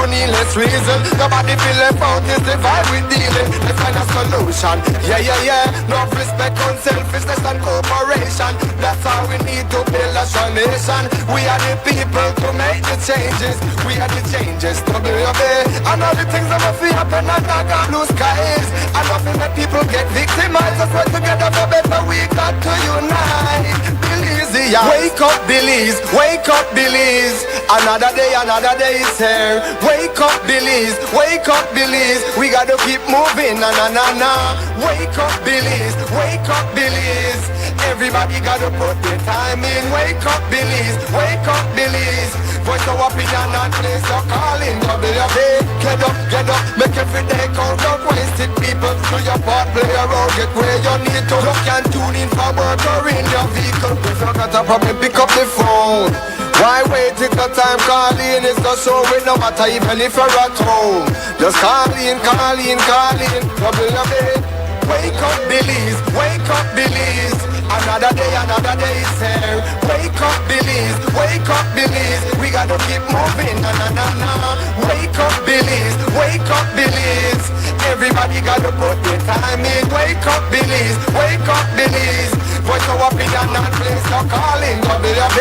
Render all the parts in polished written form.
to needless reason. Nobody feel left out, is the vibe we dealing. Let's find a solution. Yeah, yeah, yeah. No respect, unselfishness and cooperation. That's how we need to build a strong nation. We are the people to make the changes. We are the changes to WUB. And all the things that will feel happen and not got blue skies. And nothing that people get victimized. Let's work together for better. We got to unite. Belize, yeah. Wake up, Belize. Wake up, Belize. Another day is here. Wake up, Belize. Wake up, Belize. We gotta keep moving, na na na na. Wake up, Belize. Wake up, Belize. Everybody gotta put their time in. Wake up, Belize. Wake up, Belize. Voice of opinion and place your calling. WUB. Get up, make every day count. Don't waste it, people. Do your part, play your role, get where you need to. You can tune in for work or in your vehicle. If you got a problem, pick up the phone. Why wait till the time calling is the show with no matter even if you're at home. Just call in. WUB. Wake up, Belize. Wake up, Belize. Another day is here. Wake up, Belize. Wake up, Belize. We gotta keep moving, na na na na. Wake up, Belize. Wake up, Belize. Everybody gotta put their time in. Wake up, Belize. Wake up, Belize. Voice of opinion and place your calling. WUB.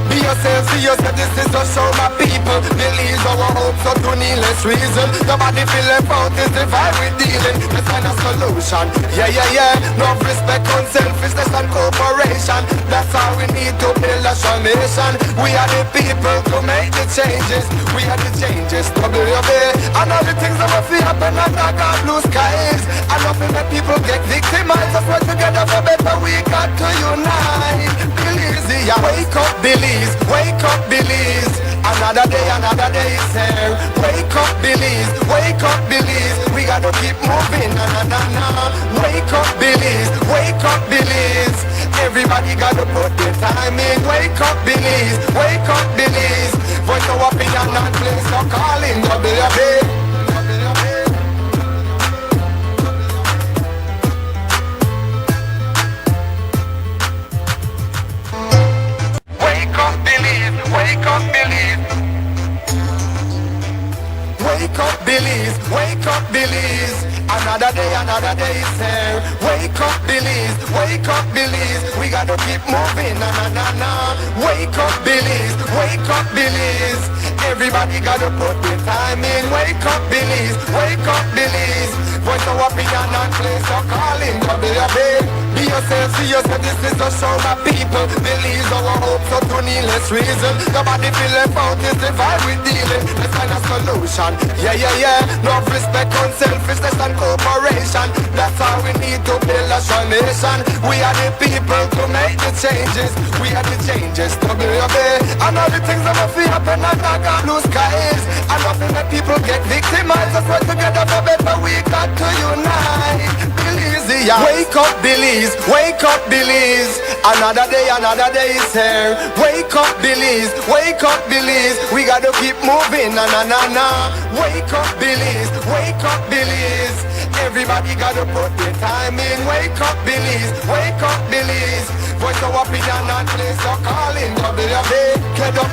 Be yourself, see yourself, this is just show my people. Believe our hopes so to needless reason. Nobody feel left out, is the vibe we dealing. Let's find a solution. Yeah, yeah, yeah. No respect, unselfishness and cooperation. That's how we need to build a strong nation. We are the people to make the changes. We are the changes, WUB. And all the things that will feel happen and not got blue skies. And nothing that people get victimized. Let's work together for better, we got to unite. Belize, yeah. Wake up, Belize. Wake up, Belize. Another day is here. Wake up, Belize. Wake up, Belize. We gotta keep moving, na na na na. Wake up, Belize. Wake up, Belize. Everybody gotta put their time in. Wake up, Belize. Wake up, Belize. Voice of opinion and place your calling. WUB. Wake up, Belize. Wake up, Belize. Wake up, Belize. Wake up, Belize. Another day is here. Wake up, Belize. Wake up, Belize. We gotta keep moving, na na na na. Wake up, Belize. Wake up, Belize. Everybody gotta put their time in. Wake up, Belize. Wake up, Belize. Voice of opinion and place your calling. WUB. Be yourself, see yourself, this is the show my people. Believe our hopes so to needless reason. Nobody feel left out, is the vibe we dealing. Let's find a solution. Yeah, yeah, yeah. No respect, unselfishness and cooperation. That's how we need to build a strong nation. We are the people to make the changes. We are the changes, WUB. And all the things that will feel happen and not got blue skies. And nothing that people get victimized. Let's work together for better, we got to unite. Belize, yeah. Wake up, Belize. Wake up, Belize. Another day is here. Wake up, Belize. Wake up, Belize. We gotta keep moving, na na na na. Wake up, Belize. Wake up, Belize. Everybody gotta put their time in. Wake up, Belize. Wake up, Belize. Voice of opinion and place your calling. WUB. Get up,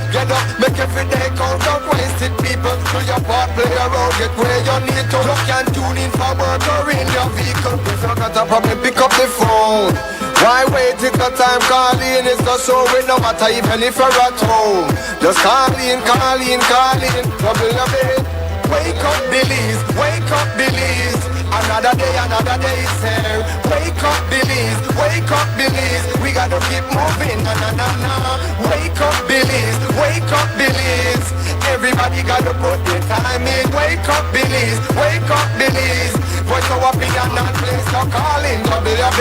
make every day count. Don't waste it, people. Do your part, play your role, get where you need to. You can tune in for work or in your vehicle. If you got a problem, pick up the phone. Why wait till the time calling is the show with no matter even if you're at home. Just call in. WUB. Wake up, Belize. Wake up, Belize. Another day is here. Wake up, Belize. Wake up, Belize. We gotta keep moving, na na na na. Wake up, Belize. Wake up, Belize. Everybody gotta put their time in. Wake up, Belize. Wake up, Belize. Voice of opinion and place your calling. WUB.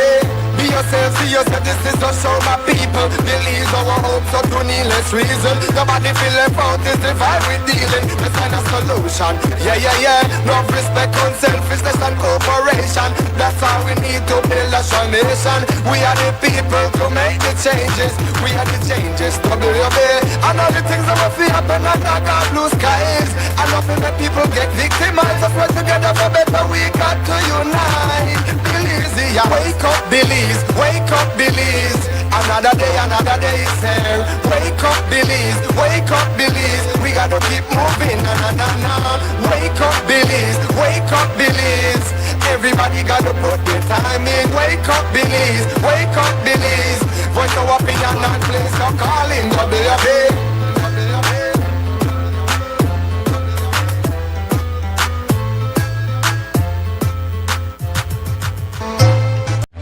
Be yourself, see yourself, this is just show my people. Believe our hopes so to needless reason. Nobody feel left out, is the vibe we dealing. Let's find a solution. Yeah, yeah, yeah. No respect, unselfishness and cooperation. That's how we need to build a strong nation. We are the people to make the changes. We are the changes, WUB. And all the things that will feel happen and not got blue skies. And nothing that people get victimized. Let's work together for better, we got to unite. Belize, yeah. Wake up, Belize. Wake up, Belize. Another day is here. Wake up, Belize. Wake up, Belize. We gotta keep moving. Na na na na. Wake up, Belize. Wake up, Belize. Everybody gotta put their time in. Wake up, Belize. Wake up, Belize. Voice of opinion and place of calling. WUB.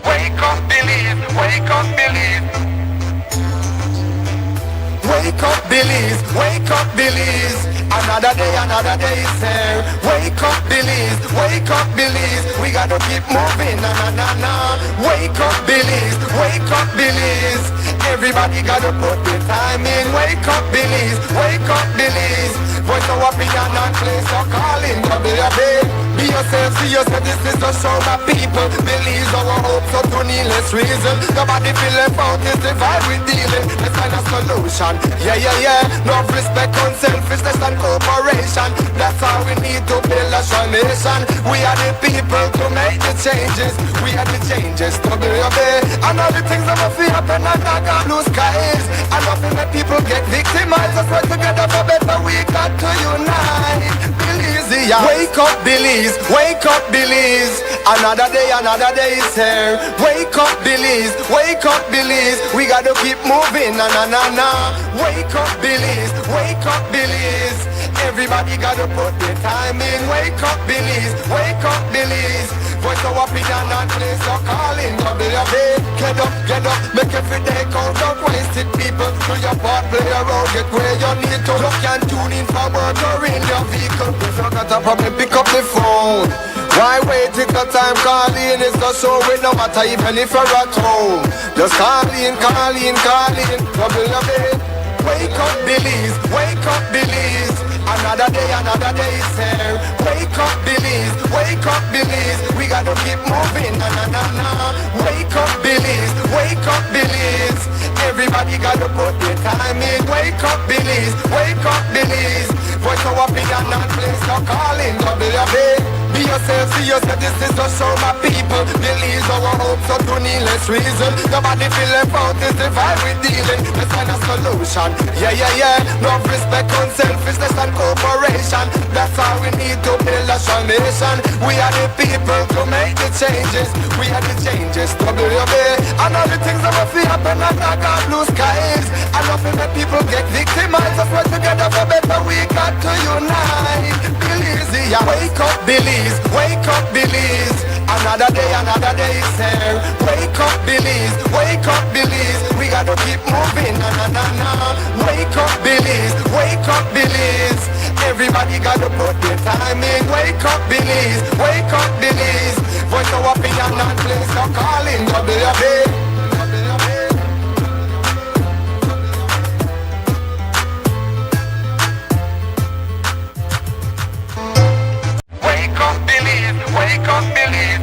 Wake up, Belize. Wake up, Belize. Wake up, Belize. Wake up, Belize. Another day is here. Wake up, Belize. Wake up, Belize. We gotta keep moving. Na na na na. Wake up, Belize. Wake up, Belize. Everybody gotta put their time in. Wake up, Belize. Wake up, Belize. Voice of opinion and place of calling. WUB. Be yourself, see yourself. This is the show my people. Believe our hopes so to needless reason. Nobody feel left out. It's the vibe we dealing. Let's find a solution. Yeah. No respect on selfishness and cooperation. That's how we need to build a strong nation. We are the people to make the changes. We are the changes. WUB. And all the things that will happen and not got blue skies. And nothing that people get victimized. Let's work together for better. We got to unite. Belize, yeah. Wake up, Belize. Wake up, Belize. Another day is here. Wake up, Belize. Wake up, Belize. We gotta keep moving. Na na na na. Wake up, Belize. Wake up, Belize. Everybody gotta put their time in. Wake up, Belize. Wake up, Belize. Voice of opinion and place of calling. WUB. Get up, make every day count. Don't waste it, people. Do your part, play a role, get where you need to. You can tune in for work or in your vehicle. If you got a problem, pick up the phone. Why wait till the time calling? It's the show with no matter even if you're at home. Just call in. WUB. Wake up, Belize. Wake up, Belize. Another day is here. Wake up, Belize. Wake up, Belize. We gotta keep moving. Na na na na. Wake up, Belize. Wake up, Belize. Everybody gotta put their time in. Wake up, Belize. Wake up, Belize. Voice of opinion and place of calling. WUB. Be yourself, see yourself. This is the show my people. Believe our hopes so to needless reason. Nobody feel left out. It's the vibe we dealing. Let's find a solution. Yeah. No respect on selfishness and cooperation. That's how we need to build a strong nation. We are the people to make the changes. We are the changes. WUB. And all the things that will happen and not got blue skies. And nothing that people get victimized. Let's work together for better. We got to unite. Belize, yeah. Wake up, Belize. Wake up, Belize. Another day is here. Wake up, Belize. Wake up, Belize. We gotta keep moving. Na na na na. Wake up, Belize. Wake up, Belize. Everybody gotta put their time in. Wake up, Belize. Wake up, Belize. Voice of opinion and place of calling. WUB. Wake up, Belize. Wake up, Belize.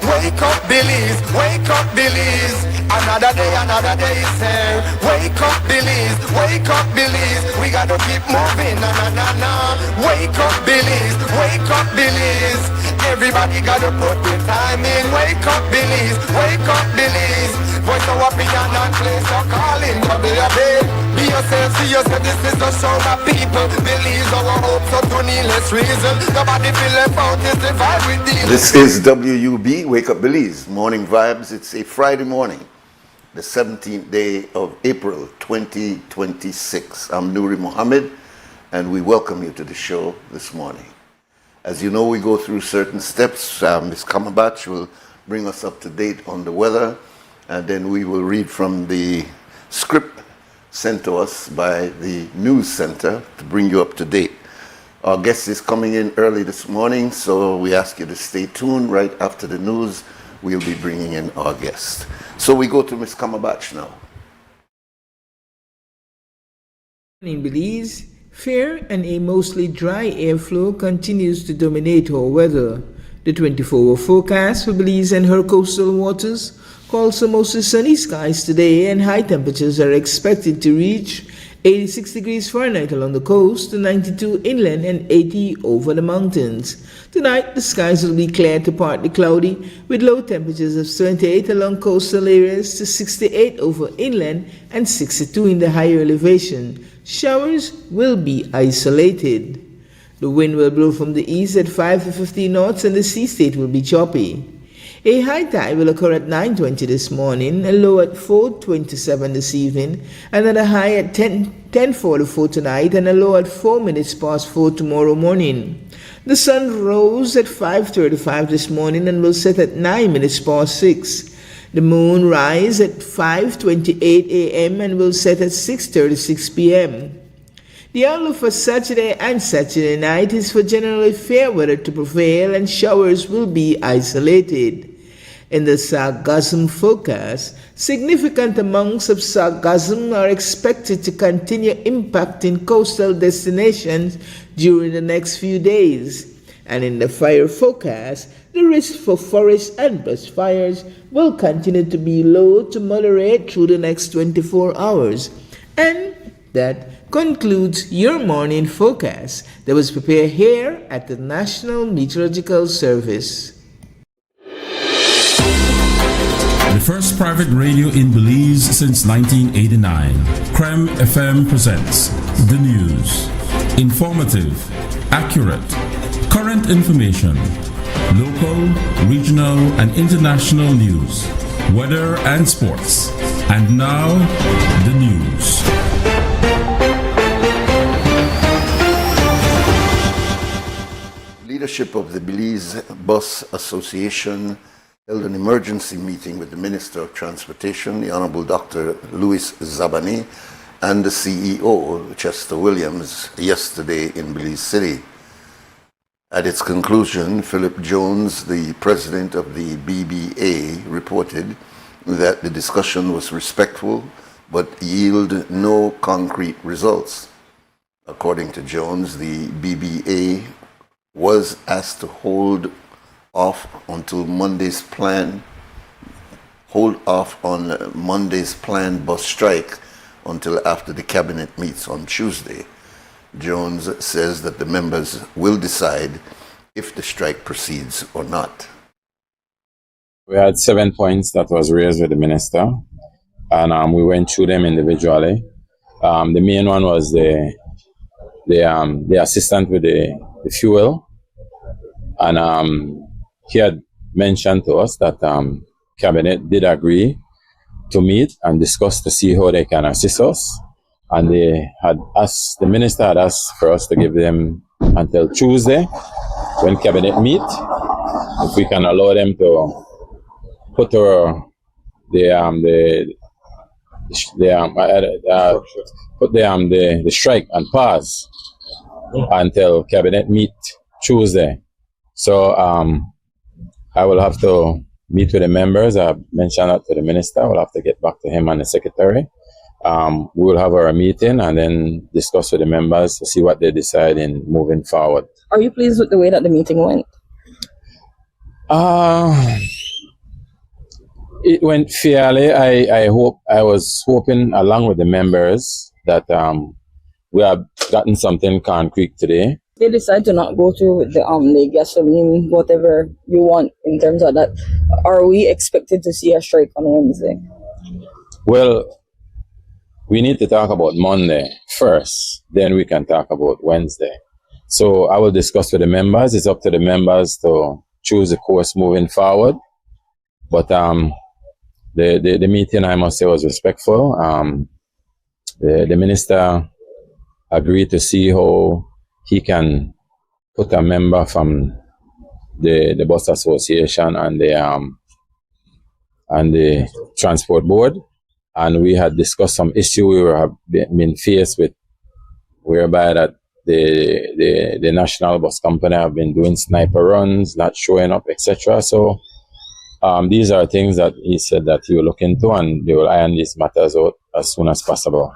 Wake up, Belize. Wake up, Belize. Another day is here. Wake up, Belize. Wake up, Belize. We gotta keep moving. Na na na na. Wake up, Belize. Wake up, Belize. Everybody gotta put their time in. Wake up, Belize. Wake up, Belize. Voice of opinion and place of calling. WUB. Be yourself, see yourself. This is the show my people. Believe our hopes so to needless reason. Nobody feel left out. It's the vibe we deal. This is WUB, Wake Up Belize, Morning Vibes. It's a Friday morning, the 17th day of April 2026. I'm Nuri Mohammed, and we welcome you to the show this morning. As you know, we go through certain steps. Ms. Kamabach will bring us up to date on the weather, and then we will read from the script sent to us by the news center to bring you up to date. Our guest is coming in early this morning, so we ask you to stay tuned. Right after the news, we'll be bringing in our guest. So we go to Ms. Kamabach now. In Belize, fair and a mostly dry airflow continues to dominate our weather. The 24-hour forecast for Belize and her coastal waters calls for mostly sunny skies today, and high temperatures are expected to reach 86 degrees Fahrenheit along the coast, to 92 inland and 80 over the mountains. Tonight, the skies will be clear to partly cloudy, with low temperatures of 78 along coastal areas to 68 over inland and 62 in the higher elevation. Showers will be isolated. The wind will blow from the east at 5 to 15 knots and the sea state will be choppy. A high tide will occur at 9:20 this morning, a low at 4:27 this evening, and at a high at 10:44 tonight, and a low at 4 minutes past 4 tomorrow morning. The sun rose at 5:35 this morning and will set at 9 minutes past 6. The moon rise at 5:28 a.m. and will set at 6:36 p.m. The outlook for Saturday and Saturday night is for generally fair weather to prevail and showers will be isolated. In the sargassum forecast, significant amounts of sargassum are expected to continue impacting coastal destinations during the next few days. And in the fire forecast, the risk for forest and brush fires will continue to be low to moderate through the next 24 hours. And that concludes your morning forecast that was prepared here at the National Meteorological Service. The first private radio in Belize since 1989. Creme FM presents the news. Informative, accurate, current information, local, regional, and international news, weather and sports. And now, the news. Leadership of the Belize Bus Association held an emergency meeting with the Minister of Transportation, the Honorable Dr. Louis Zabani, and the CEO, Chester Williams, yesterday in Belize City. At its conclusion, Philip Jones, the president of the BBA, reported that the discussion was respectful but yielded no concrete results. According to Jones, the BBA was asked to hold off on Monday's planned bus strike until after the cabinet meets on Tuesday. Jones says that the members will decide if the strike proceeds or not. We had 7 points that was raised with the minister, and we went through them individually. The main one was the assistant with the fuel, and he had mentioned to us that cabinet did agree to meet and discuss to see how they can assist us, and the minister had asked for us to give them until Tuesday when cabinet meet, if we can allow them to put the strike on pause until cabinet meet Tuesday. So I will have to meet with the members. I mentioned that to the minister. I will have to get back to him and the secretary. We will have our meeting and then discuss with the members to see what they decide in moving forward. Are you pleased with the way that the meeting went? It went fairly. I was hoping, along with the members, that we have gotten something concrete today. They decide to not go through with the gasoline, whatever you want in terms of that. Are we expected to see a strike on Wednesday? Well, we need to talk about Monday first, then we can talk about Wednesday. So I will discuss with the members. It's up to the members to choose a course moving forward. But the meeting, I must say, was respectful. The minister agreed to see how he can put a member from the bus association and the transport board, and we had discussed some issue we were been faced with, whereby that the national bus company have been doing sniper runs, not showing up, etc. So these are things that he said that he will look into, and they will iron these matters out as soon as possible.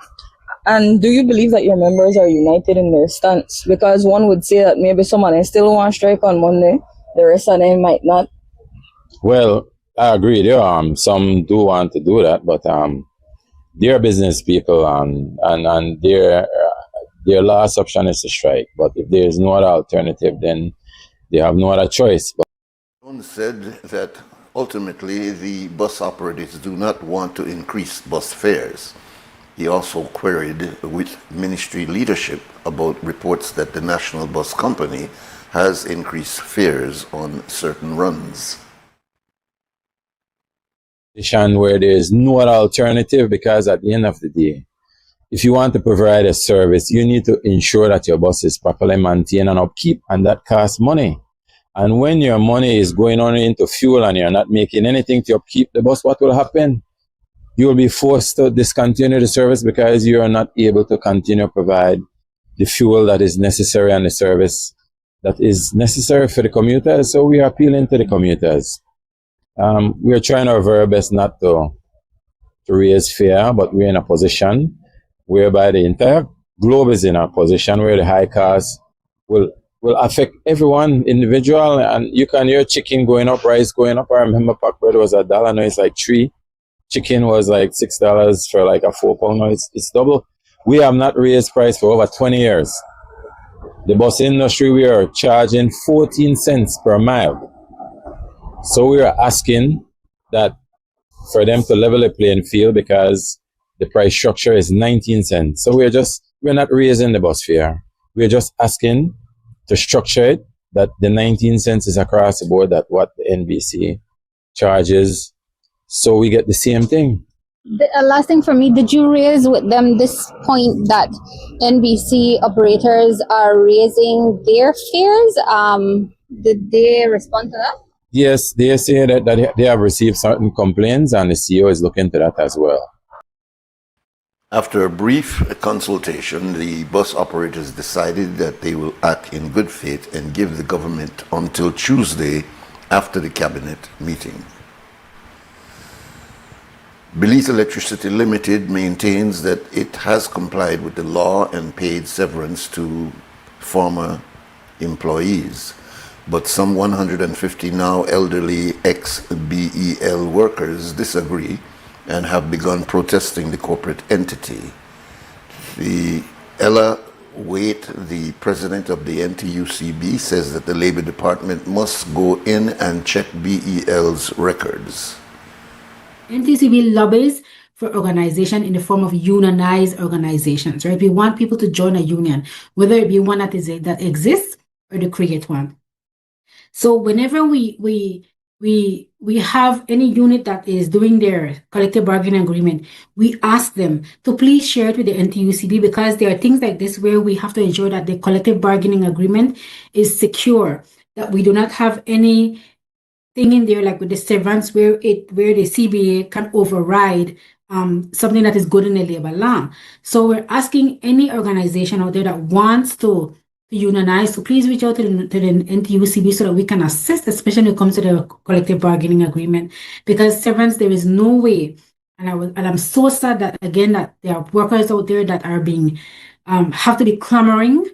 And do you believe that your members are united in their stance? Because one would say that maybe someone still want to strike on Monday, the rest of them might not. Well, I agree. Some do want to do that, but they're business people, and their last option is to strike. But if there is no other alternative, then they have no other choice. One said that ultimately the bus operators do not want to increase bus fares. He also queried with ministry leadership about reports that the National Bus Company has increased fares on certain runs. Where there is no other alternative, because at the end of the day, if you want to provide a service, you need to ensure that your bus is properly maintained and upkeep, and that costs money. And when your money is going on into fuel and you're not making anything to upkeep the bus, what will happen? You will be forced to discontinue the service because you are not able to continue to provide the fuel that is necessary and the service that is necessary for the commuters. So we are appealing to the commuters. We are trying our very best not to raise fare, but we're in a position whereby the entire globe is in a position where the high costs will affect everyone individual, and you can hear chicken going up, rice going up. I remember pack bread was $1, now it's like $3. Chicken was like $6 for like a 4-pound. Now it's double. We have not raised price for over 20 years. The bus industry, we are charging 14 cents per mile. So we are asking that for them to level the playing field, because the price structure is 19 cents. So we're not raising the bus fare. We're just asking to structure it that the 19 cents is across the board, that what the NBC charges, so we get the same thing. The last thing for me, did you raise with them this point that NBC operators are raising their fares? Did they respond to that? Yes, they say that they have received certain complaints, and the CEO is looking into that as well. After a brief consultation, the bus operators decided that they will act in good faith and give the government until Tuesday after the cabinet meeting. Belize Electricity Limited maintains that it has complied with the law and paid severance to former employees, but some 150 now elderly ex-BEL workers disagree and have begun protesting the corporate entity. The Ella Waite, the president of the NTUCB, says that the Labor Department must go in and check BEL's records. NTUCB lobbies for organization in the form of unionized organizations, right? We want people to join a union, whether it be one that exists or to create one. So whenever we have any unit that is doing their collective bargaining agreement, we ask them to please share it with the NTUCB, because there are things like this where we have to ensure that the collective bargaining agreement is secure, that we do not have any thing in there like with the severance where the CBA can override something that is good in the labor law. So we're asking any organization out there that wants to unionize, so please reach out to the NTUCB so that we can assist, especially when it comes to the collective bargaining agreement. Because severance, there is no way, and I'm so sad that again that there are workers out there that are being have to be clamoring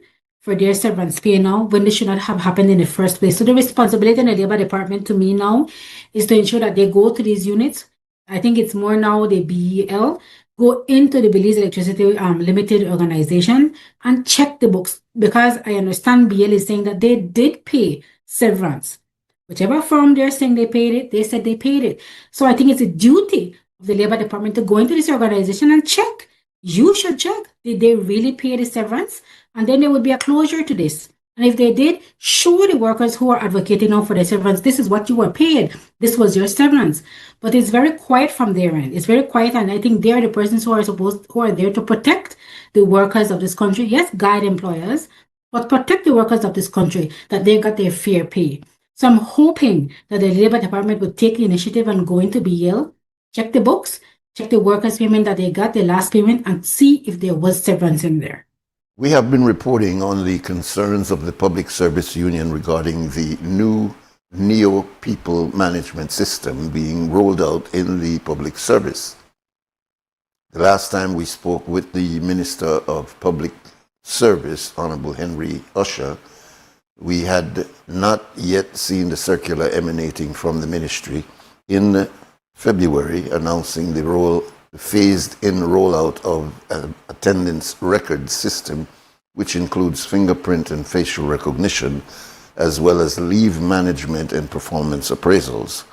for their severance pay now when they should not have happened in the first place. So the responsibility in the Labor Department to me now is to ensure that they go to these units. I think it's more now the BEL, go into the Belize Electricity Limited organization and check the books, because I understand BL is saying that they did pay severance. Whichever firm they're saying they paid it, they said they paid it. So I think it's a duty of the Labor Department to go into this organization and check. You should check. Did they really pay the severance? And then there would be a closure to this. And if they did, show the workers who are advocating now for their severance, this is what you were paid. This was your severance. But it's very quiet from their end. It's very quiet, and I think they are the persons who are there to protect the workers of this country. Yes, guide employers, but protect the workers of this country, that they got their fair pay. So I'm hoping that the Labor Department would take the initiative and go into BL, check the books, check the workers' payment that they got, the last payment, and see if there was severance in there. We have been reporting on the concerns of the Public Service Union regarding the new Neo-People Management System being rolled out in the public service. The last time we spoke with the Minister of Public Service, Honorable Henry Usher, we had not yet seen the circular emanating from the ministry in February announcing the the phased-in rollout of an attendance record system, which includes fingerprint and facial recognition, as well as leave management and performance appraisals.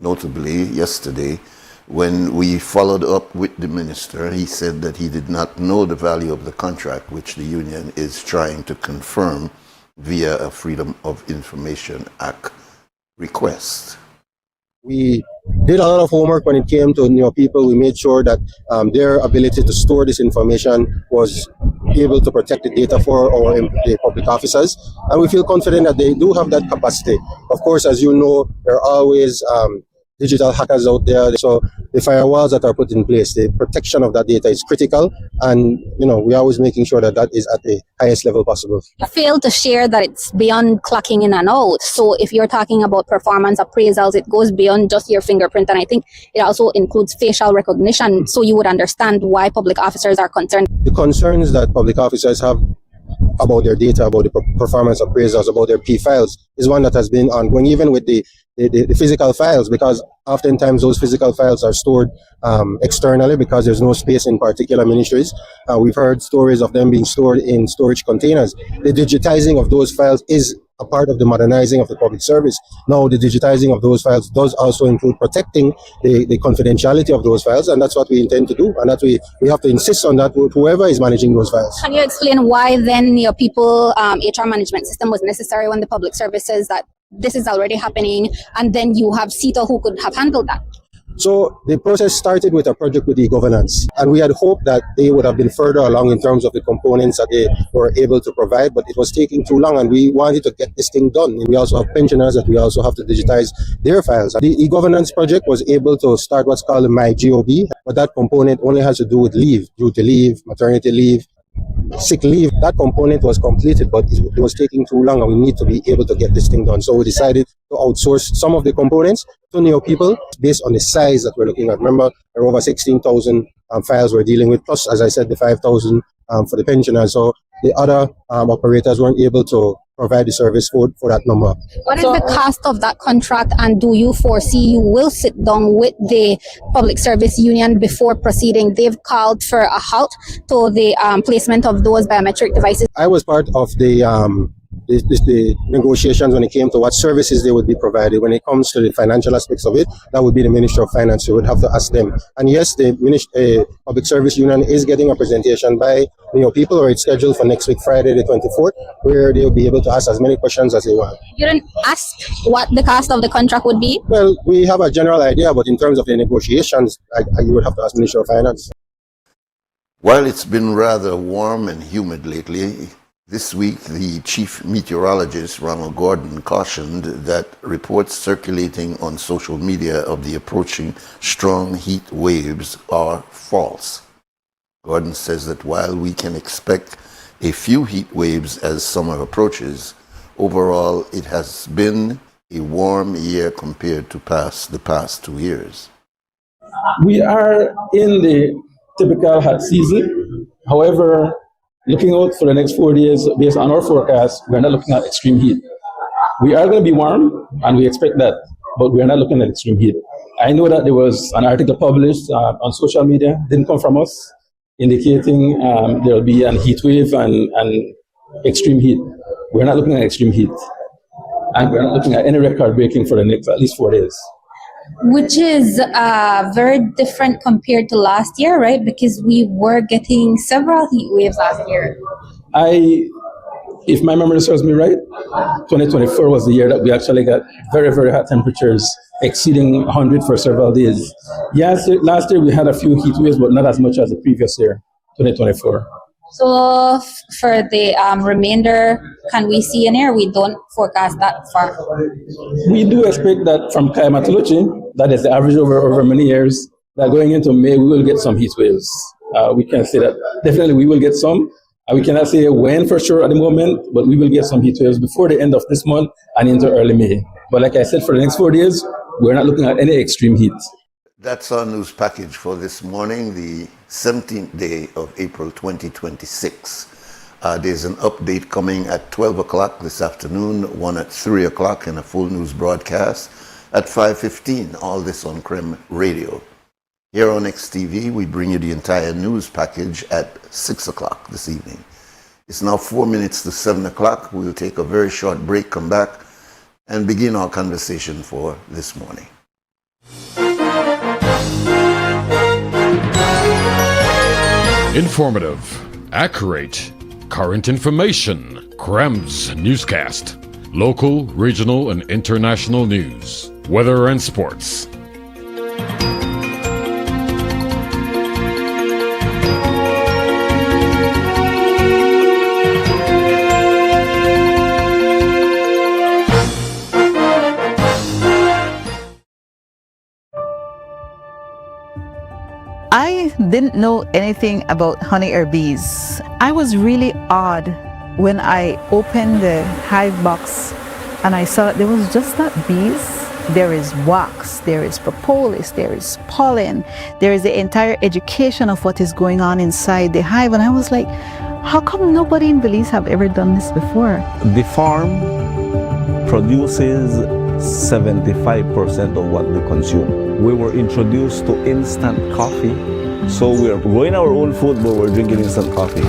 Notably, yesterday, when we followed up with the minister, he said that he did not know the value of the contract, which the union is trying to confirm via a Freedom of Information Act request. We did a lot of homework when it came to people. We made sure that their ability to store this information was able to protect the data for our public officers, and we feel confident that they do have that capacity. Of course, as you know, there are always digital hackers out there, so the firewalls that are put in place, the protection of that data is critical, and we're always making sure that that is at the highest level possible. You failed to share that it's beyond clocking in and out. So if you're talking about performance appraisals, it goes beyond just your fingerprint, and I think it also includes facial recognition, so you would understand why public officers are concerned. The concerns that public officers have about their data, about the performance appraisals, about their P files, is one that has been ongoing, even with the physical files, because oftentimes those physical files are stored externally because there's no space in particular ministries. We've heard stories of them being stored in storage containers. The digitizing of those files is a part of the modernizing of the public service. Now, the digitizing of those files does also include protecting the confidentiality of those files, and that's what we intend to do, and that we have to insist on that with whoever is managing those files. Can you explain why then your people HR management system was necessary when the public service says that this is already happening, and then you have CETA who could have handled that? So the process started with a project with e-governance, and we had hoped that they would have been further along in terms of the components that they were able to provide, but it was taking too long, and we wanted to get this thing done. We also have pensioners that we also have to digitize their files. The e-governance project was able to start what's called the MyGOB, but that component only has to do with leave, duty leave, maternity leave, sick leave. That component was completed, but it was taking too long, and we need to be able to get this thing done. So we decided to outsource some of the components to neo people based on the size that we're looking at. Remember, there are over 16,000 files we're dealing with, plus, as I said, the 5,000 for the pensioners. So the other operators weren't able to provide the service for that number. What is the cost of that contract, and do you foresee you will sit down with the public service union before proceeding? They've called for a halt to the placement of those biometric devices. I was part of the negotiations when it came to what services they would be provided. When it comes to the financial aspects of it, that would be the Ministry of Finance. You would have to ask them. And yes, the Public Service Union is getting a presentation by people, or it's scheduled for next week, Friday the 24th, where they'll be able to ask as many questions as they want. You didn't ask what the cost of the contract would be? Well, we have a general idea, but in terms of the negotiations, you would have to ask Ministry of Finance. While it's been rather warm and humid lately, this week, the chief meteorologist, Ronald Gordon, cautioned that reports circulating on social media of the approaching strong heat waves are false. Gordon says that while we can expect a few heat waves as summer approaches, overall it has been a warm year compared to the past 2 years. We are in the typical hot season. However, looking out for the next 4 days, based on our forecast, we're not looking at extreme heat. We are going to be warm, and we expect that, but we're not looking at extreme heat. I know that there was an article published on social media, didn't come from us, indicating there will be a heat wave and extreme heat. We're not looking at extreme heat, and we're not looking at any record breaking for the next at least 4 days. Which is very different compared to last year, right? Because we were getting several heat waves last year. If my memory serves me right, 2024 was the year that we actually got very, very hot temperatures exceeding 100 for several days. Yes, last year we had a few heat waves, but not as much as the previous year, 2024. So for the remainder, can we see an air? We don't forecast that far. We do expect that from climatology, that is the average over many years, that going into May, we will get some heat waves. We can say that definitely we will get some. We cannot say when for sure at the moment, but we will get some heat waves before the end of this month and into early May. But like I said, for the next 4 days, we're not looking at any extreme heat. That's our news package for this morning, the 17th day of April 2026. There's an update coming at 12 o'clock this afternoon, one at 3 o'clock, and a full news broadcast at 5:15. All this on CREM Radio. Here on XTV, we bring you the entire news package at 6 o'clock this evening. It's now 4 minutes to 7 o'clock. We'll take a very short break, come back, and begin our conversation for this morning. Informative, accurate, current information. CREM's newscast. Local, regional, and international news. Weather and sports. I didn't know anything about honey or bees. I was really awed when I opened the hive box and I saw there was just not bees. There is wax, there is propolis, there is pollen, there is the entire education of what is going on inside the hive. And I was like, how come nobody in Belize have ever done this before? The farm produces 75% of what we consume. We were introduced to instant coffee. So we're growing our own food, but we're drinking instant coffee.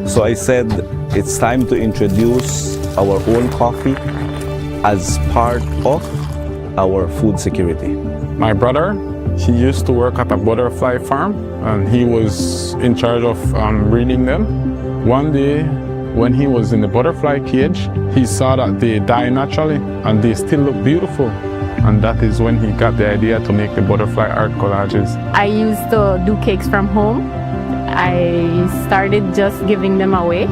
So I said, it's time to introduce our own coffee as part of our food security. My brother, he used to work at a butterfly farm, and he was in charge of breeding them. One day, when he was in the butterfly cage, he saw that they die naturally and they still look beautiful. And that is when he got the idea to make the butterfly art collages. I used to do cakes from home. I started just giving them away,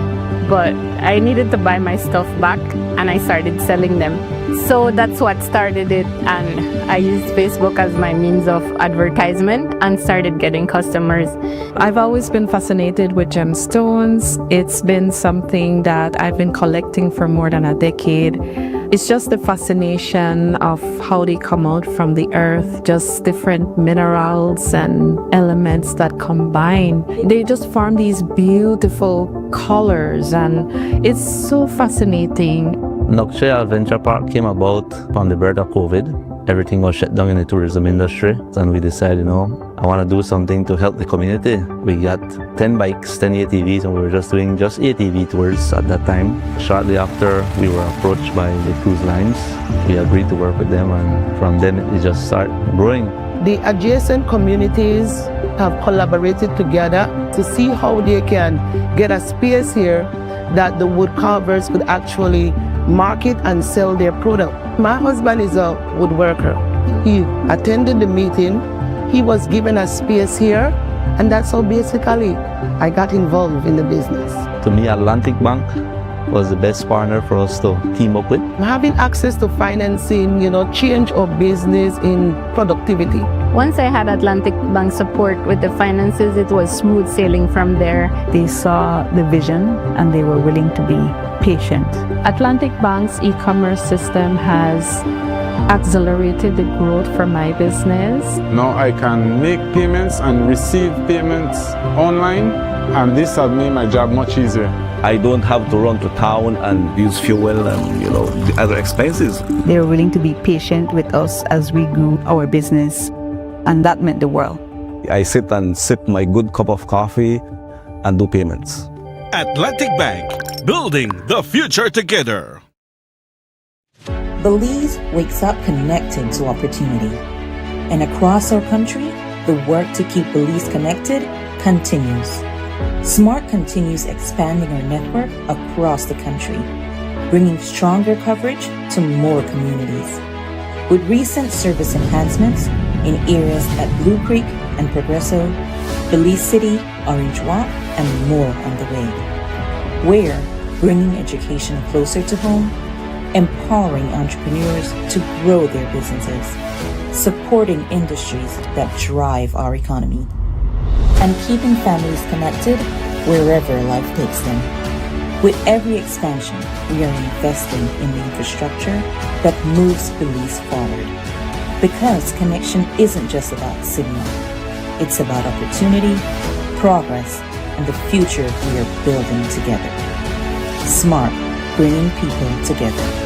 but I needed to buy my stuff back and I started selling them. So that's what started it, and I used Facebook as my means of advertisement and started getting customers. I've always been fascinated with gemstones. It's been something that I've been collecting for more than a decade. It's just the fascination of how they come out from the earth, just different minerals and elements that combine. They just form these beautiful colors, and it's so fascinating. Nokche Adventure Park came about from the birth of COVID. Everything was shut down in the tourism industry, and we decided, I want to do something to help the community. We got 10 bikes, 10 ATVs, and we were just doing just ATV tours at that time. Shortly after, we were approached by the cruise lines. We agreed to work with them, and from then it just started growing. The adjacent communities have collaborated together to see how they can get a space here that the wood carvers could actually market and sell their product. My husband is a woodworker. He attended the meeting. He was given a space here, and that's how basically I got involved in the business. To me, Atlantic Bank was the best partner for us to team up with. Having access to financing, change our business in productivity. Once I had Atlantic Bank support with the finances, it was smooth sailing from there. They saw the vision and they were willing to be patient. Atlantic Bank's e-commerce system has accelerated the growth for my business. Now I can make payments and receive payments online, and this has made my job much easier. I don't have to run to town and use fuel and the other expenses. They were willing to be patient with us as we grew our business, and that meant the world. I sit and sip my good cup of coffee and do payments. Atlantic Bank, building the future together. Belize wakes up connected to opportunity. And across our country, the work to keep Belize connected continues. SMART continues expanding our network across the country, bringing stronger coverage to more communities. With recent service enhancements in areas at Blue Creek and Progresso, Belize City, Orange Walk, and more on the way. We're bringing education closer to home, empowering entrepreneurs to grow their businesses, supporting industries that drive our economy, and keeping families connected wherever life takes them. With every expansion, we are investing in the infrastructure that moves Belize forward. Because connection isn't just about signal. It's about opportunity, progress, and the future we are building together. SMART, bringing people together.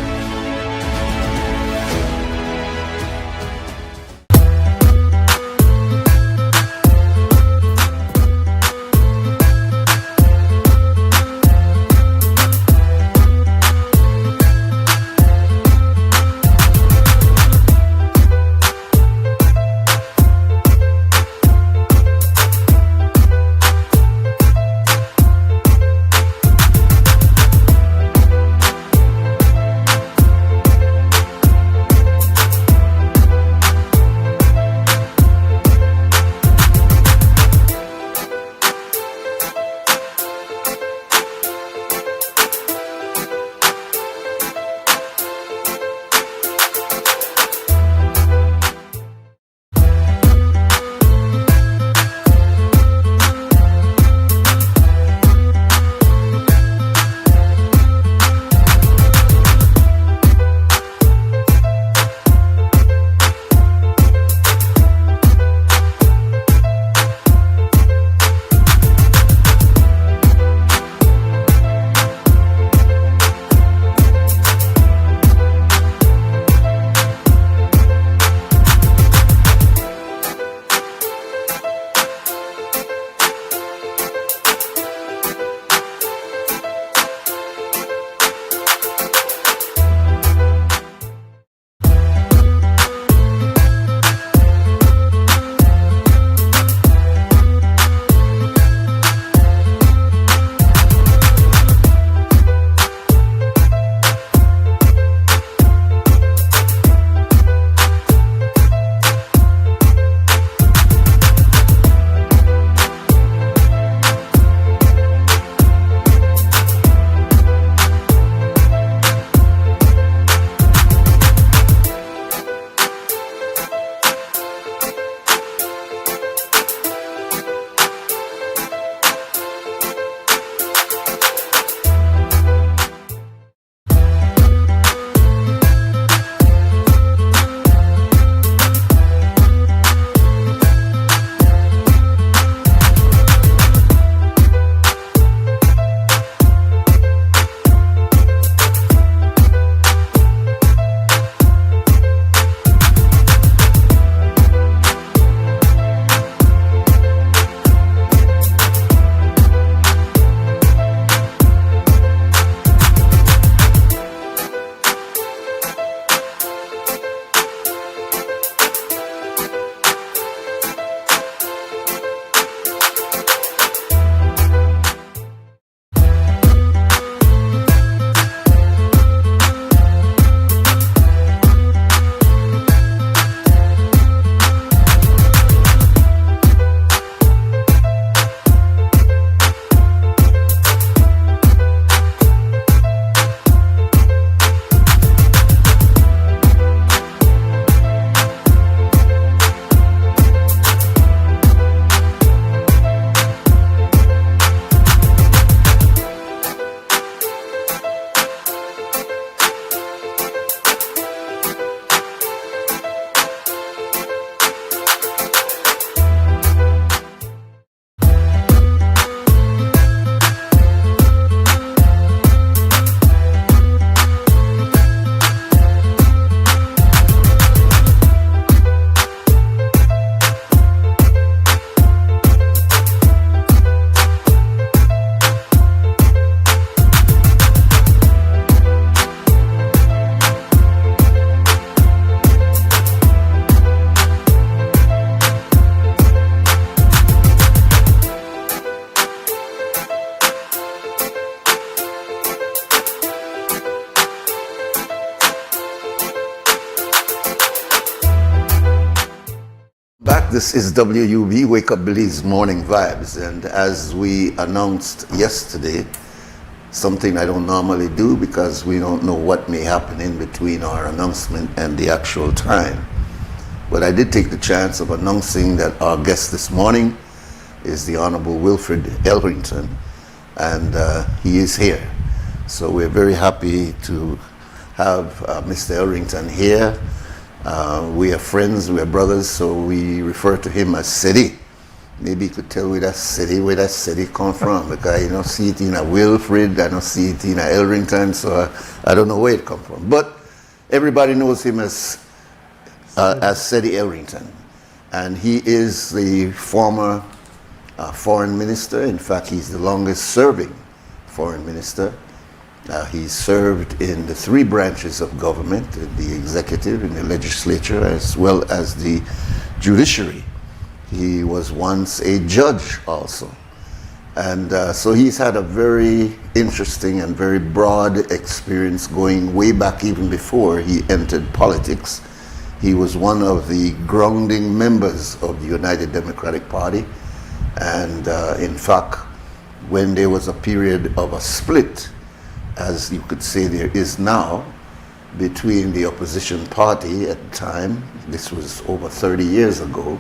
This is WUB, Wake Up Belize Morning Vibes. And as we announced yesterday, something I don't normally do because we don't know what may happen in between our announcement and the actual time. But I did take the chance of announcing that our guest this morning is the Honorable Wilfred Elrington, and he is here. So we're very happy to have Mr. Elrington here. We are friends, we are brothers, so we refer to him as City. Maybe you could tell where that city come from, because I don't see it in a Wilfred, I don't see it in a Elrington, so I don't know where it come from. But everybody knows him as City Elrington, and he is the former foreign minister. In fact, he's the longest serving foreign minister. He served in the three branches of government, the executive, in the legislature, as well as the judiciary. He was once a judge also. And so he's had a very interesting and very broad experience going way back even before he entered politics. He was one of the grounding members of the United Democratic Party. And in fact, when there was a period of a split, as you could say there is now, between the opposition party at the time, this was over 30 years ago,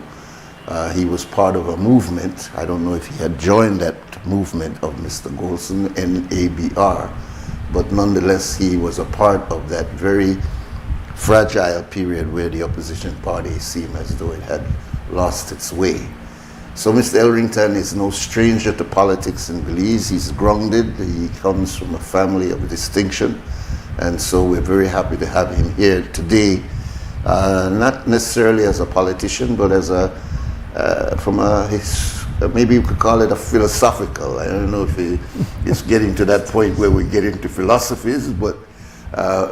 he was part of a movement. I don't know if he had joined that movement of Mr. Golson, NABR, but nonetheless he was a part of that very fragile period where the opposition party seemed as though it had lost its way. So Mr. Elrington is no stranger to politics in Belize. He's grounded. He comes from a family of distinction. And so we're very happy to have him here today, not necessarily as a politician, but as maybe you could call it a philosophical. I don't know if it's getting to that point where we get into philosophies, but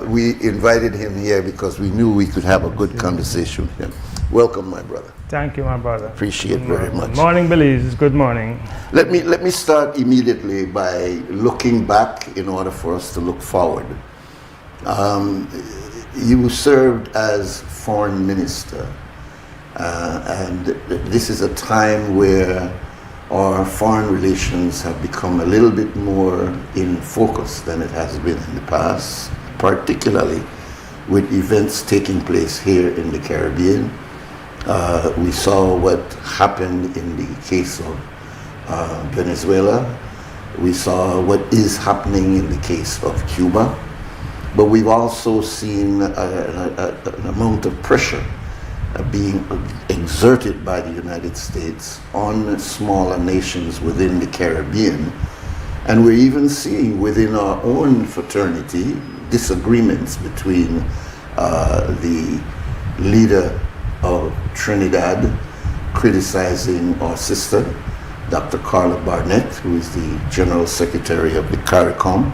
we invited him here because we knew we could have a good conversation with him. Welcome, my brother. Thank you, my brother. Appreciate it very much. Morning, Belize. Good morning. Let me start immediately by looking back in order for us to look forward. You served as foreign minister, and this is a time where our foreign relations have become a little bit more in focus than it has been in the past, particularly with events taking place here in the Caribbean. We saw what happened in the case of Venezuela. We saw what is happening in the case of Cuba. But we've also seen an amount of pressure being exerted by the United States on smaller nations within the Caribbean. And we're even seeing within our own fraternity disagreements between the leader of Trinidad criticizing our sister, Dr. Carla Barnett, who is the General Secretary of the CARICOM.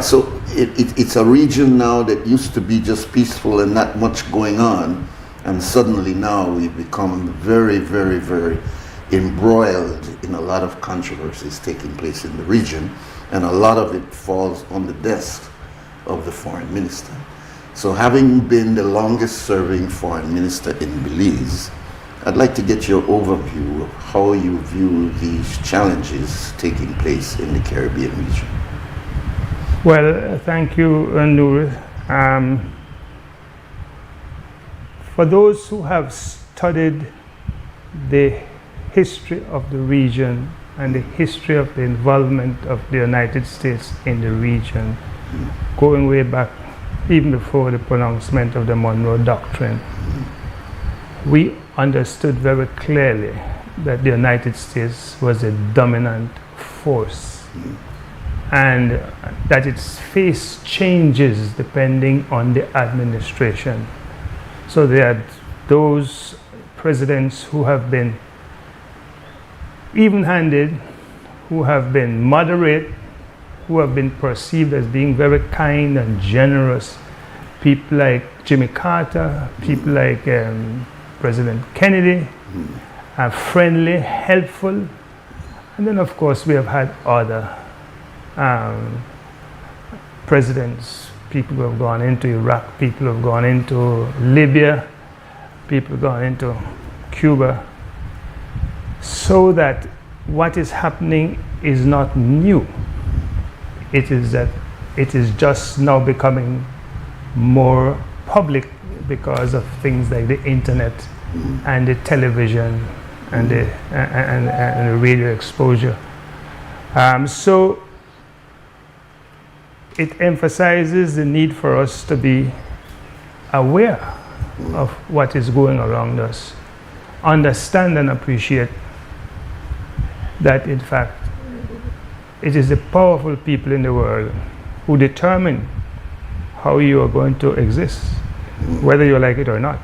So it's a region now that used to be just peaceful and not much going on, and suddenly now we've become very, very, very embroiled in a lot of controversies taking place in the region, and a lot of it falls on the desk of the foreign minister. So having been the longest serving foreign minister in Belize, I'd like to get your overview of how you view these challenges taking place in the Caribbean region. Well, thank you, Nuri. For those who have studied the history of the region and the history of the involvement of the United States in the region, going way back even before the pronouncement of the Monroe Doctrine, we understood very clearly that the United States was a dominant force, and that its face changes depending on the administration. So there are those presidents who have been even-handed, who have been moderate, who have been perceived as being very kind and generous. People like Jimmy Carter, people like President Kennedy, are friendly, helpful. And then of course we have had other presidents, people who have gone into Iraq, people who have gone into Libya, people who have gone into Cuba, so that what is happening is not new. It is that it is just now becoming more public because of things like the internet and the television and the radio exposure. So it emphasizes the need for us to be aware of what is going around us, understand and appreciate that in fact it is the powerful people in the world who determine how you are going to exist, whether you like it or not.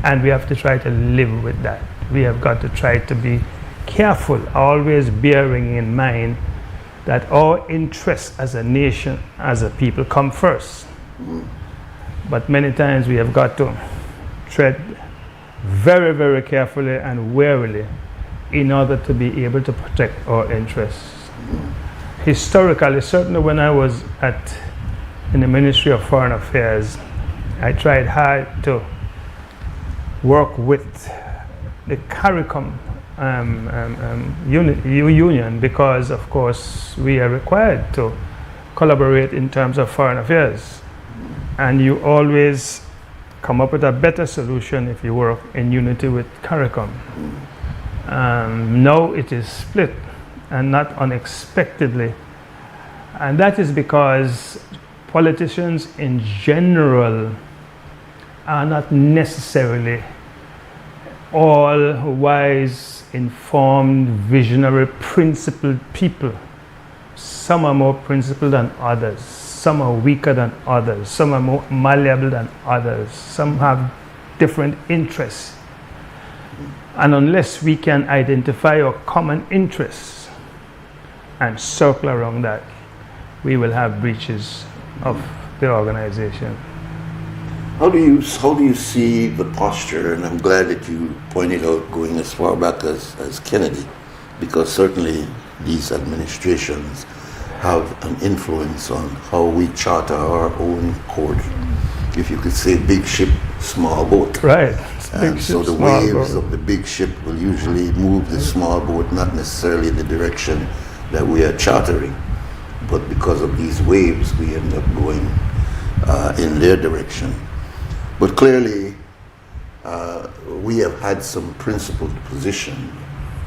And we have to try to live with that. We have got to try to be careful, always bearing in mind that our interests as a nation, as a people, come first. But many times we have got to tread very, very carefully and warily in order to be able to protect our interests. Historically, certainly when I was in the Ministry of Foreign Affairs, I tried hard to work with the CARICOM union because, of course, we are required to collaborate in terms of foreign affairs. And you always come up with a better solution if you work in unity with CARICOM. Now it is split, and not unexpectedly. And that is because politicians in general are not necessarily all wise, informed, visionary, principled people. Some are more principled than others. Some are weaker than others. Some are more malleable than others. Some have different interests. And unless we can identify our common interests and circle around that, we will have breaches of the organization. How do you see the posture? And I'm glad that you pointed out going as far back as Kennedy, because certainly these administrations have an influence on how we charter our own code. If you could say big ship, small boat. Right. And so the waves of the big ship will usually move the small boat, not necessarily in the direction that we are chartering, but because of these waves, we end up going in their direction. But clearly, we have had some principled position.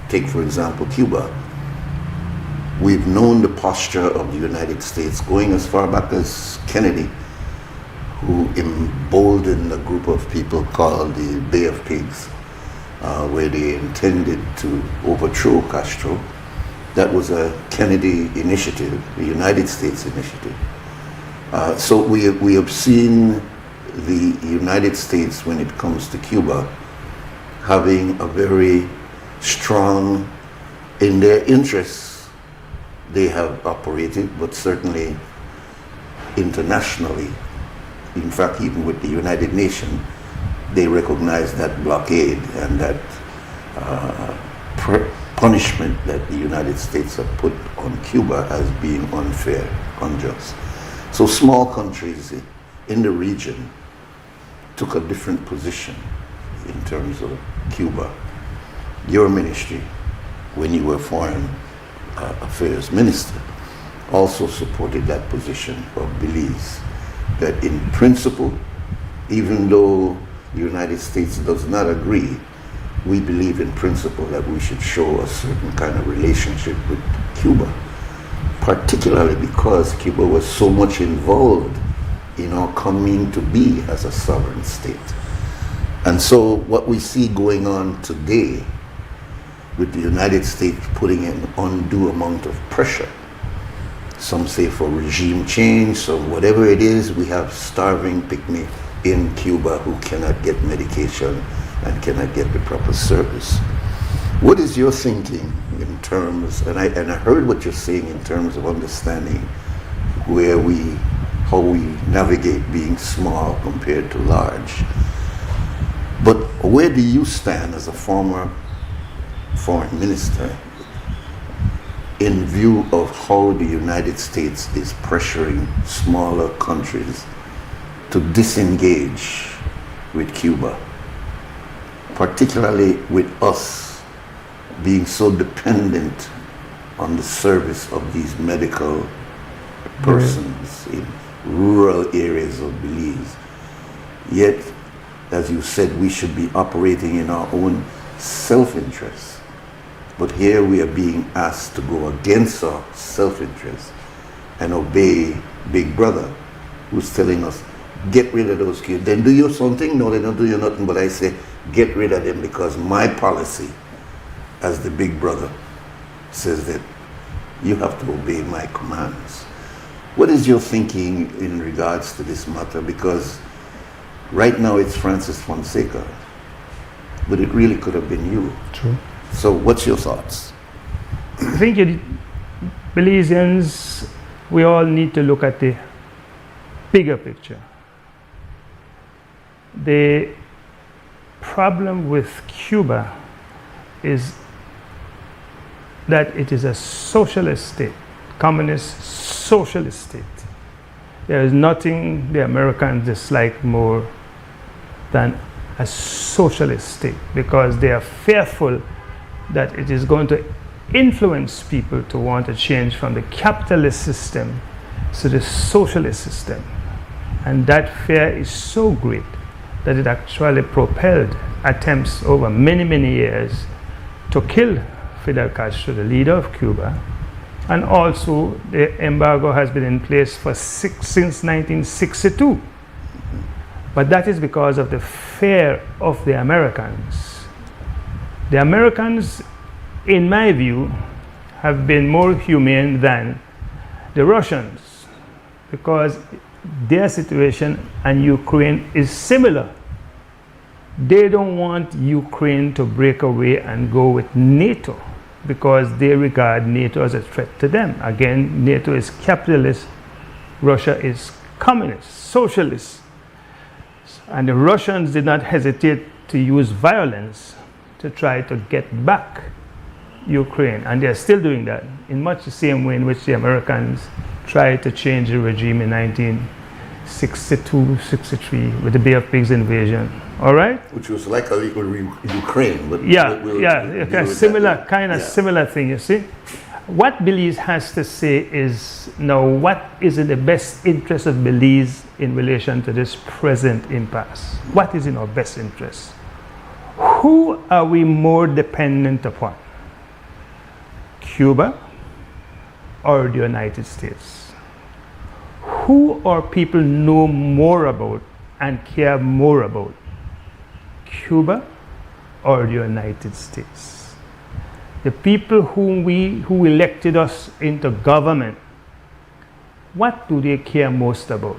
Take, for example, Cuba. We've known the posture of the United States going as far back as Kennedy, who emboldened a group of people called the Bay of Pigs, where they intended to overthrow Castro. That was a Kennedy initiative, a United States initiative. So we have seen the United States, when it comes to Cuba, having a very strong, in their interests, they have operated, but certainly internationally, in fact, even with the United Nations, they recognize that blockade and that punishment that the United States have put on Cuba as being unfair, unjust. So small countries in the region took a different position in terms of Cuba. Your ministry, when you were Foreign Affairs Minister, also supported that position of beliefs that in principle, even though the United States does not agree, we believe in principle that we should show a certain kind of relationship with Cuba, particularly because Cuba was so much involved in our coming to be as a sovereign state. And so what we see going on today with the United States putting an undue amount of pressure, some say for regime change, so whatever it is, we have starving pygmy in Cuba who cannot get medication and cannot get the proper service. What is your thinking in terms, and I heard what you're saying in terms of understanding how we navigate being small compared to large. But where do you stand as a former foreign minister in view of how the United States is pressuring smaller countries to disengage with Cuba? particularly with us being so dependent on the service of these medical persons in rural areas of Belize. Yet, as you said, we should be operating in our own self-interest. But here we are being asked to go against our self-interest and obey Big Brother, who's telling us, get rid of those kids. Then do you something? No, they don't do you nothing, but I say, get rid of them, because my policy as the Big Brother says that you have to obey my commands. What is your thinking in regards to this matter? Because right now it's Francis Fonseca, but it really could have been you. True. So what's your thoughts? I think Belizeans, we all need to look at the bigger picture. The problem with Cuba is that it is a socialist state, communist socialist state. There is nothing the Americans dislike more than a socialist state, because they are fearful that it is going to influence people to want to change from the capitalist system to the socialist system. And that fear is so great that it actually propelled attempts over many, many years to kill Fidel Castro, the leader of Cuba. And also the embargo has been in place since 1962. But that is because of the fear of the Americans. The Americans, in my view, have been more humane than the Russians, because their situation and Ukraine is similar. They don't want Ukraine to break away and go with NATO, because they regard NATO as a threat to them. Again, NATO is capitalist, Russia is communist, socialist. And the Russians did not hesitate to use violence to try to get back Ukraine. And they're still doing that in much the same way in which the Americans tried to change the regime in 1962, 63 with the Bay of Pigs invasion. All right? Which was like a little Ukraine. But similar thing, you see. What Belize has to say is, now, what is in the best interest of Belize in relation to this present impasse? What is in our best interest? Who are we more dependent upon? Cuba or the United States? Who our people know more about and care more about? Cuba or the United States? The people who elected us into government, what do they care most about?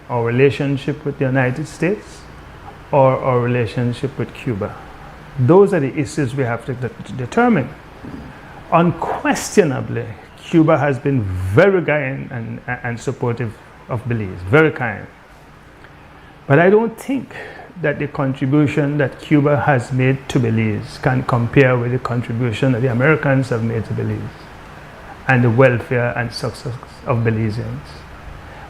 Our relationship with the United States or our relationship with Cuba? Those are the issues we have to determine. Unquestionably, Cuba has been very kind and supportive of Belize, very kind. But I don't think that the contribution that Cuba has made to Belize can compare with the contribution that the Americans have made to Belize and the welfare and success of Belizeans.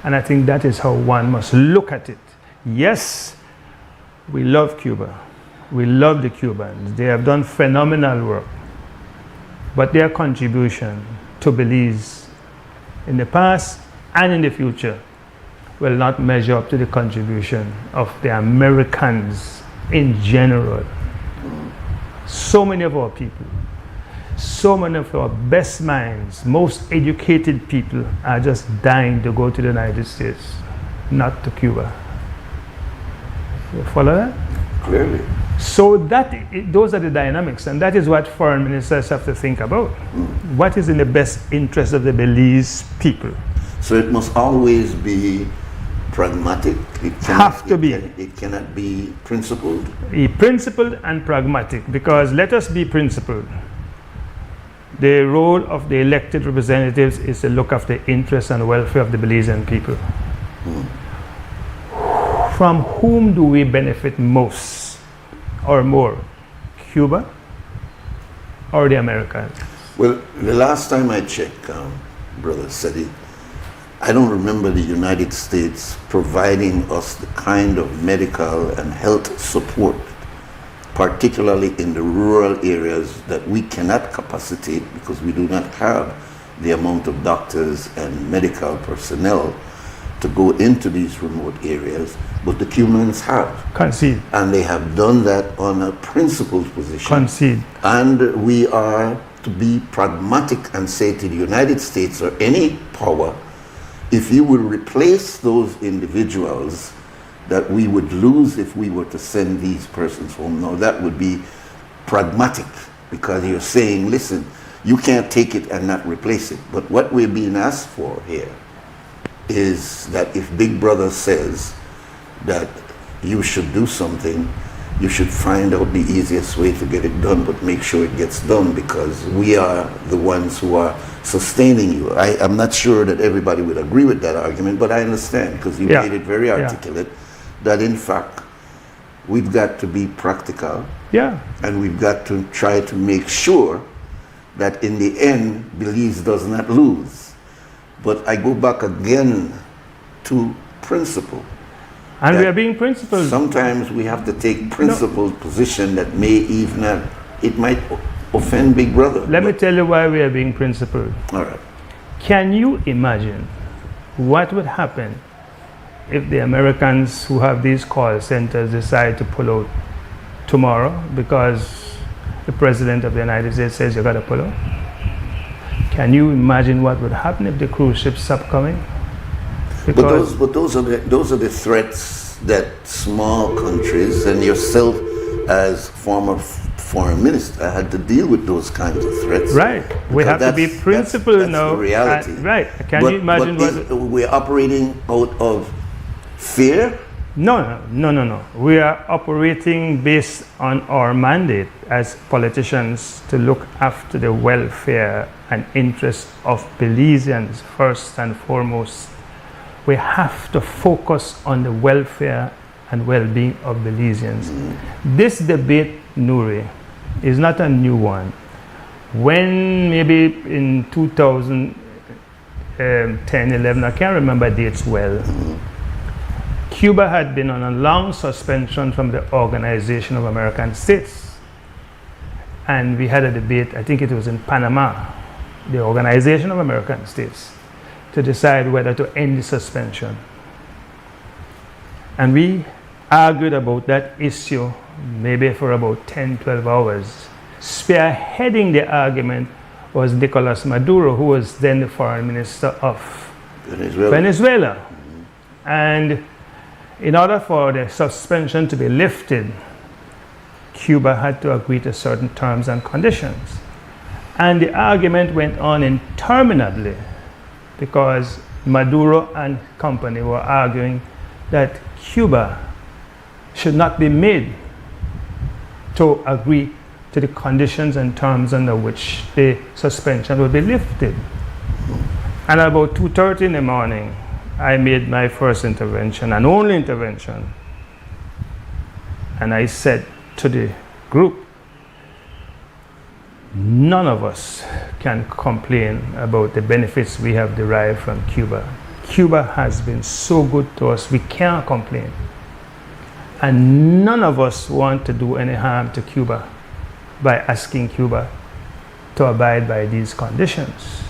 And I think that is how one must look at it. Yes, we love Cuba. We love the Cubans. They have done phenomenal work. But their contribution to Belize in the past and in the future will not measure up to the contribution of the Americans in general. So many of our people, so many of our best minds, most educated people are just dying to go to the United States, not to Cuba. You follow that? Clearly. So those are the dynamics, and that is what foreign ministers have to think about. What is in the best interest of the Belize people? So it must always be pragmatic. It cannot be principled. Principled and pragmatic, because let us be principled. The role of the elected representatives is to look after the interests and welfare of the Belizean people. From whom do we benefit most or more? Cuba or the Americans? Well, the last time I checked, Brother Seti, I don't remember the United States providing us the kind of medical and health support particularly in the rural areas that we cannot capacitate because we do not have the amount of doctors and medical personnel to go into these remote areas, but the Cubans have. Concede. And they have done that on a principled position. Concede. And we are to be pragmatic and say to the United States or any power, if you will replace those individuals that we would lose if we were to send these persons home, now that would be pragmatic, because you're saying, listen, you can't take it and not replace it. But what we're being asked for here is that if Big Brother says that you should do something, you should find out the easiest way to get it done, but make sure it gets done, because we are the ones who are sustaining you. I'm not sure that everybody would agree with that argument, but I understand, because you made it very articulate, that in fact, we've got to be practical, and we've got to try to make sure that in the end, Belize does not lose. But I go back again to principle. And we are being principled. Sometimes we have to take principled position that may even it might offend Big Brother. Let me tell you why we are being principled. All right. Can you imagine what would happen if the Americans who have these call centers decide to pull out tomorrow because the President of the United States says you got to pull out? Can you imagine what would happen if the cruise ships stop coming? But those are the threats that small countries and yourself as former foreign minister had to deal with, those kinds of threats. Right. We have to be principled that's now. The reality. Right. Can you imagine what we're operating out of fear? No. We are operating based on our mandate as politicians to look after the welfare and interests of Belizeans first and foremost. We have to focus on the welfare and well-being of Belizeans. This debate, Nuri, is not a new one. When maybe in 2010, 11, I can't remember dates well, Cuba had been on a long suspension from the Organization of American States. And we had a debate, I think it was in Panama, the Organization of American States, to decide whether to end the suspension. And we argued about that issue maybe for about 10, 12 hours. Spearheading the argument was Nicolas Maduro, who was then the foreign minister of Venezuela. And in order for the suspension to be lifted, Cuba had to agree to certain terms and conditions. And the argument went on interminably, because Maduro and company were arguing that Cuba should not be made to agree to the conditions and terms under which the suspension would be lifted. And about 2:30 in the morning, I made my first intervention and only intervention. And I said to the group, none of us can complain about the benefits we have derived from Cuba. Cuba has been so good to us, we can't complain. And none of us want to do any harm to Cuba by asking Cuba to abide by these conditions.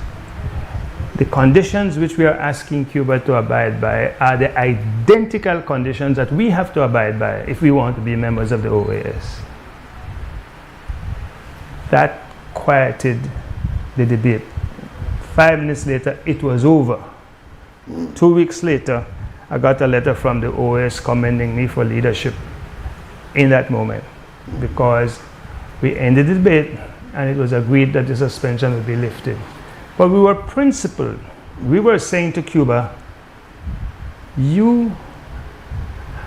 The conditions which we are asking Cuba to abide by are the identical conditions that we have to abide by if we want to be members of the OAS. That quieted the debate. 5 minutes later, it was over. 2 weeks later, I got a letter from the OAS commending me for leadership in that moment, because we ended the debate and it was agreed that the suspension would be lifted. But we were principled. We were saying to Cuba, you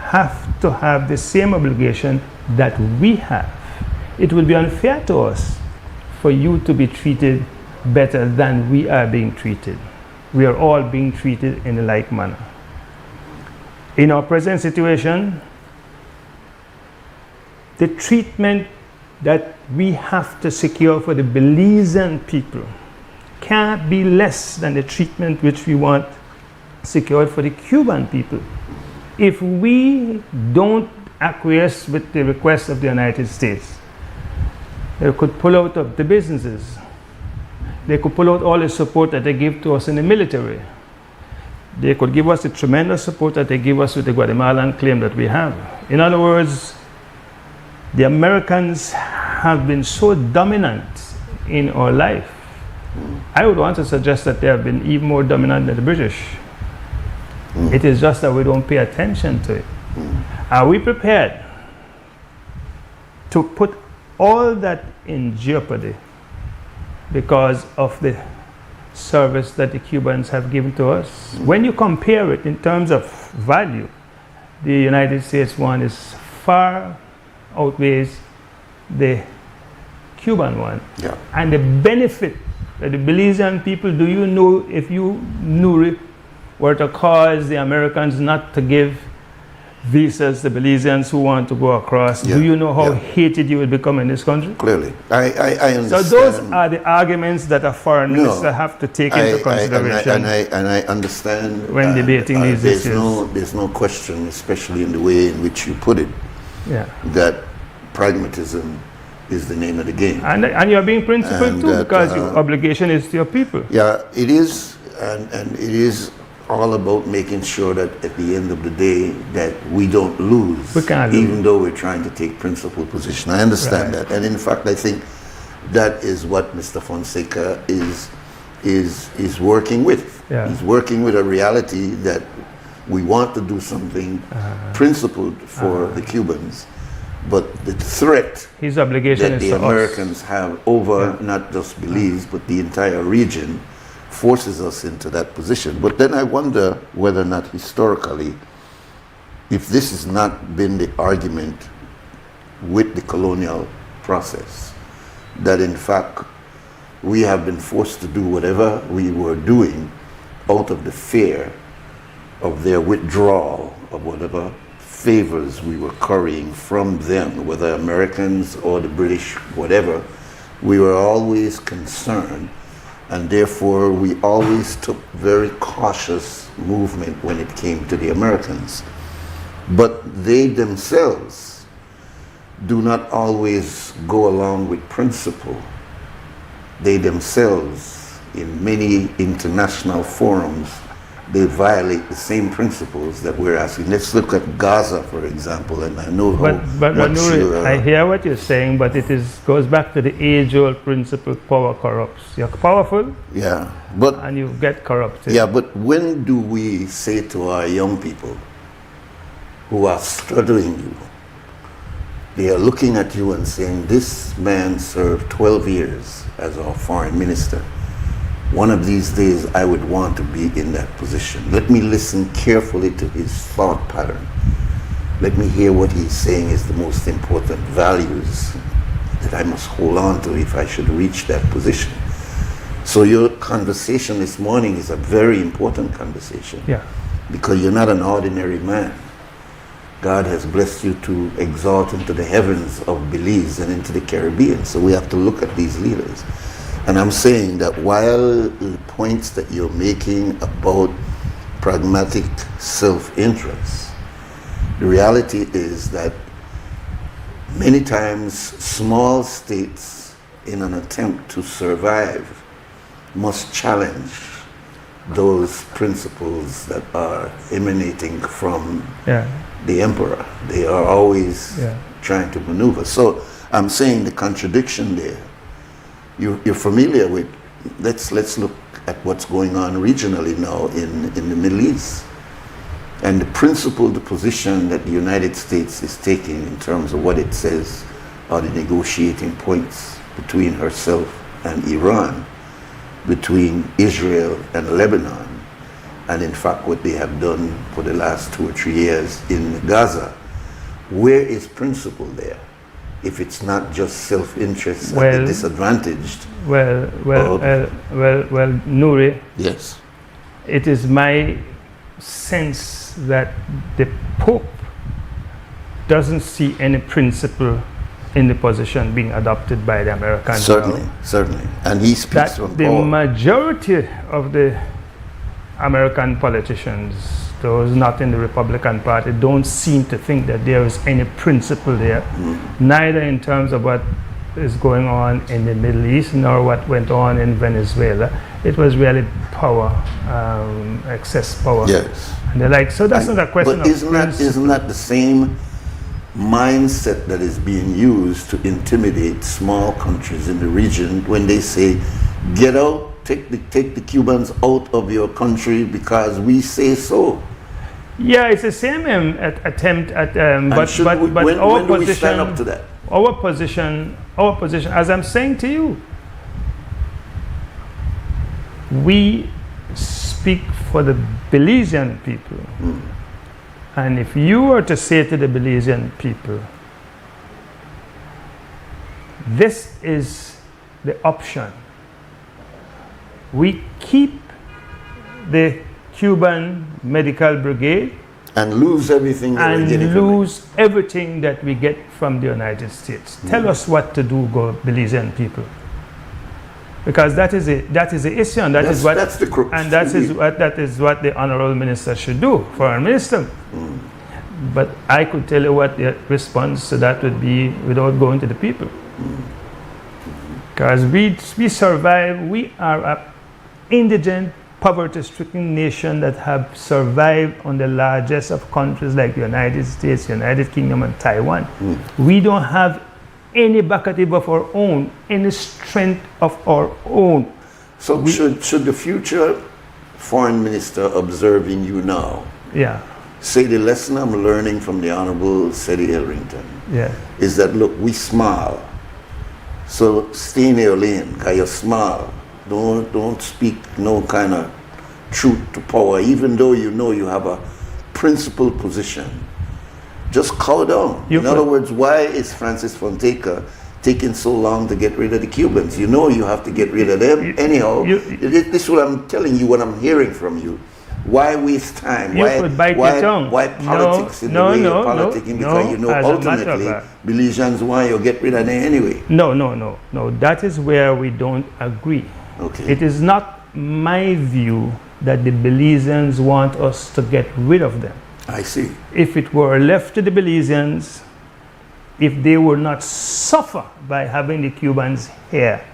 have to have the same obligation that we have. It will be unfair to us for you to be treated better than we are being treated. We are all being treated in a like manner. In our present situation, the treatment that we have to secure for the Belizean people can't be less than the treatment which we want secured for the Cuban people. If we don't acquiesce with the request of the United States, they could pull out of the businesses. They could pull out all the support that they give to us in the military. They could give us the tremendous support that they give us with the Guatemalan claim that we have. In other words, the Americans have been so dominant in our life. I would want to suggest that they have been even more dominant than the British. It is just that we don't pay attention to it. Are we prepared to put all that in jeopardy because of the service that the Cubans have given to us? When you compare it in terms of value, the United States one is far outweighs the Cuban one. Yeah. And the benefit that the Belizean people, do you know, if you, Nuri, were to cause the Americans not to give visas to Belizeans who want to go across, do you know how hated you would become in this country? Clearly. I understand. So those are the arguments that a foreign minister have to take into consideration. And I understand when debating these issues. There's no question, especially in the way in which you put it, that pragmatism is the name of the game. And you're being principled too, because your obligation is to your people. Yeah, it is, and it is all about making sure that at the end of the day that we don't lose, even though we're trying to take principled position. I understand that, and in fact, I think that is what Mr. Fonseca is working with. He's working with a reality that we want to do something principled for the Cubans, but the threat his obligation that is the to Americans have over not just Belize but the entire region forces us into that position. But then I wonder whether or not historically, if this has not been the argument with the colonial process, that in fact we have been forced to do whatever we were doing out of the fear of their withdrawal of whatever favors we were currying from them, whether Americans or the British, whatever. We were always concerned, and therefore we always took very cautious movement when it came to the Americans. But they themselves do not always go along with principle. They themselves, in many international forums, they violate the same principles that we're asking. Let's look at Gaza, for example, and I know but Nuri, I hear what you're saying, but it goes back to the age-old principle: power corrupts. You're powerful, and you get corrupted. Yeah, but when do we say to our young people who are studying you, they are looking at you and saying, this man served 12 years as our foreign minister. One of these days, I would want to be in that position. Let me listen carefully to his thought pattern. Let me hear what he's saying is the most important values that I must hold on to if I should reach that position. So your conversation this morning is a very important conversation. Because you're not an ordinary man. God has blessed you to exalt into the heavens of Belize and into the Caribbean. So we have to look at these leaders. And I'm saying that while the points that you're making about pragmatic self-interest, the reality is that many times small states, in an attempt to survive, must challenge those principles that are emanating from the emperor. They are always trying to maneuver. So I'm saying the contradiction there. You're familiar with, let's look at what's going on regionally now in the Middle East. And the principled position that the United States is taking in terms of what it says are the negotiating points between herself and Iran, between Israel and Lebanon, and in fact what they have done for the last 2 or 3 years in Gaza. Where is principle there? If it's not just self-interest at the disadvantaged. Well, Nuri. Yes. It is my sense that the Pope doesn't see any principle in the position being adopted by the Americans. Certainly. And he speaks from the majority of the American politicians those not in the Republican Party don't seem to think that there is any principle there, neither in terms of what is going on in the Middle East nor what went on in Venezuela. It was really power, excess power. Yes. And they're like, so that's not a question but isn't that the same mindset that is being used to intimidate small countries in the region when they say, get out, take the Cubans out of your country because we say so? Yeah, it's the same attempt at, but when our do we position, stand up to that? Our position, as I'm saying to you, we speak for the Belizean people. And if you were to say to the Belizean people, this is the option. We keep the Cuban Medical Brigade and lose everything that we get from the United States. Tell us what to do, Belizean people. Because that is the issue, and that's the crux. And that is what the honorable minister should do, foreign minister. But I could tell you what the response to that would be without going to the people. Because we survive. We are an indigent, poverty-stricken nation that have survived on the largest of countries like the United States, United Kingdom, and Taiwan. We don't have any backative of our own, any strength of our own. So should the future foreign minister observing you now say the lesson I'm learning from the Honorable Sedi Elrington is that, look, we smile. So stay in your lane, because you smile. Don't speak no kind of truth to power, even though you know you have a principled position. Just cool down. In other words, why is Francis Fonseca taking so long to get rid of the Cubans? You know you have to get rid of them anyhow. This is what I'm telling you, what I'm hearing from you. Why waste time? Why politics in the way you're politicking? Because you know ultimately Belizeans want you to get rid of them anyway. No. That is where we don't agree. Okay. It is not my view that the Belizeans want us to get rid of them. I see. If it were left to the Belizeans, if they would not suffer by having the Cubans here,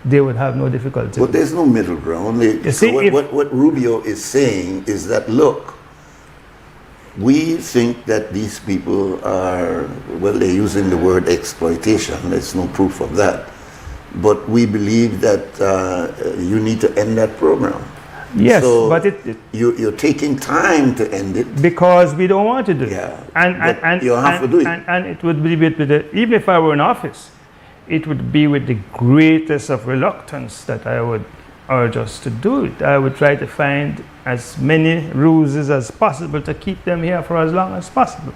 they would have no difficulty. But there's no middle ground. What Rubio is saying is that, look, we think that these people are, well, they're using the word exploitation. There's no proof of that. But we believe that you need to end that program. Yes, so but you're taking time to end it because we don't want to do it. And you have to do it. And it would be even if I were in office, it would be with the greatest of reluctance that I would urge us to do it. I would try to find as many ruses as possible to keep them here for as long as possible.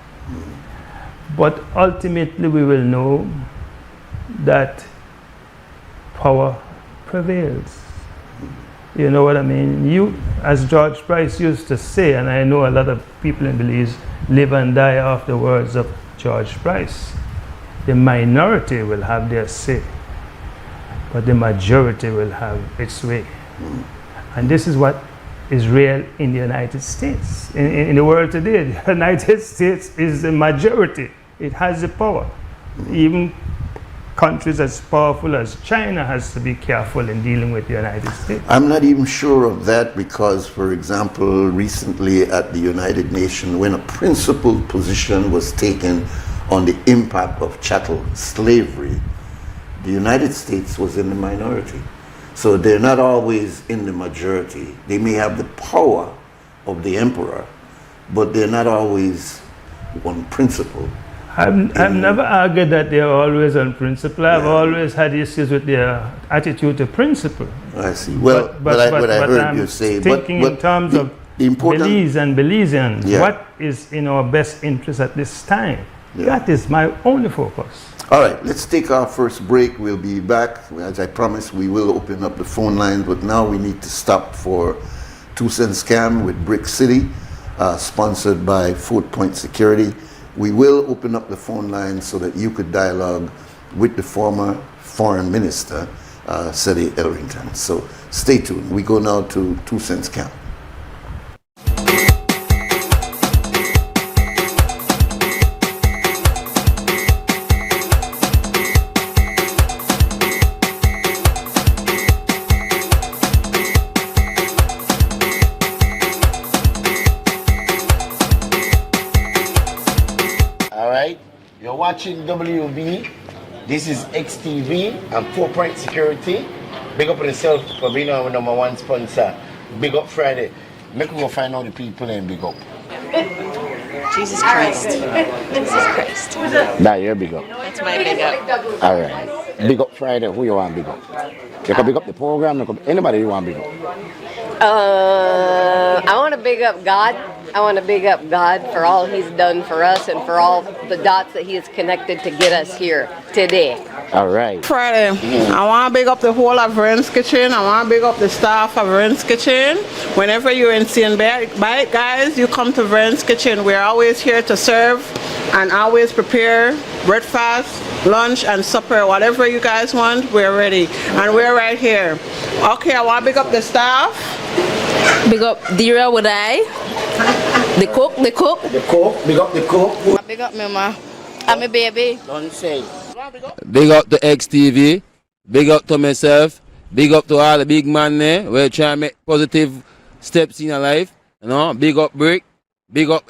But ultimately, we will know that power prevails. You know what I mean? You, as George Price used to say, and I know a lot of people in Belize live and die off the words of George Price, the minority will have their say, but the majority will have its way. And this is what is real in the United States. In the world today, the United States is the majority. It has the power. Even countries as powerful as China has to be careful in dealing with the United States. I'm not even sure of that because, for example, recently at the United Nations, when a principled position was taken on the impact of chattel slavery, the United States was in the minority. So they're not always in the majority. They may have the power of the emperor, but they're not always on principle. I've never argued that they're always on principle. I've always had issues with their attitude to principle. I see. Well, but I heard you say, thinking in terms of Belize and Belizeans, what is in our best interest at this time? That is my only focus. All right, let's take our first break. We'll be back. As I promised, we will open up the phone lines, but now we need to stop for 2 Cent Scam with Brick City, sponsored by Fort Point Security. We will open up the phone lines so that you could dialogue with the former foreign minister, Sedi Elrington. So stay tuned. We go now to 2 Cent Scam. You're watching WB. This is XTV and 4 Point Security. Big up on yourself for being our number one sponsor. Big up Friday. Make we go find out the people and big up. Jesus Christ. Jesus Christ. That you're big up. That's my big up. Alright. Big up Friday. Who you want big up? You can big up the program. Anybody you want big up? I want to big up God. I want to big up God for all He's done for us and for all the dots that He has connected to get us here today. All right. Friday, I want to big up the whole of Vern's Kitchen. I want to big up the staff of Vern's Kitchen. Whenever you're in St. Bite, guys, you come to Vern's Kitchen. We're always here to serve and always prepare breakfast, lunch, and supper. Whatever you guys want, we're ready. And we're right here. Okay, I want to big up the staff. Big up Dira would I. The cook. The cook. Big up the cook. Big up me ma. I'm a baby. Don't say. Big up to XTV. Big up to myself. Big up to all the big man there. We're trying to make positive steps in your life. You know, big up Brick. Big up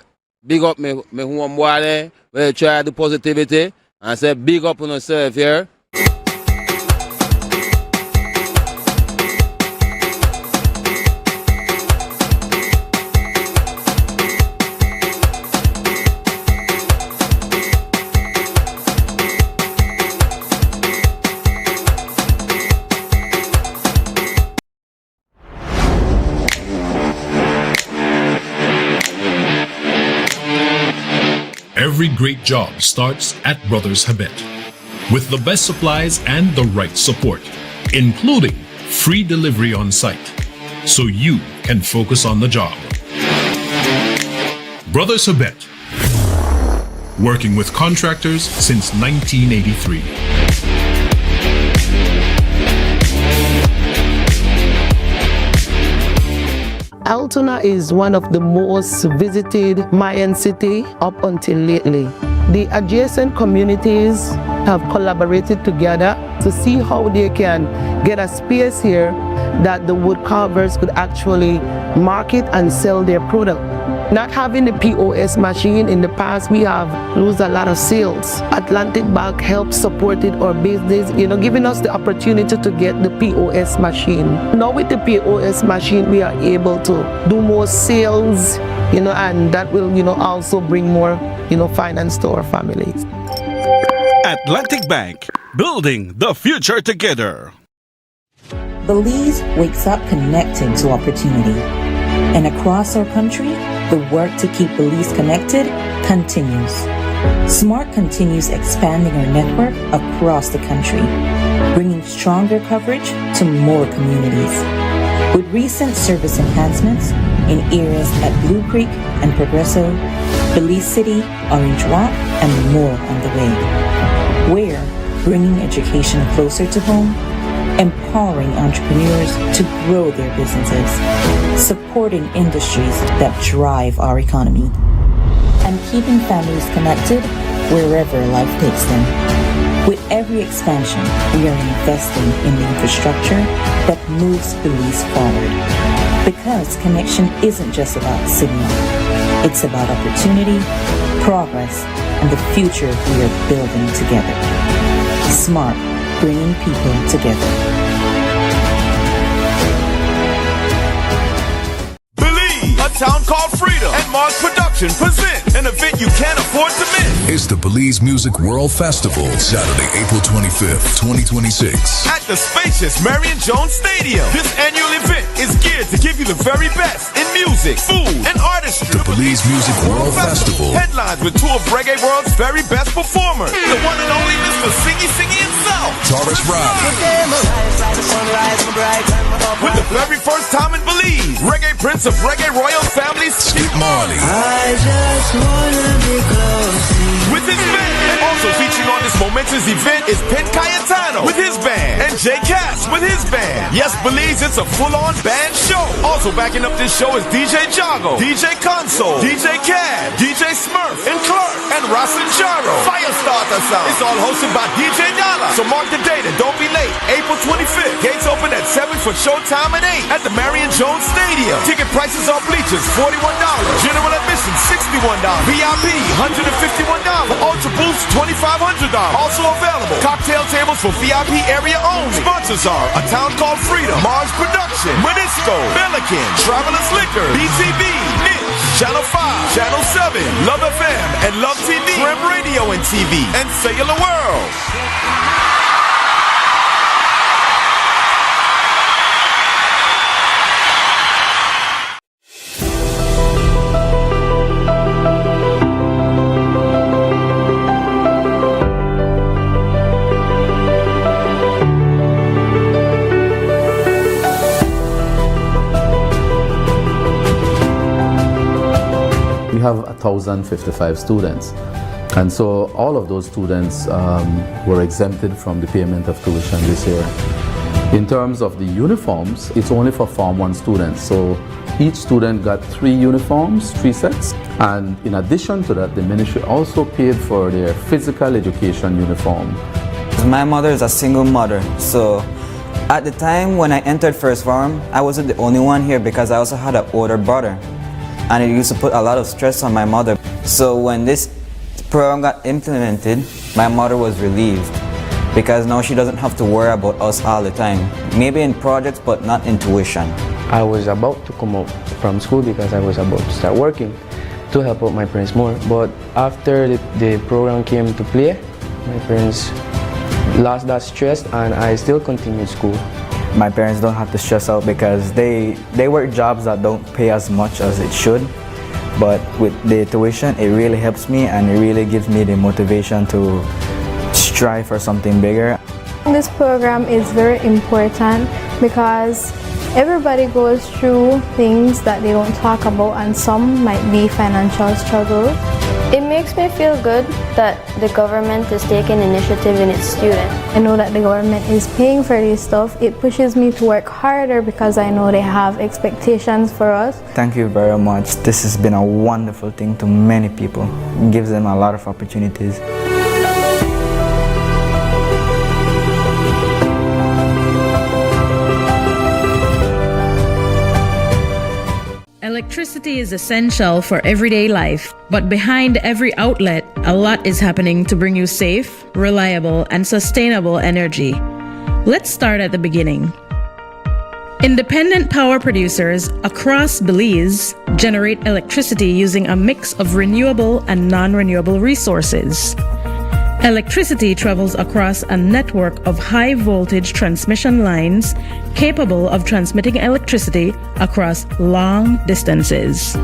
me home boy there. We're trying to do positivity. And I say big up on yourself here. Every great job starts at Brothers Habet with the best supplies and the right support, including free delivery on site, so you can focus on the job. Brothers Habet, working with contractors since 1983. Altoona is one of the most visited Mayan city up until lately. The adjacent communities have collaborated together to see how they can get a space here that the wood carvers could actually market and sell their product. Not having the POS machine in the past, we have lost a lot of sales. Atlantic Bank helped supported our business, giving us the opportunity to get the POS machine. Now with the POS machine, we are able to do more sales, and that will, also bring more, finance to our families. Atlantic Bank, building the future together. Belize wakes up connected to opportunity. And across our country, the work to keep Belize connected continues. SMART continues expanding our network across the country, bringing stronger coverage to more communities. With recent service enhancements in areas at Blue Creek and Progresso, Belize City, Orange Rock, and more on the way. We're bringing education closer to home, empowering entrepreneurs to grow their businesses, supporting industries that drive our economy, and keeping families connected wherever life takes them. With every expansion, we are investing in the infrastructure that moves Belize forward. Because connection isn't just about signal, it's about opportunity, progress, and the future we are building together. SMART, bringing people together. Believe, a town called Freedom and Mars Production present an event you can't afford to miss. It's the Belize Music World Festival, Saturday, April 25th, 2026. At the spacious Marion Jones Stadium. This annual event is geared to give you the very best in music, food, and artistry. The Belize Music World Festival. Headlines with two of Reggae World's very best performers. The one and only Mr. Singy himself. Taurus Riley. With the very first time in Belize, Reggae Prince of Reggae Royal Family, Skip Marley. I just wanna be close to you. With his band. And also featuring on this momentous event is Pen Cayetano with his band. And Jay Cass with his band. Yes, Belize, it's a full-on band show. Also backing up this show is DJ Jago, DJ Console, DJ Cad, DJ Smurf, and Clark, and Rasa Jaro. Firestarter Sound. It's all hosted by DJ Dollar. So mark the date and don't be late. April 25th. Gates open at 7 for showtime at 8 at the Marion Jones Stadium. Ticket prices on bleachers, $41. General admission, $60. VIP, $151. Ultra Boost, $2,500. Also available. Cocktail tables for VIP area only. Sponsors are A Town Called Freedom, Mars Production, Monisco, Pelican, Travelers Liquor, BTB, Niche, Channel 5, Channel 7, Love FM, and Love TV, Trim Radio and TV, and Cellular World. We have 1,055 students, and so all of those students were exempted from the payment of tuition this year. In terms of the uniforms, it's only for Form 1 students, so each student got 3 uniforms, 3 sets, and in addition to that, the ministry also paid for their physical education uniform. My mother is a single mother, so at the time when I entered first form, I wasn't the only one here because I also had an older brother. And it used to put a lot of stress on my mother. So when this program got implemented, my mother was relieved because now she doesn't have to worry about us all the time. Maybe in projects, but not in tuition. I was about to come out from school because I was about to start working to help out my parents more. But after the program came to play, my parents lost that stress and I still continued school. My parents don't have to stress out because they work jobs that don't pay as much as it should. But with the tuition, it really helps me and it really gives me the motivation to strive for something bigger. This program is very important because everybody goes through things that they don't talk about, and some might be financial struggle. It makes me feel good that the government is taking initiative in its students. I know that the government is paying for this stuff. It pushes me to work harder because I know they have expectations for us. Thank you very much. This has been a wonderful thing to many people. It gives them a lot of opportunities. Electricity is essential for everyday life, but behind every outlet, a lot is happening to bring you safe, reliable, and sustainable energy. Let's start at the beginning. Independent power producers across Belize generate electricity using a mix of renewable and non-renewable resources. Electricity travels across a network of high-voltage transmission lines capable of transmitting electricity across long distances.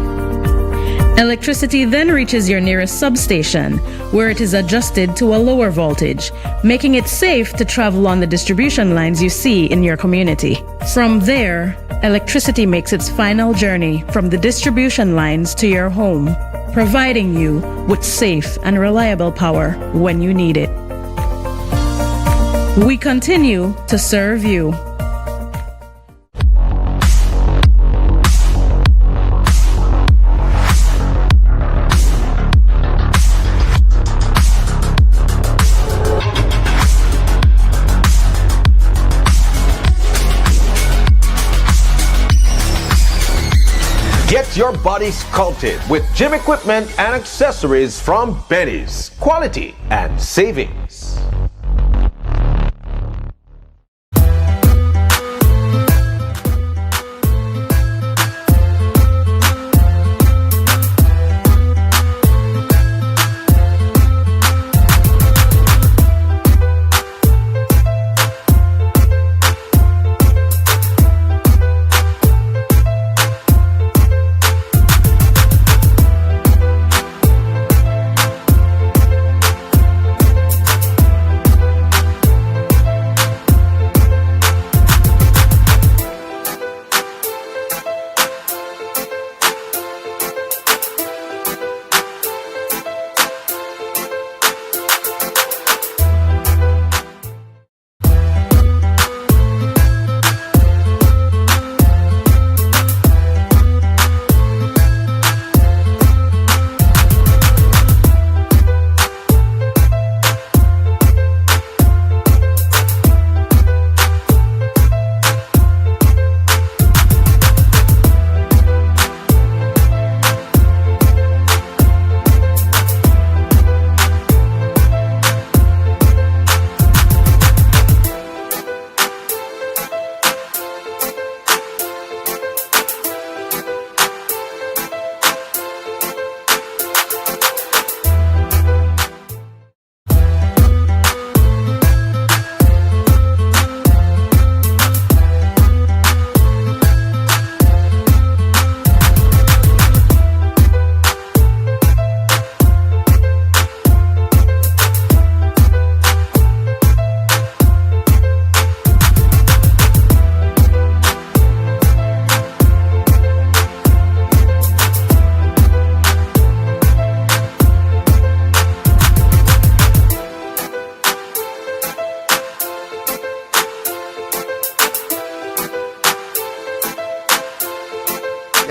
Electricity then reaches your nearest substation, where it is adjusted to a lower voltage, making it safe to travel on the distribution lines you see in your community. From there, electricity makes its final journey from the distribution lines to your home, providing you with safe and reliable power when you need it. We continue to serve you. Get your body sculpted with gym equipment and accessories from Benny's. Quality and savings.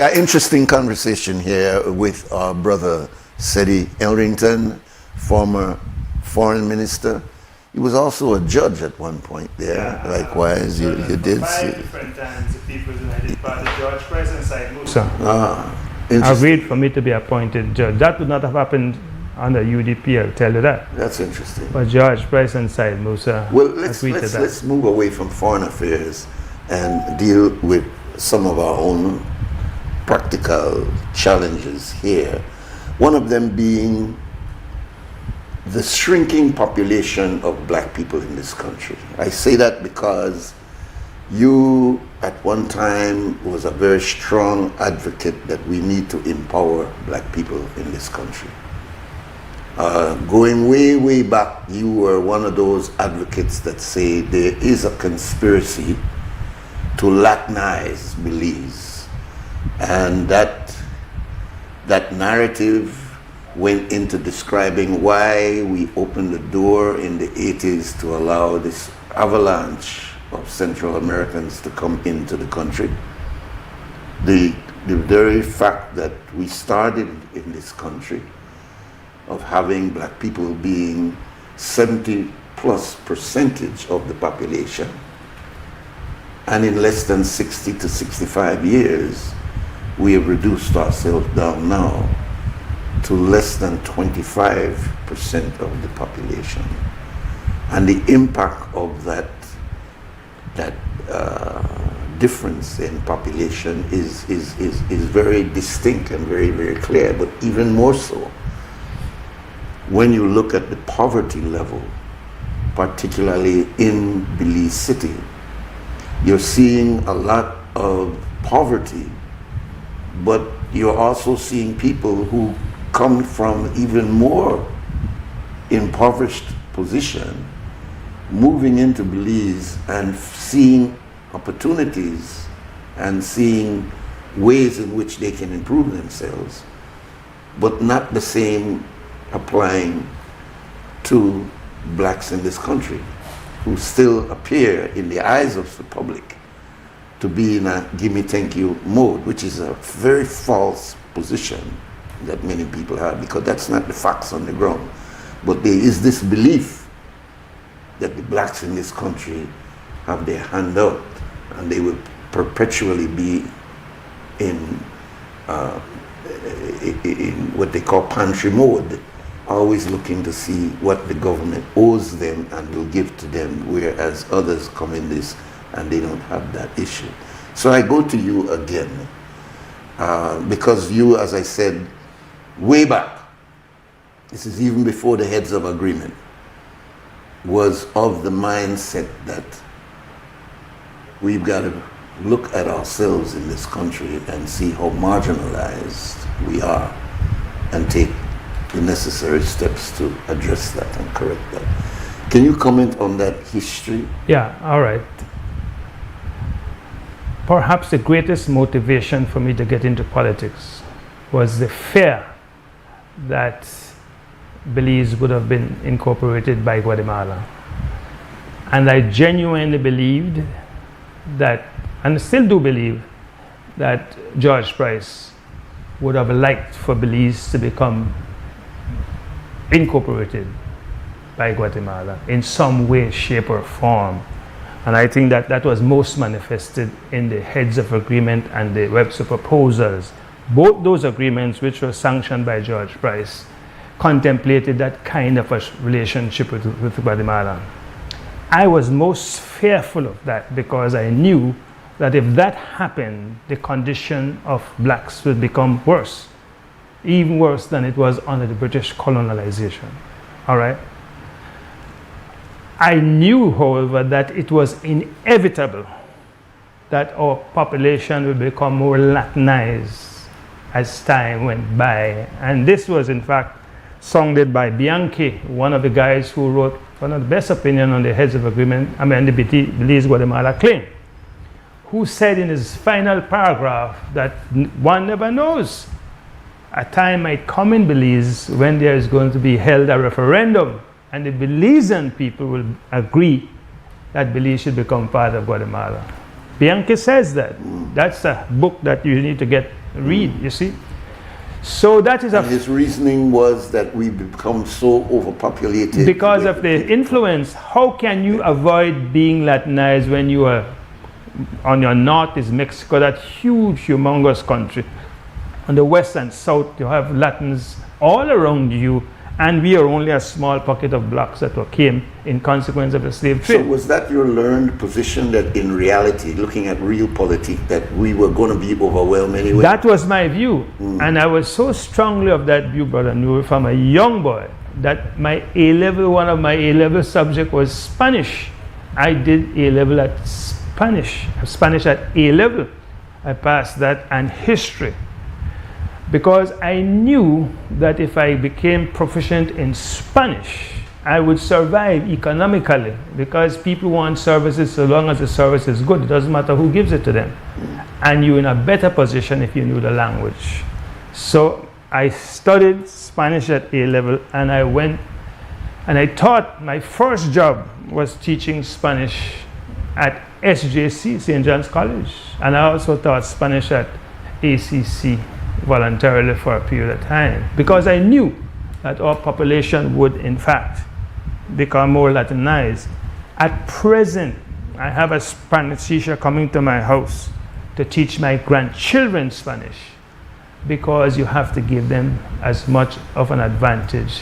An interesting conversation here with our brother Sedi Elrington, former foreign minister. He was also a judge at one point there. Yeah, likewise, you did see. Different times, the People's United Party, George Price and Said Musa. Agreed for me to be appointed judge. That would not have happened under UDP, I'll tell you that. That's interesting. But George Price and Said Musa agreed to that. Let's move away from foreign affairs and deal with some of our own practical challenges here. One of them being the shrinking population of black people in this country. I say that because you at one time was a very strong advocate that we need to empower black people in this country. Going way, way back, you were one of those advocates that say there is a conspiracy to Latinize Belize. And that narrative went into describing why we opened the door in the 80s to allow this avalanche of Central Americans to come into the country. The very fact that we started in this country of having black people being 70+% of the population, and in less than 60 to 65 years, we have reduced ourselves down now to less than 25% of the population. And the impact of that difference in population is very distinct and very, very clear, but even more so when you look at the poverty level, particularly in Belize City. You're seeing a lot of poverty, but you're also seeing people who come from even more impoverished position moving into Belize and seeing opportunities and seeing ways in which they can improve themselves, but not the same applying to blacks in this country who still appear in the eyes of the public to be in a gimme thank you mode, which is a very false position that many people have, because that's not the facts on the ground. But there is this belief that the blacks in this country have their hand out and they will perpetually be in what they call pantry mode, always looking to see what the government owes them and will give to them, whereas others come in this and they don't have that issue. So I go to you again, because you, as I said, way back, this is even before the heads of agreement, was of the mindset that we've got to look at ourselves in this country and see how marginalized we are and take the necessary steps to address that and correct that. Can you comment on that history? Yeah, all right. Perhaps the greatest motivation for me to get into politics was the fear that Belize would have been incorporated by Guatemala. And I genuinely believed that, and still do believe, that George Price would have liked for Belize to become incorporated by Guatemala in some way, shape, or form. And I think that that was most manifested in the heads of agreement and the Webster proposals. Both those agreements, which were sanctioned by George Price, contemplated that kind of a relationship with Guatemala. I was most fearful of that because I knew that if that happened, the condition of blacks would become worse, even worse than it was under the British colonization. All right? I knew, however, that it was inevitable that our population would become more Latinized as time went by. And this was, in fact, sounded by Bianchi, one of the guys who wrote one of the best opinion on the heads of agreement, the Belize-Guatemala claim, who said in his final paragraph that one never knows. A time might come in Belize when there is going to be held a referendum and the Belizean people will agree that Belize should become part of Guatemala. Bianchi says that. That's a book that you need to read, you see. So that is and his reasoning was that we become so overpopulated. Because of the influence. How can you avoid being Latinized when you are on your north is Mexico, that huge, humongous country. On the west and south, you have Latins all around you, and we are only a small pocket of blacks that came in consequence of the slave trade. So was that your learned position, that in reality, looking at real politics, that we were going to be overwhelmed anyway? That was my view. And I was so strongly of that view, Brother Nuri, from a young boy, that my A-level, one of my A-level subject was Spanish. I did A-level at Spanish at A-level. I passed that, and history. Because I knew that if I became proficient in Spanish, I would survive economically, because people want services so long as the service is good. It doesn't matter who gives it to them. And you're in a better position if you knew the language. So I studied Spanish at A-level, and I went and I taught. My first job was teaching Spanish at SJC, St. John's College. And I also taught Spanish at ACC voluntarily for a period of time, because I knew that our population would in fact become more Latinized. At present, I have a Spanish teacher coming to my house to teach my grandchildren Spanish, because you have to give them as much of an advantage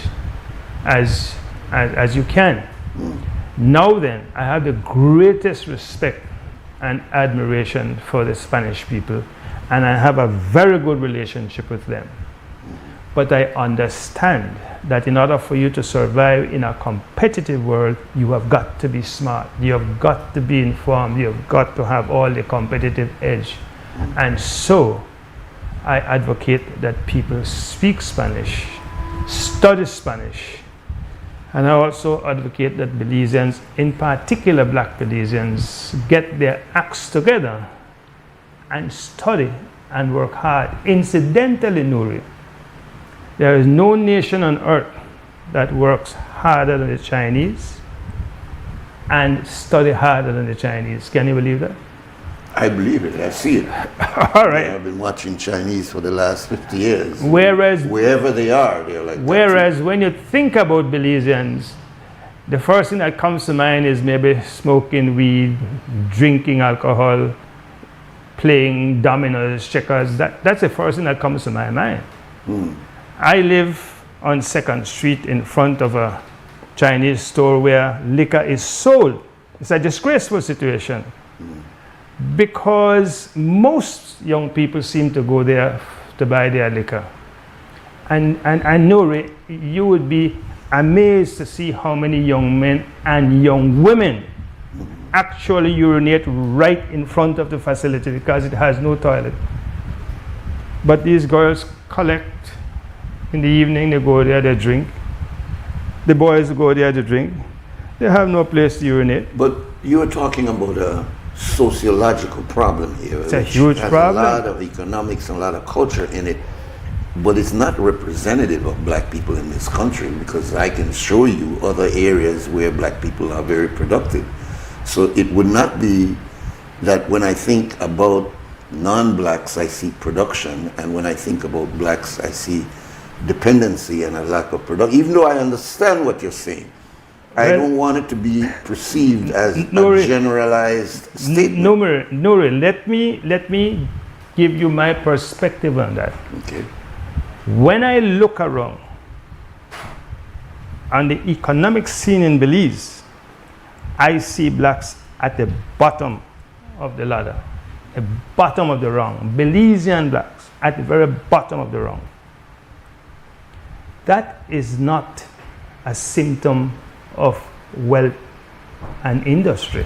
as you can. Now then, I have the greatest respect and admiration for the Spanish people, and I have a very good relationship with them. But I understand that in order for you to survive in a competitive world, you have got to be smart, you have got to be informed, you have got to have all the competitive edge. And so I advocate that people speak Spanish, study Spanish, and I also advocate that Belizeans, in particular black Belizeans, get their acts together and study and work hard. Incidentally, Nuri, there is no nation on earth that works harder than the Chinese and study harder than the Chinese. Can you believe that? I believe it. I see it. All right. I've been watching Chinese for the last 50 years. Whereas, wherever they are, they're like whereas that. When you think about Belizeans, the first thing that comes to mind is maybe smoking weed, drinking alcohol, playing dominoes, checkers. That's the first thing that comes to my mind. I live on 2nd Street in front of a Chinese store where liquor is sold. It's a disgraceful situation, because most young people seem to go there to buy their liquor. And Nuri, you would be amazed to see how many young men and young women actually urinate right in front of the facility, because it has no toilet. But these girls collect in the evening, they go there, they drink. The boys go there to drink. They have no place to urinate. But you're talking about a sociological problem here. It's a huge problem. A lot of economics and a lot of culture in it, but it's not representative of black people in this country, because I can show you other areas where black people are very productive. So it would not be that when I think about non-blacks, I see production, and when I think about blacks, I see dependency and a lack of production. Even though I understand what you're saying, I don't want it to be perceived as a generalized statement. Nuri, let me give you my perspective on that. Okay. When I look around on the economic scene in Belize, I see blacks at the bottom of the ladder, the bottom of the rung. Belizean blacks at the very bottom of the rung. That is not a symptom of wealth and industry.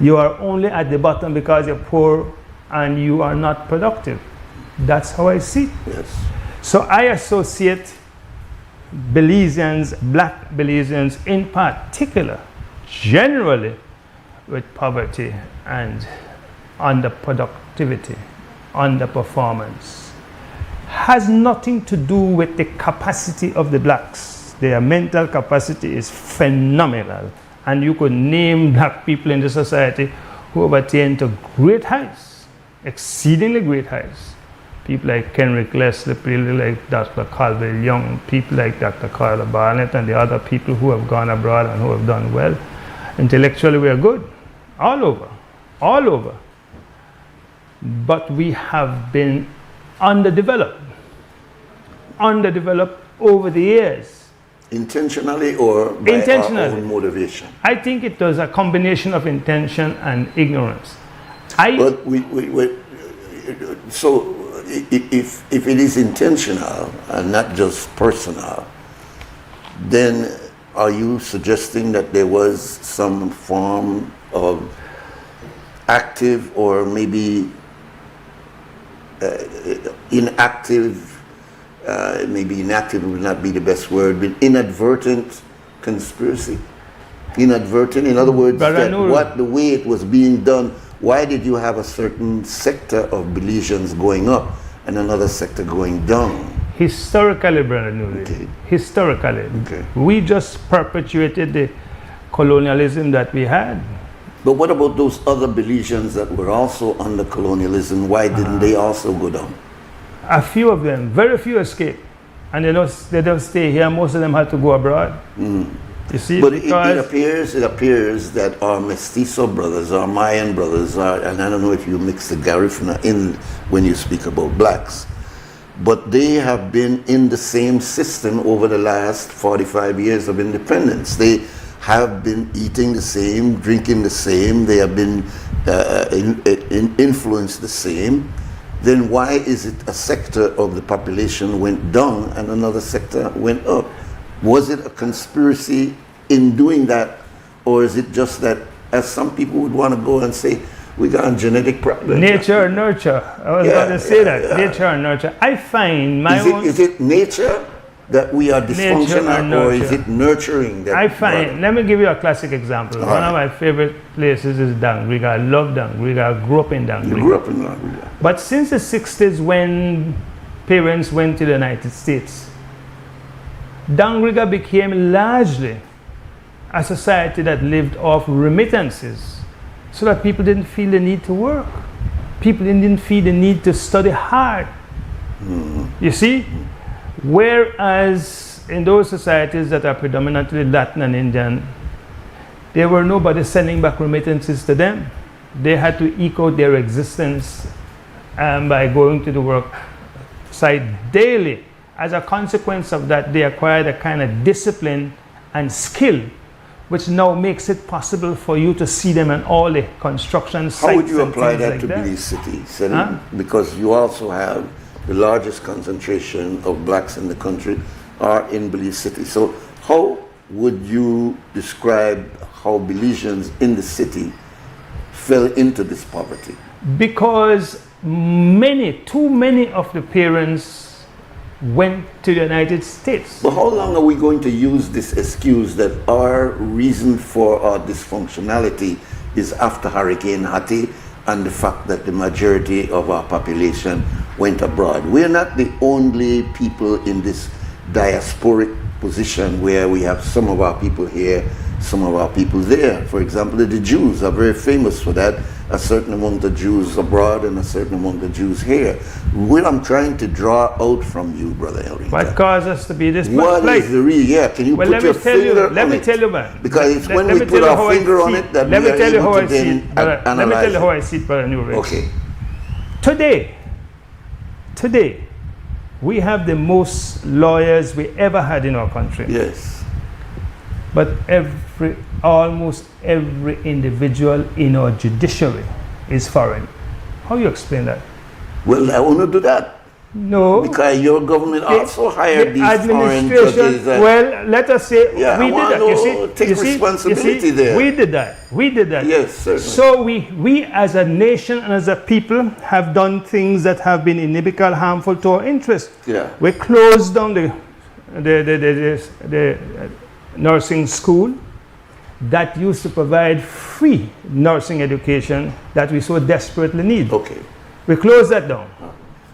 You are only at the bottom because you're poor and you are not productive. That's how I see it. Yes. So I associate Belizeans, black Belizeans in particular, generally, with poverty and underproductivity, underperformance. Has nothing to do with the capacity of the blacks. Their mental capacity is phenomenal. And you could name black people in the society who have attained to great heights, exceedingly great heights. People like Kenrick Leslie, people like Dr. Calvin Young, people like Dr. Carla Barnett, and the other people who have gone abroad and who have done well. Intellectually, we are good, all over, all over. But we have been underdeveloped over the years. Intentionally or by our own motivation? I think it was a combination of intention and ignorance. But so if it is intentional and not just personal, then are you suggesting that there was some form of active or maybe inactive, maybe inactive would not be the best word, but inadvertent conspiracy? Inadvertent, in other words, the way it was being done, why did you have a certain sector of Belizeans going up and another sector going down? Historically, Brother Nuri, historically, we just perpetuated the colonialism that we had. But what about those other Belizeans that were also under colonialism? Why didn't they also go down? A few of them, very few escaped. And they don't stay here. Most of them had to go abroad. You see, but it appears that our Mestizo brothers, our Mayan brothers, and I don't know if you mix the Garifuna in when you speak about blacks, but they have been in the same system over the last 45 years of independence. They have been eating the same, drinking the same, they have been influenced the same. Then why is it a sector of the population went down and another sector went up? Was it a conspiracy in doing that, or is it just that, as some people would want to go and say, we got a genetic problem? Nature or nurture. I was going to say that. Nature or nurture. I find my own... Is it nature that we are dysfunctional, or is it nurturing? That I find, let me give you a classic example. One of my favorite places is Dangriga. I love Dangriga. I grew up in Dangriga. You grew up in Dangriga. But since the 60s, when parents went to the United States, Dangriga became largely a society that lived off remittances, so that people didn't feel the need to work. People didn't feel the need to study hard. You see? Whereas in those societies that are predominantly Latin and Indian, there were nobody sending back remittances to them. They had to eke out their existence by going to the work site daily. As a consequence of that, they acquired a kind of discipline and skill, which now makes it possible for you to see them in all the construction sites. How would you apply that to Belize City? Because you also have the largest concentration of blacks in the country are in Belize City. So how would you describe how Belizeans in the city fell into this poverty? Because too many of the parents went to the United States. But how long are we going to use this excuse that our reason for our dysfunctionality is after Hurricane Hattie and the fact that the majority of our population went abroad? We're not the only people in this diasporic position where we have some of our people here, some of our people there. For example, the Jews are very famous for that. A certain amount of Jews abroad and a certain amount of Jews here. What I'm trying to draw out from you, Brother Henry. What caused us to be this place? What is the real, can you put your finger on it? Let me tell you, man. Because it's when we put our finger on it that we are able to then analyze it. Let me tell you how I see it, Brother Nuri. Okay. Today, we have the most lawyers we ever had in our country. Yes. But almost every individual in our judiciary is foreign. How do you explain that? Well, I want to do that. No. Because your government also hired these foreign judges. Well, let us say we did that. You see, take responsibility there. We did that. Yes, certainly. So we as a nation and as a people have done things that have been inimical, harmful to our interests. Yeah. We closed down the nursing school that used to provide free nursing education that we so desperately need. Okay. We closed that down.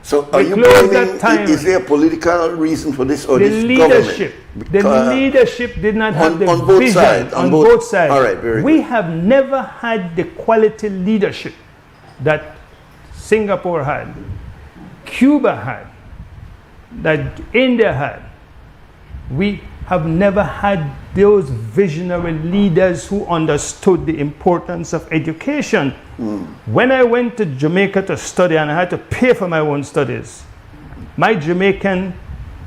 So are you closed blaming, that time. is there a political reason for this or The this leadership, government? the leadership did not have on, the on both vision sides, on both sides. All right, very We good. have never had the quality leadership that Singapore had, Cuba had, that India had. We have never had those visionary leaders who understood the importance of education. When I went to Jamaica to study and I had to pay for my own studies, my Jamaican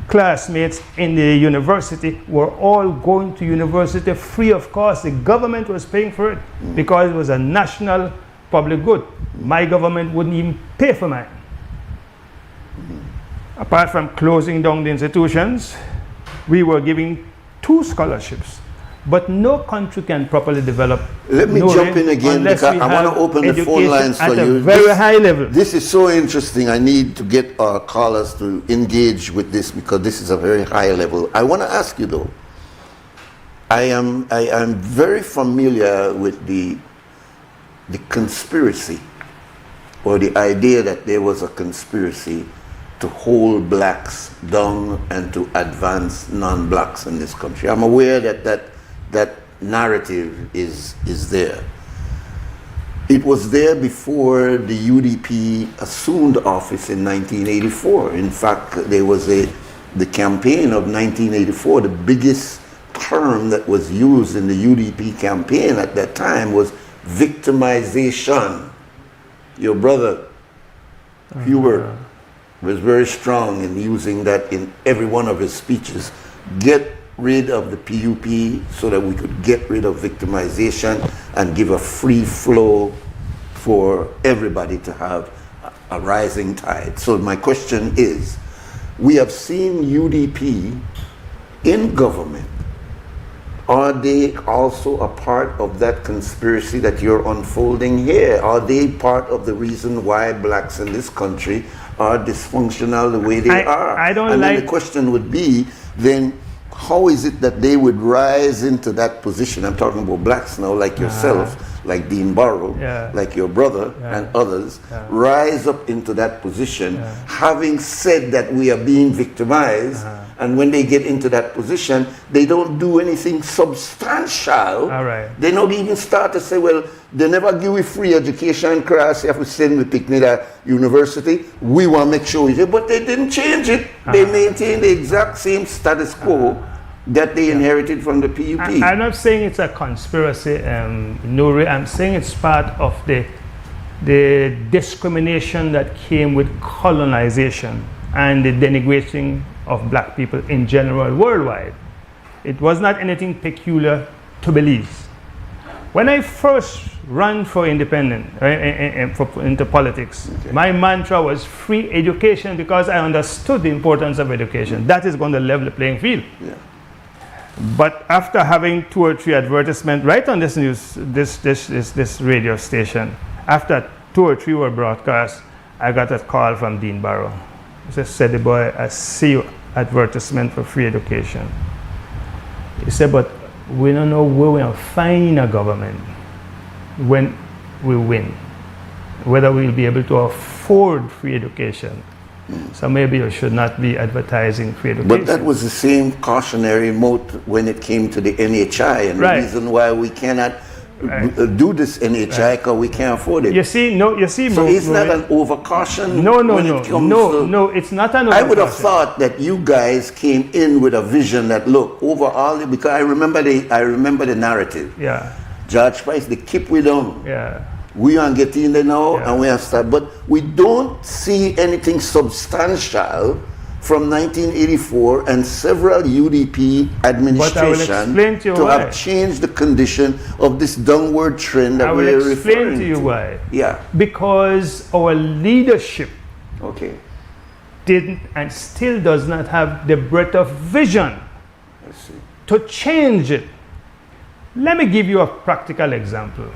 classmates in the university were all going to university free of cost. The government was paying for it because it was a national public good. My government wouldn't even pay for mine. Apart from closing down the institutions, we were giving 2 scholarships. But no country can properly develop. Let me jump in again because I want to open the phone lines for you. At a very high level. This is so interesting. I need to get our callers to engage with this because this is a very high level. I want to ask you though. I am very familiar with the conspiracy or the idea that there was a conspiracy to hold blacks down and to advance non-blacks in this country. I'm aware that that narrative is there. It was there before the UDP assumed office in 1984. In fact, there was the campaign of 1984, the biggest term that was used in the UDP campaign at that time was victimization. Your brother, Hubert, was very strong in using that in every one of his speeches. Get rid of the PUP so that we could get rid of victimization and give a free flow for everybody to have a rising tide. So my question is, we have seen UDP in government. Are they also a part of that conspiracy that you're unfolding here? Are they part of the reason why blacks in this country are dysfunctional the way they are? I don't and like... then the question would be, then how is it that they would rise into that position? I'm talking about blacks now, like yourself, like Dean Barrow, like your brother and others, rise up into that position, having said that we are being victimized, and when they get into that position, they don't do anything substantial. They don't even start to say, well, they never give you free education class, you have to send me picnic at university, we want to make sure we do, but they didn't change it. They maintained the exact same status quo that they inherited from the PUP. I'm not saying it's a conspiracy, Nuri. I'm saying it's part of the discrimination that came with colonization and the denigrating of black people in general worldwide. It was not anything peculiar to Belize. When I first ran for independent, into politics, my mantra was free education because I understood the importance of education. That is going to level the playing field. But after having 2 or 3 advertisements right on this news, this radio station, after 2 or 3 were broadcast, I got a call from Dean Barrow. He said, the boy, I see your advertisement for free education. He said, but we don't know where we are finding a government when we win, whether we'll be able to afford free education. So maybe you should not be advertising free education. But that was the same cautionary note when it came to the NHI, and the reason why we cannot do this NHI because we can't afford it. You see, so it's not an overcaution. No, it's not an overcaution. I would have thought that you guys came in with a vision that look over all the, because I remember the narrative. George Price, they keep we down. We are getting in there now, and we are start, but we don't see anything substantial from 1984 and several UDP administrations to have changed the condition of this downward trend that we're referring to. I will explain to you why. Because our leadership didn't and still does not have the breadth of vision to change it. Let me give you a practical example.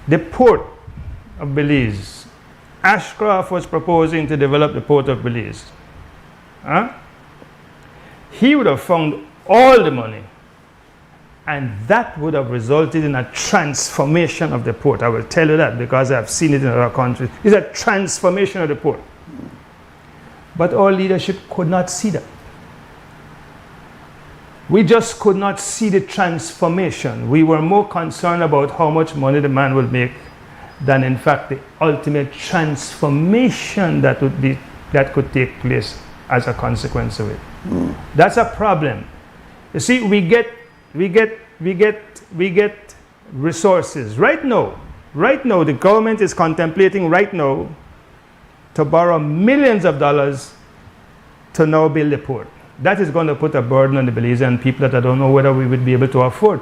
The port of Belize. Ashcroft was proposing to develop the port of Belize. He would have found all the money, and that would have resulted in a transformation of the port. I will tell you that because I've seen it in other countries. It's a transformation of the port. But our leadership could not see that. We just could not see the transformation. We were more concerned about how much money the man would make than in fact the ultimate transformation that could take place as a consequence of it. That's a problem. You see, we get resources right now. Right now, the government is contemplating right now to borrow millions of dollars to now build a port. That is going to put a burden on the Belizean people that I don't know whether we would be able to afford.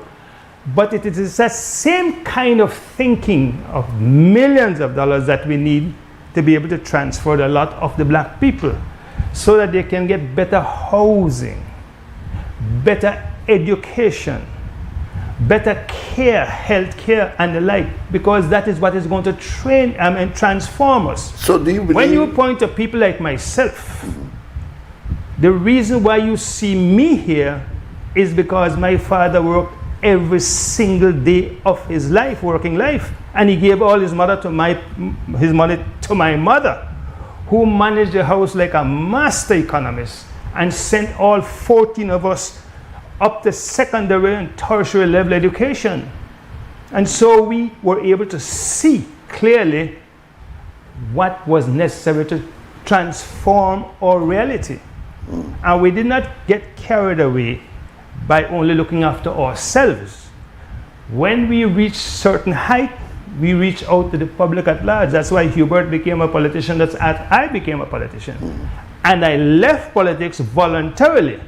But it is that same kind of thinking of millions of dollars that we need to be able to transfer a lot of the black people so that they can get better housing, better education, better care, health care, and the like, because that is what is going to transform us. So do you believe... When you point to people like myself, the reason why you see me here is because my father worked every single day of his life, working life, and he gave all his money to my mother, who managed the house like a master economist and sent all 14 of us up to secondary and tertiary level education. And so we were able to see clearly what was necessary to transform our reality. And we did not get carried away by only looking after ourselves. When we reach certain height, we reach out to the public at large. That's why Hubert became a politician. That's as I became a politician. And I left politics voluntarily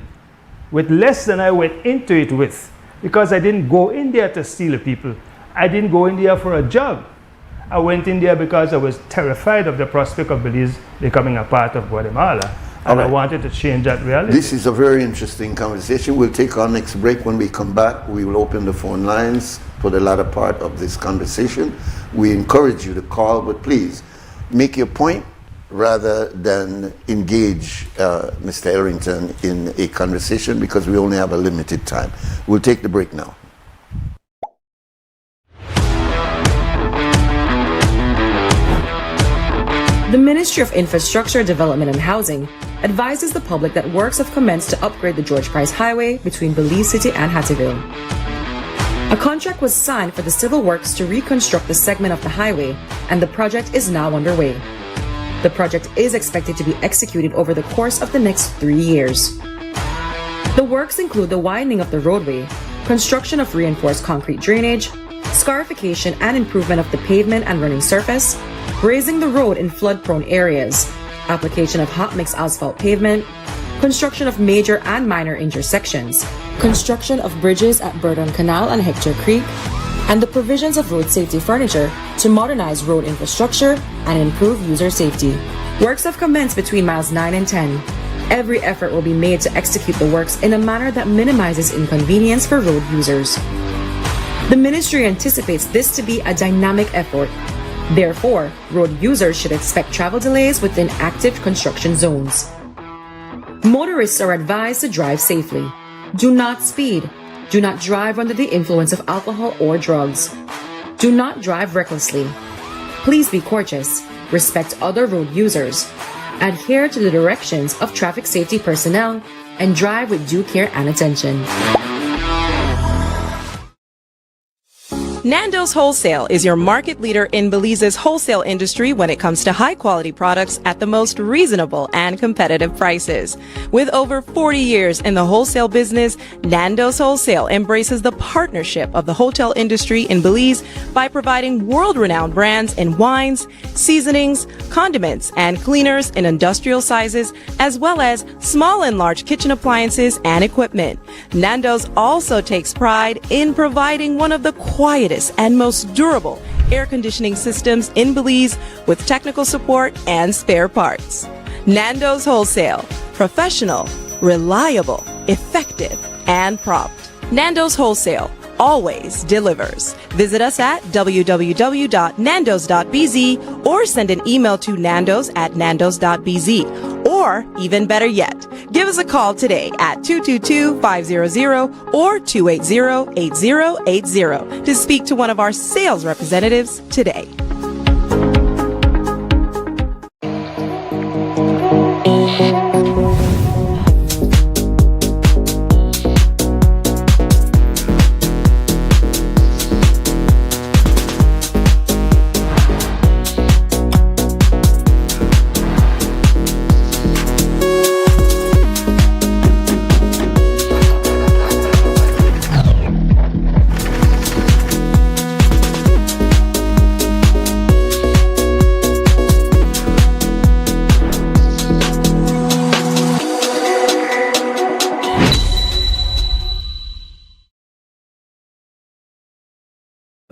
with less than I went into it with, because I didn't go in there to steal people. I didn't go in there for a job. I went in there because I was terrified of the prospect of Belize becoming a part of Guatemala. And I wanted to change that reality. This is a very interesting conversation. We'll take our next break. When we come back, we will open the phone lines for the latter part of this conversation. We encourage you to call, but please make your point rather than engage Mr. Errington in a conversation, because we only have a limited time. We'll take the break now. The Ministry of Infrastructure, Development and Housing advises the public that works have commenced to upgrade the George Price Highway between Belize City and Hattieville. A contract was signed for the civil works to reconstruct the segment of the highway, and the project is now underway. The project is expected to be executed over the course of the next 3 years. The works include the widening of the roadway, construction of reinforced concrete drainage, scarification and improvement of the pavement and running surface, raising the road in flood-prone areas, application of hot mix asphalt pavement, construction of major and minor intersections, construction of bridges at Burdon Canal and Hector Creek, and the provisions of road safety furniture to modernize road infrastructure and improve user safety. Works have commenced between miles 9 and 10. Every effort will be made to execute the works in a manner that minimizes inconvenience for road users. The ministry anticipates this to be a dynamic effort. Therefore, road users should expect travel delays within active construction zones. Motorists are advised to drive safely. Do not speed. Do not drive under the influence of alcohol or drugs. Do not drive recklessly. Please be courteous. Respect other road users. Adhere to the directions of traffic safety personnel and drive with due care and attention. Nando's Wholesale is your market leader in Belize's wholesale industry when it comes to high-quality products at the most reasonable and competitive prices. With over 40 years in the wholesale business, Nando's Wholesale embraces the partnership of the hotel industry in Belize by providing world-renowned brands in wines, seasonings, condiments, and cleaners in industrial sizes, as well as small and large kitchen appliances and equipment. Nando's also takes pride in providing one of the quietest and most durable air conditioning systems in Belize with technical support and spare parts. Nando's Wholesale. Professional, reliable, effective, and prompt. Nando's Wholesale always delivers. Visit us at www.nandos.bz or send an email to nandos@nandos.bz. Or, even better yet, give us a call today at 222-500 or 280-8080 to speak to one of our sales representatives today.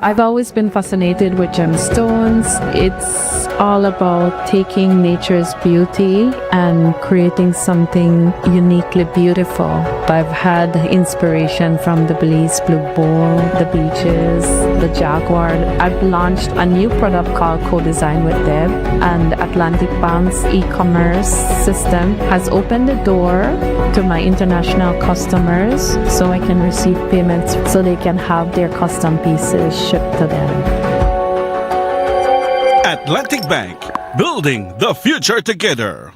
I've always been fascinated with gemstones. It's all about taking nature's beauty and creating something uniquely beautiful. I've had inspiration from the Belize Blue Bull, the beaches, the jaguar. I've launched a new product called Co-Design with Deb, and Atlantic Bank's e-commerce system has opened the door to my international customers so I can receive payments so they can have their custom pieces shipped to them. Atlantic Bank, building the future together.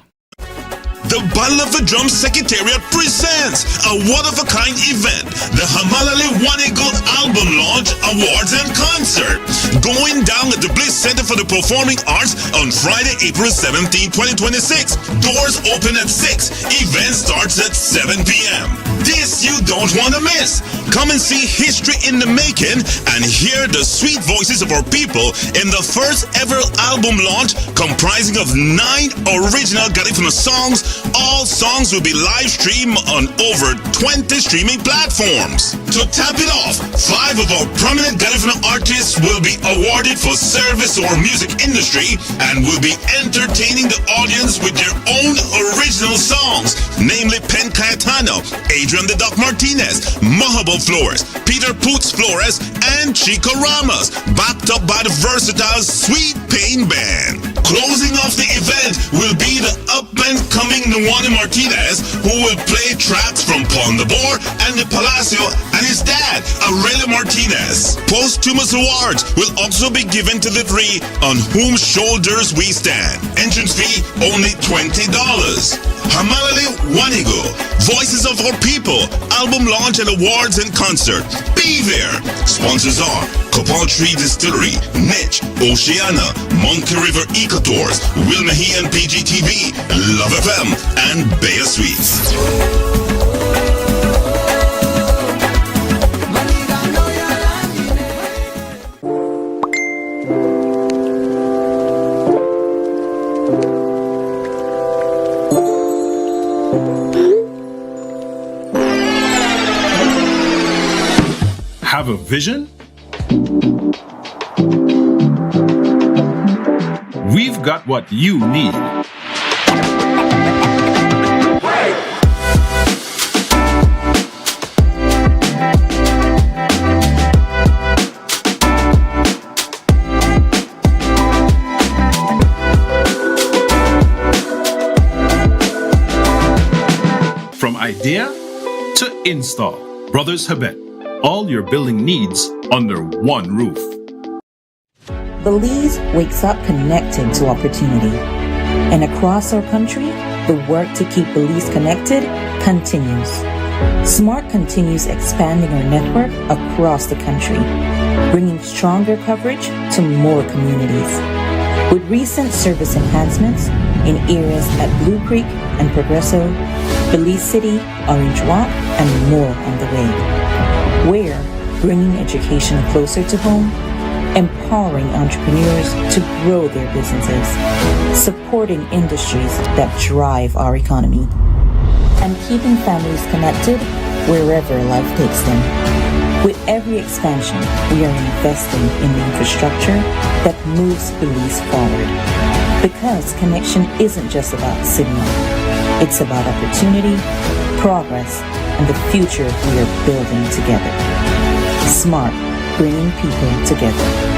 The Battle of the Drums Secretariat presents a one-of-a-kind event, the Hamalale One Eagle Album Launch, Awards and Concert, going down at the Bliss Center for the Performing Arts on Friday, April 17, 2026. Doors open at 6. Event starts at 7 p.m. This you don't want to miss. Come and see history in the making and hear the sweet voices of our people in the first ever album launch comprising of 9 original Garifuna songs. All songs will be live streamed on over 20 streaming platforms. To top it off, 5 of our prominent Garifuna artists will be awarded for service to our music industry and will be entertaining the audience with their own original songs, namely Pen Cayetano, Adrian the Doc Martinez, Mahabo Flores, Peter Poots Flores, and Chico Ramos, backed up by the versatile Sweet Pain Band. Closing off the event will be the up-and-coming Nuani Martinez, who will play tracks from Paul Nabor and the Palacio and his dad, Aurelia Martinez. Posthumous awards will also be given to the 3 on whose shoulders we stand. Entrance fee only $20. Hamalale One Eagle, Voices of Our People, album launch and awards and concert. Be there. Sponsors are Copal Tree Distillery, Niche, Oceana, Monkey River Ecotours, Wilmahi and PGTV, Love FM, and Bay Sweets. Have a vision? We've got what you need. From idea to install, Brothers Habet. All your building needs under one roof. Belize wakes up connected to opportunity. And across our country, the work to keep Belize connected continues. SMART continues expanding our network across the country, bringing stronger coverage to more communities. With recent service enhancements in areas at Blue Creek and Progresso, Belize City, Orange Walk, and more on the way. We're bringing education closer to home, empowering entrepreneurs to grow their businesses, supporting industries that drive our economy, and keeping families connected wherever life takes them. With every expansion, we are investing in the infrastructure that moves Belize forward. Because connection isn't just about signal, it's about opportunity, progress, and the future we are building together. SMART, bringing people together.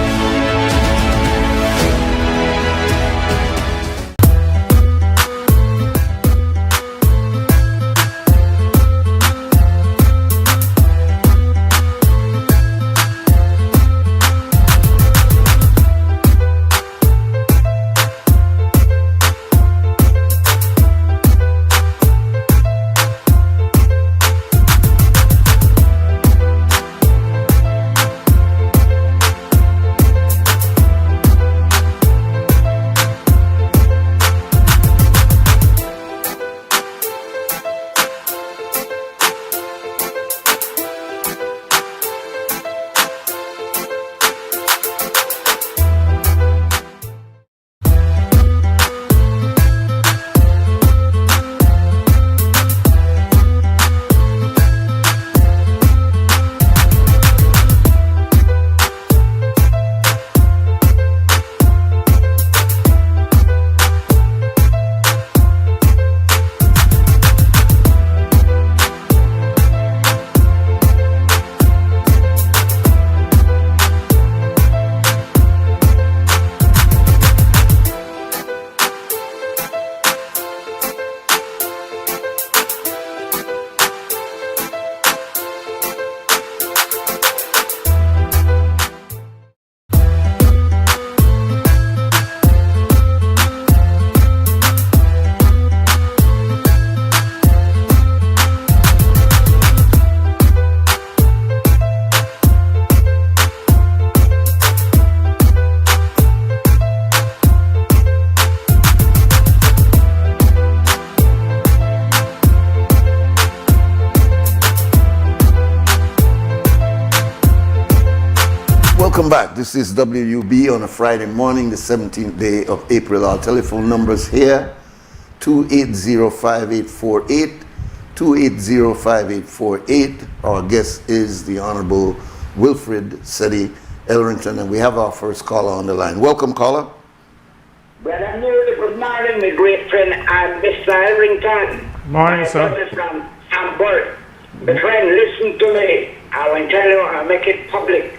Welcome back. This is WUB on a Friday morning, the 17th day of April. Our telephone numbers here, 280-5848, 280-5848. Our guest is the Honorable Wilfred Seti Elrington, and we have our first caller on the line. Welcome, caller. Brother Nuri, good morning, my great friend, Mr. Elrington. Morning, sir. From Hamburg. My friend, listen to me. I will tell you, I'll make it public.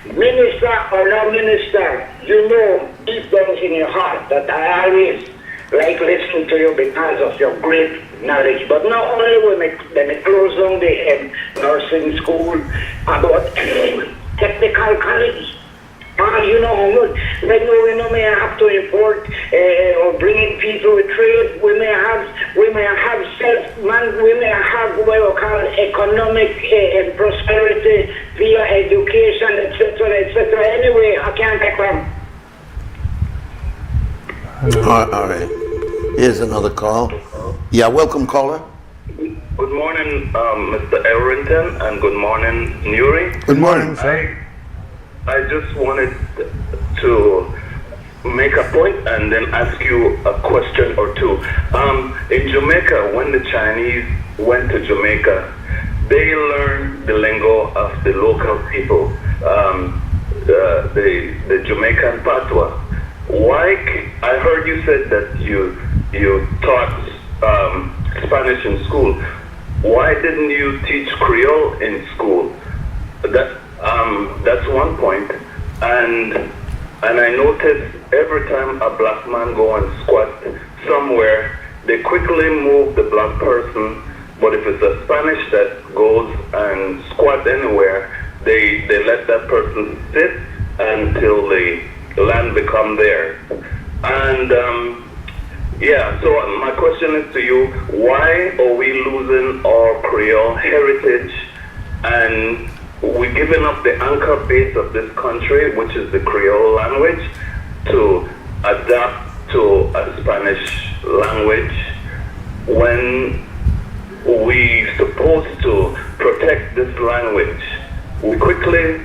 Minister or no minister, you know deep down in your heart that I always like listening to you because of your great knowledge. But not only when they close down the nursing school, about technical college. You know how much. Right now, we may have to import or bring in people with trade. We may have what we call economic prosperity via education, etc., etc. Anyway, I can't take them. All right. Here's another call. Yeah, welcome, caller. Good morning, Mr. Elrington, and good morning, Nuri. Good morning, sir. I just wanted to make a point and then ask you a question or two. In Jamaica, when the Chinese went to Jamaica, they learned the lingo of the local people, the Jamaican patois. Why? I heard you said that you taught Spanish in school. Why didn't you teach Creole in school? That's one point. And I noticed every time a black man go and squat somewhere, they quickly move the black person. But if it's a Spanish that goes and squat anywhere, they let that person sit until the land become theirs. And yeah, so my question is to you, why are we losing our Creole heritage, and we're giving up the anchor base of this country, which is the Creole language, to adapt to a Spanish language when we're supposed to protect this language? We quickly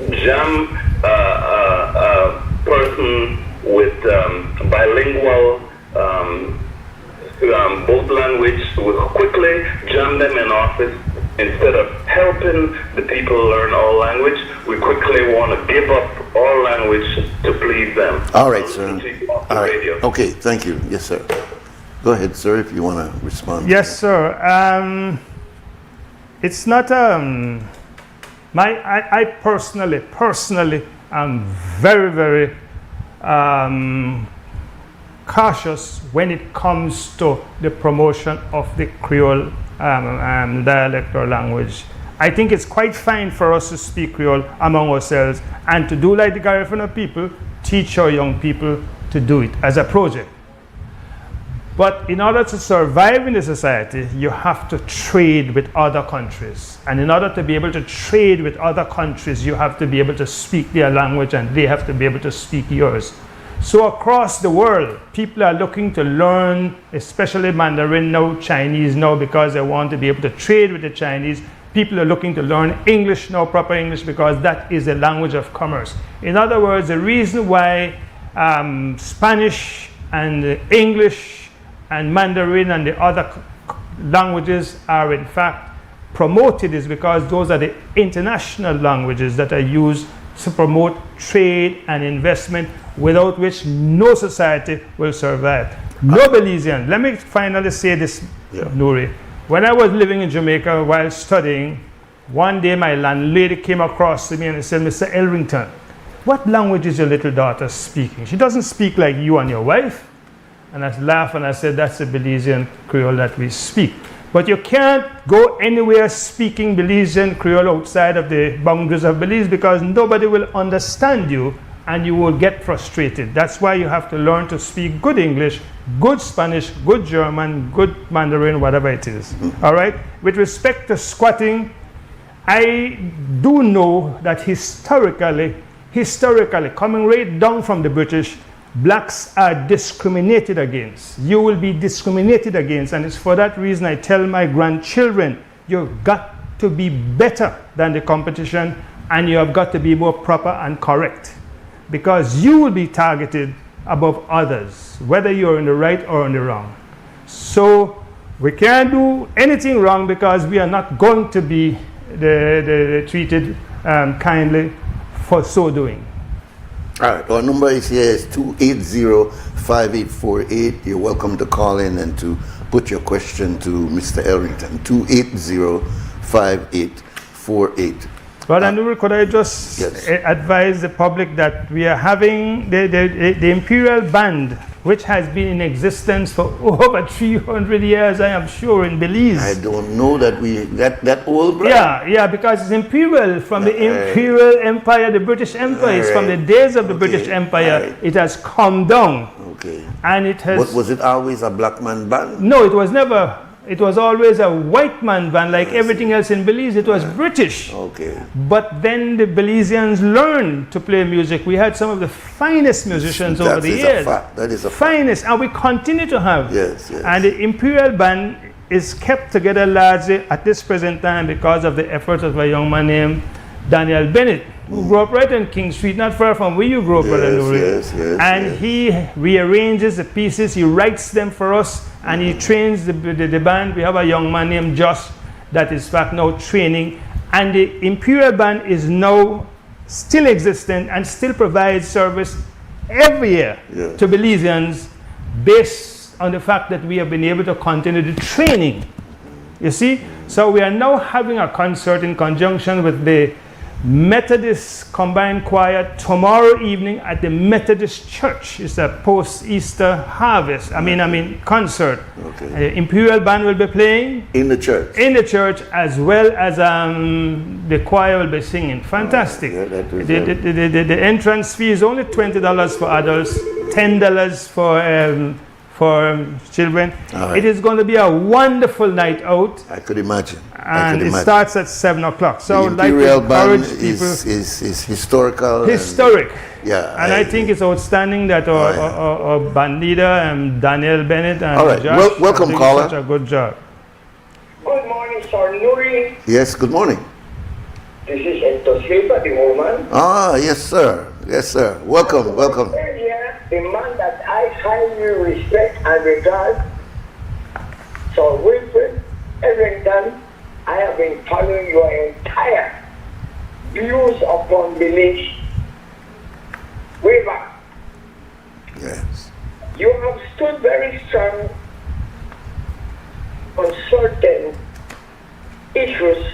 jam a person with bilingual both language, we quickly jam them in office. Instead of helping the people learn our language, we quickly want to give up our language to please them. All right, sir. All right. Okay, thank you. Yes, sir. Go ahead, sir, if you want to respond. Yes, sir. It's not I personally am very, very cautious when it comes to the promotion of the Creole dialect or language. I think it's quite fine for us to speak Creole among ourselves and to do like the Garifuna people, teach our young people to do it as a project. But in order to survive in the society, you have to trade with other countries. And in order to be able to trade with other countries, you have to be able to speak their language and they have to be able to speak yours. So across the world, people are looking to learn, especially Mandarin now, Chinese now, because they want to be able to trade with the Chinese. People are looking to learn English now, proper English, because that is a language of commerce. In other words, the reason why Spanish and English and Mandarin and the other languages are in fact promoted is because those are the international languages that are used to promote trade and investment, without which no society will survive. No Belizean. Let me finally say this, Nuri. When I was living in Jamaica while studying, one day my landlady came across to me and said, Mr. Elrington, what language is your little daughter speaking? She doesn't speak like you and your wife. And I laughed and I said, that's the Belizean Creole that we speak. But you can't go anywhere speaking Belizean Creole outside of the boundaries of Belize because nobody will understand you and you will get frustrated. That's why you have to learn to speak good English, good Spanish, good German, good Mandarin, whatever it is. All right? With respect to squatting, I do know that historically, coming right down from the British, blacks are discriminated against. You will be discriminated against, and it's for that reason I tell my grandchildren, you've got to be better than the competition and you have got to be more proper and correct, because you will be targeted above others, whether you're in the right or in the wrong. So we can't do anything wrong, because we are not going to be treated kindly for so doing. All right, our number is here is 280-5848. You're welcome to call in and to put your question to Mr. Elrington. 280-5848. Brother Nuri, could I just advise the public that we are having the Imperial Band, which has been in existence for over 300 years, I am sure, in Belize. I don't know that that old, brother. Yeah, because it's imperial, from the Imperial Empire, the British Empire. It's from the days of the British Empire. It has come down. Okay. And it has... Was it always a black man band? No, it was never. It was always a white man band, like everything else in Belize. It was British. Okay. But then the Belizeans learned to play music. We had some of the finest musicians over the years. That is a finest, and we continue to have. Yes. And the Imperial Band is kept together largely at this present time because of the efforts of a young man named Daniel Bennett, who grew up right on King Street, not far from where you grew up, Brother Nuri. And he rearranges the pieces, he writes them for us, and he trains the band. We have a young man named Josh that is back now training. And the Imperial Band is now still existent and still provides service every year to Belizeans, based on the fact that we have been able to continue the training. You see? So we are now having a concert in conjunction with the Methodist Combined Choir tomorrow evening at the Methodist Church. It's a post-Easter harvest. I mean concert. Okay. Imperial Band will be playing in the church. In the church, as well as the choir will be singing. Fantastic. The entrance fee is only $20 for adults, $10 for children. It is going to be a wonderful night out. I could imagine. And it starts at 7 o'clock. So the Imperial Band is historical. Historic. And I think it's outstanding that our band leader, Daniel Bennett and Josh, welcome, caller. Such a good job. Good morning, Sir Nuri. Yes, good morning. This is Hector Silva, the woman. Yes, sir. Yes, sir. Welcome. Earlier, the man that I highly respect and regard, Sir Wilfred Elrington, I have been following your entire views upon belief way back. Yes. You have stood very strong on certain issues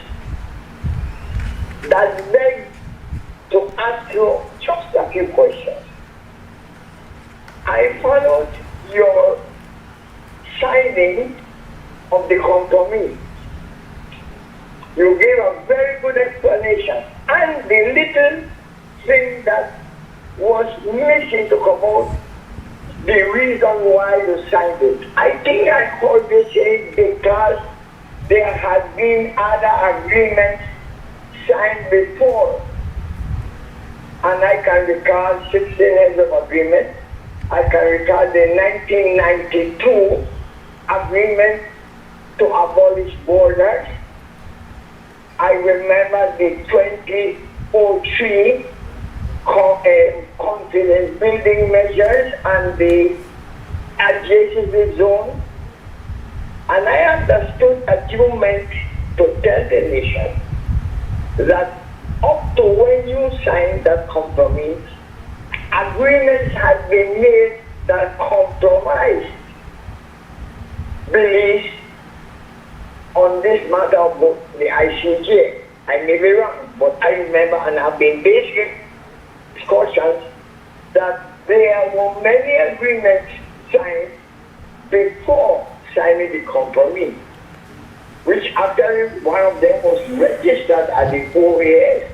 that beg to ask you just a few questions. I followed your signing of the compromise. You gave a very good explanation, and the little thing that was missing to come out, the reason why you signed it. I think I heard you say because there had been other agreements signed before, and I can recall 16 years of agreement. I can recall the 1992 agreement to abolish borders. I remember the 2003 confidence building measures and the adjacency zone. And I understood that you meant to tell the nation that up to when you signed that compromise, agreements had been made that compromised beliefs on this matter of the ICJ. I may be wrong, but I remember, and I've been basic discussions, that there were many agreements signed before signing the compromise, which after one of them was registered at the OAS.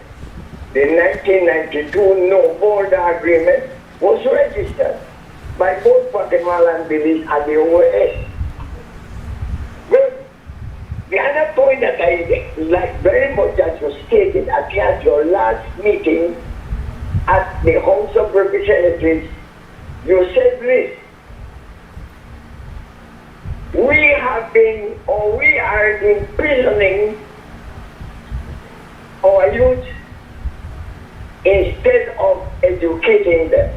The 1992 No Border Agreement was registered by both Guatemala and Belize at the OAS. Well, the other point that I like very much that you stated at your last meeting at the House of Representatives, you said this: we are imprisoning our youth educating them.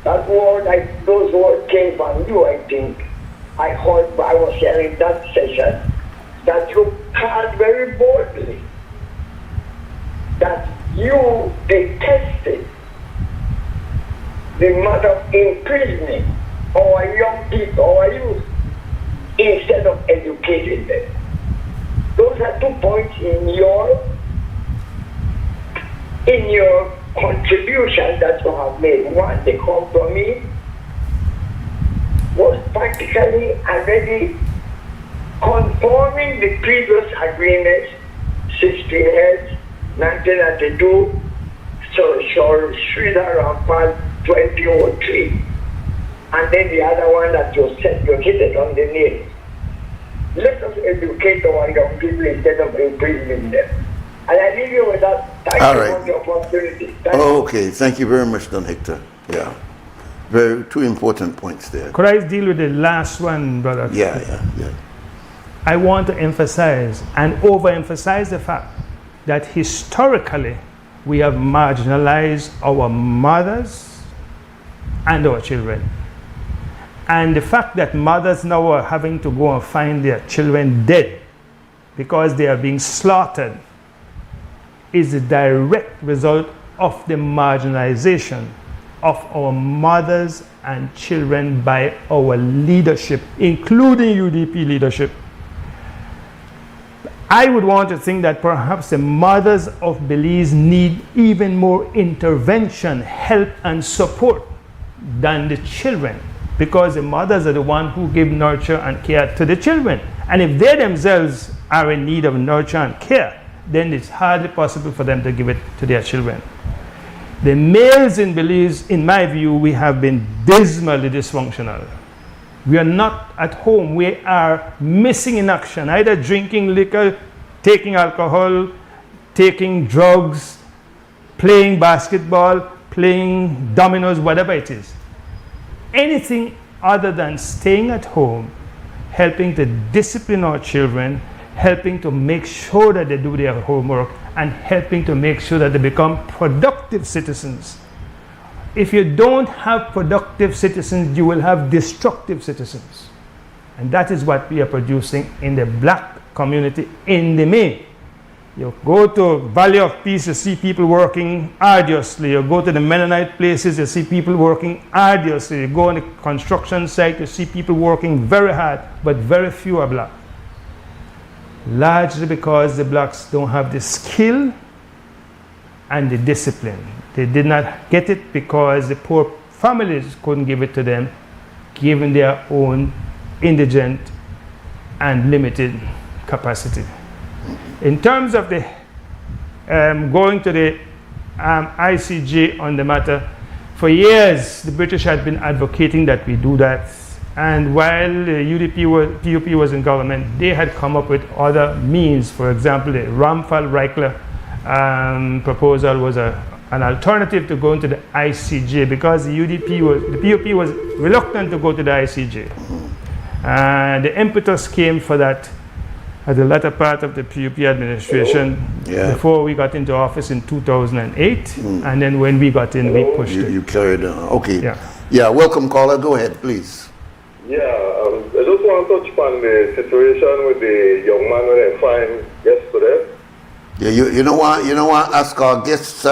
That word, those words came from you, I think. I was hearing that session, that you called very boldly, that you detested the matter of imprisoning our young people, our youth, instead of educating them. Those are 2 points in your contribution that you have made. One, the compromise was practically already conforming the previous agreements, 16 heads, 1992, so Sridhar Rampal 2003. And then the other one that you said, you hit it on the nail. Let us educate our young people instead of imprisoning them. And I leave you with that. Thank you for the opportunity. Thank you very much, Don Hector. Yeah. Two important points there. Could I deal with the last one, brother? Yeah. I want to emphasize and overemphasize the fact that historically we have marginalized our mothers and our children. And the fact that mothers now are having to go and find their children dead because they are being slaughtered is a direct result of the marginalization of our mothers and children by our leadership, including UDP leadership. I would want to think that perhaps the mothers of Belize need even more intervention, help, and support than the children, because the mothers are the ones who give nurture and care to the children. And if they themselves are in need of nurture and care, then it's hardly possible for them to give it to their children. The males in Belize, in my view, we have been dismally dysfunctional. We are not at home. We are missing in action, either drinking liquor, taking alcohol, taking drugs, playing basketball, playing dominoes, whatever it is. Anything other than staying at home, helping to discipline our children, helping to make sure that they do their homework, and helping to make sure that they become productive citizens. If you don't have productive citizens, you will have destructive citizens. And that is what we are producing in the black community in the main. You go to Valley of Peace, you see people working arduously. You go to the Mennonite places, you see people working arduously. You go on the construction site, you see people working very hard, but very few are black. Largely because the blacks don't have the skill and the discipline. They did not get it because the poor families couldn't give it to them, given their own indigent and limited capacity. In terms of the going to the ICJ on the matter, for years the British had been advocating that we do that. And while the PUP was in government, they had come up with other means. For example, the Ramphal-Reichler proposal was an alternative to going to the ICJ, because the PUP was reluctant to go to the ICJ. And the impetus came for that at the latter part of the PUP administration, before we got into office in 2008. And then when we got in, we pushed it. You carried on. Okay. Yeah, welcome, caller. Go ahead, please. Yeah, I just want to touch upon the situation with the young man when I find yesterday. Yeah, you know what? Ask our guest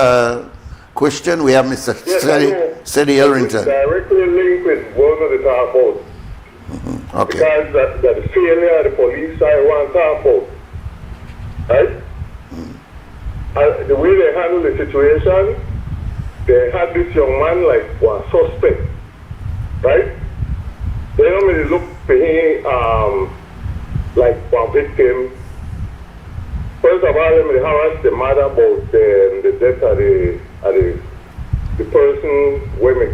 question. We have Mr. Sedi Elrington. Directly linked with one of the top votes. Okay. Because that the failure of the police I want to talk about. Right? The way they handled the situation, they had this young man like one suspect. Right? They don't really look for him like one victim. First of all, they harassed the mother about the death of the person when we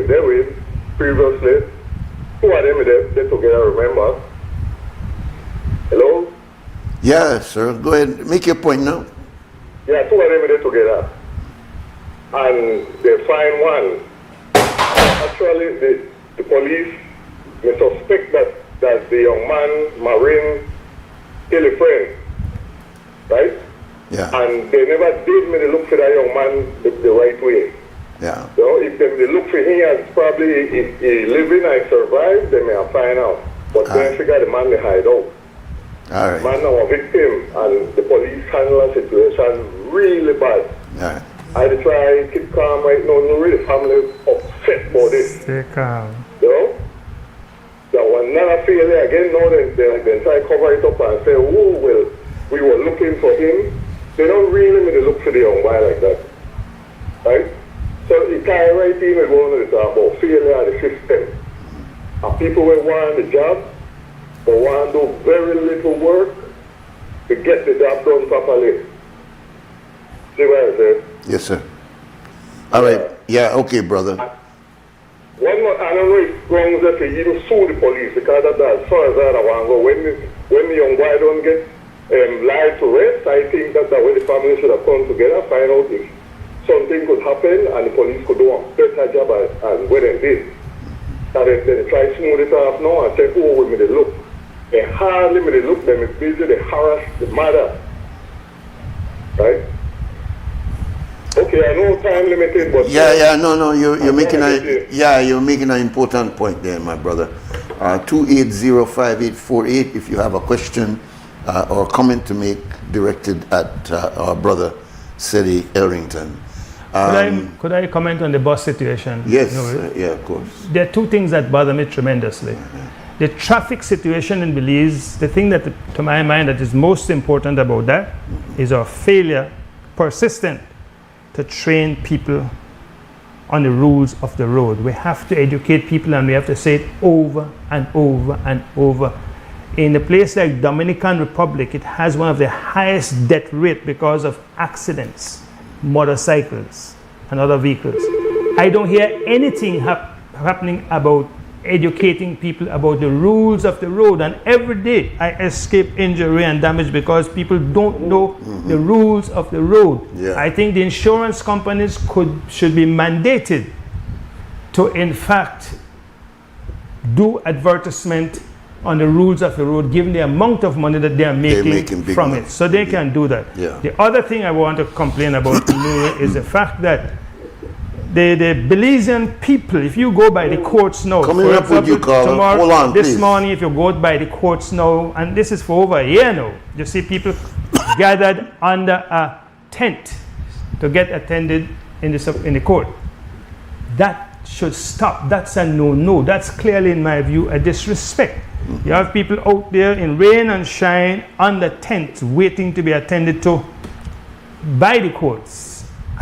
there with previously. Two of them they together, remember? Hello? Yeah, sir. Go ahead. Make your point now. Yeah, two of them they together. And they find one. Actually, the police, they suspect that the young man, Marine, killed a friend. Right? Yeah. And they never did me look for that young man the right way. Yeah. So if they look for him as probably if he living and survived, they may have find out. But then figure the man they hide out. All right. Man now a victim, and the police handle the situation really bad. All right. I try to keep calm right now. Nuri, the family upset about this. Stay calm. You know? That one never failure again. Now they try to cover it up and say, oh, well, we were looking for him. They don't really need to look for the young boy like that. Right? So you can't write in and go on to talk about failure of the system. And people will want the job, but want to do very little work to get the job done properly. See what I say? Yes, sir. All right. Yeah, okay, brother. One more, I don't know if wrong that you even sue the police because that's as far as I want to go. When the young boy don't get lied to rest, I think that's the way the family should have come together, find out if something could happen and the police could do a better job as what they did. And then they try to smooth it off now and say, oh, we made it look. They hardly made it look, them is busy, they harass the mother. Right? Okay, I know time limited, but you're making you're making an important point there, my brother. 2805848 if you have a question or comment to make directed at our brother Sedi Elrington. Could I comment on the bus situation? Yes, yeah, of course. There are two things that bother me tremendously. The traffic situation in Belize, the thing that to my mind that is most important about that is our failure, persistent, to train people on the rules of the road. We have to educate people and we have to say it over and over and over. In a place like Dominican Republic, it has one of the highest death rate because of accidents, motorcycles and other vehicles. I don't hear anything happening about educating people about the rules of the road, and every day I escape injury and damage because people don't know the rules of the road. I think the insurance companies should be mandated to in fact do advertisement on the rules of the road, given the amount of money that they are making from it. So they can do that. The other thing I want to complain about is the fact that the Belizean people, if you go by the courts now, coming up with you, Carl. Hold on, this please. morning, if you go by the courts now, and this is for over a year now, you see people gathered under a tent to get attended in the court. That should stop. That's a no-no. That's clearly, in my view, a disrespect. You have people out there in rain and shine under tents waiting to be attended to by the courts.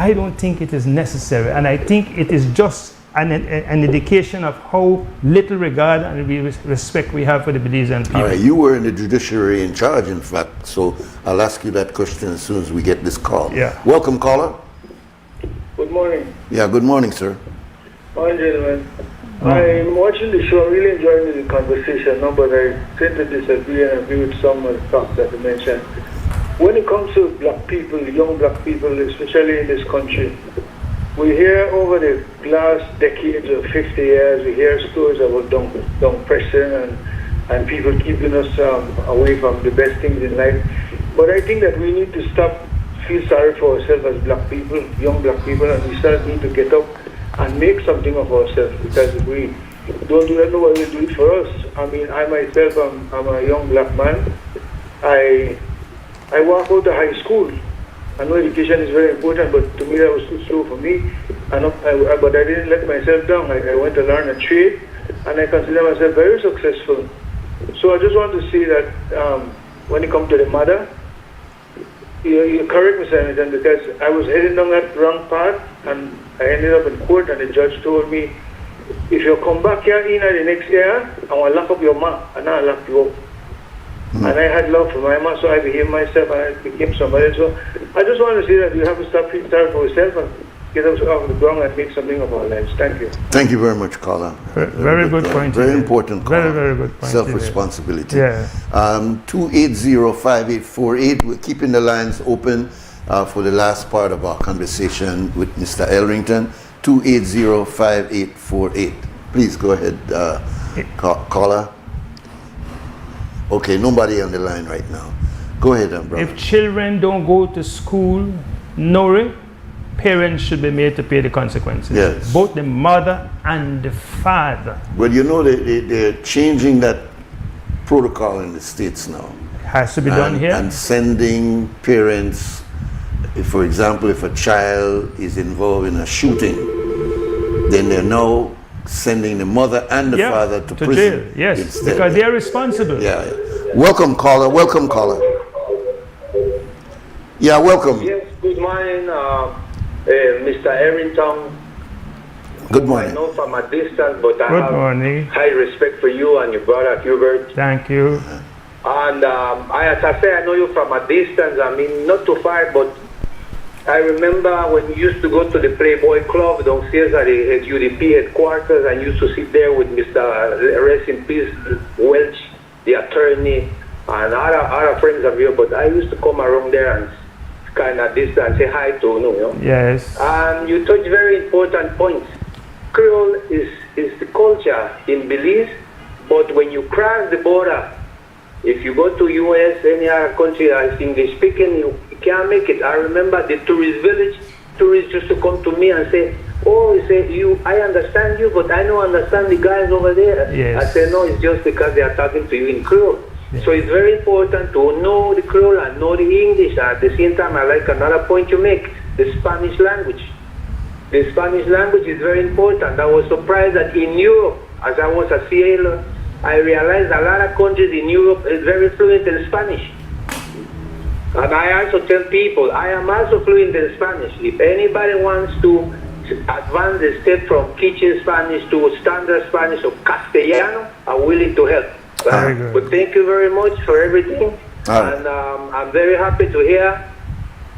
I don't think it is necessary, and I think it is just an indication of how little regard and respect we have for the Belizean people. All right, you were in the judiciary in charge, in fact, so I'll ask you that question as soon as we get this call. Welcome, caller. Good morning. Yeah, good morning, sir. Morning, gentlemen. I'm watching the show, really enjoying the conversation, but I tend to disagree and agree with some of the facts that you mentioned. When it comes to black people, young black people, especially in this country, we hear over the last decades of 50 years, we hear stories about down pressure and people keeping us away from the best things in life. But I think that we need to stop, feel sorry for ourselves as black people, young black people, and we start need to get up and make something of ourselves, because if we don't do that, nobody will do it for us. I mean, I myself, I'm a young black man. I walk out of high school. I know education is very important, but to me that was too slow for me. But I didn't let myself down. I went to learn a trade, and I consider myself very successful. So I just want to say that when it comes to the mother, you correct me, Senator, because I was heading down that wrong path, and I ended up in court, and the judge told me, if you come back here in the next year, I will lock up your mom, and I'll lock you up. And I had love for my mom, so I behaved myself, and I became somebody. So I just want to say that you have to stop feeling sorry for yourself and get us off the ground and make something of our lives. Thank you. Thank you very much, caller. Very good point. Very important call. Very good point. Self-responsibility. 2805848. We're keeping the lines open for the last part of our conversation with Mr. Elrington. 2805848. Please go ahead, caller. Okay, nobody on the line right now. Go ahead, brother. If children don't go to school, Nuri, parents should be made to pay the consequences. Yes. Both the mother and the father. Well, you know, they're changing that protocol in the States now. Has to be done here. And sending parents, for example, if a child is involved in a shooting, then they're now sending the mother and the father to prison. Jail. Yes, instead. because they are responsible. Yeah. Welcome, caller. Welcome, caller. Yeah, welcome. Yes, good morning, Mr. Arrington. Good morning. I know from a distance, but I Good have morning. high respect for you and your brother Hubert. Thank you. And as I say, I know you from a distance. I mean, not too far, but I remember when you used to go to the Playboy Club downstairs at the UDP headquarters, and used to sit there with Mr. Rest in Peace Welch, the attorney, and other friends of yours. But I used to come around there and kind of distance say hi to you know. Yes. And you touch very important points. Creole is the culture in Belize, but when you cross the border, if you go to US, any other country that's English speaking, you can't make it. I remember the tourist village, tourists used to come to me and say, oh, you say, I understand you, but I don't understand the guys over there. Yes. I say, no, it's just because they are talking to you in Creole. Yes. So it's very important to know the Creole and know the English. At the same time, I like another point you make, the Spanish language. The Spanish language is very important. I was surprised that in Europe, as I was a sailor, I realized a lot of countries in Europe is very fluent in Spanish. And I also tell people, I am also fluent in Spanish. If anybody wants to advance the step from kitchen Spanish to standard Spanish or Castellano, I'm willing to help. Very good. But thank you very much for everything. And I'm very happy to hear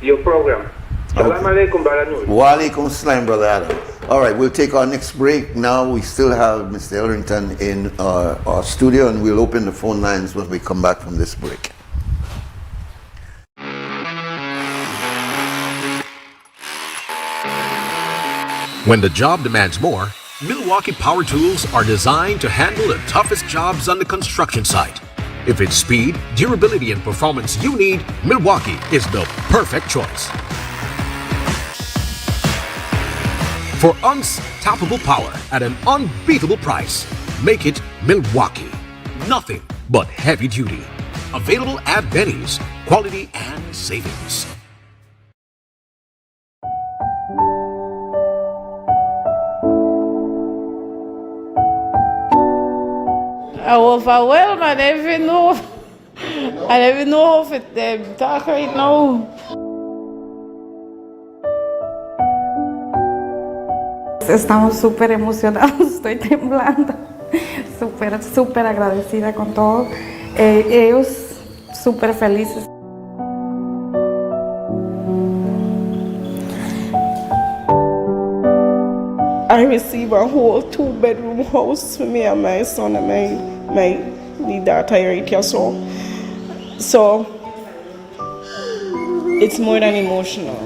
your program. Salam alaikum, Brother Nuri. Wa alaikum salam, Brother Adam. All right, we'll take our next break. Now we still have Mr. Ellington in our studio, and we'll open the phone lines when we come back from this break. When the job demands more, Milwaukee Power Tools are designed to handle the toughest jobs on the construction site. If it's speed, durability, and performance you need, Milwaukee is the perfect choice. For unstoppable power at an unbeatable price, make it Milwaukee. Nothing but heavy duty. Available at Benny's. Quality and savings. I was overwhelmed. I don't even know how to talk right now. Estamos súper emocionados, estoy temblando, súper agradecida con todo, ellos súper felices. I received a whole 2-bedroom house for me and my son and my daughter right here, so it's more than emotional.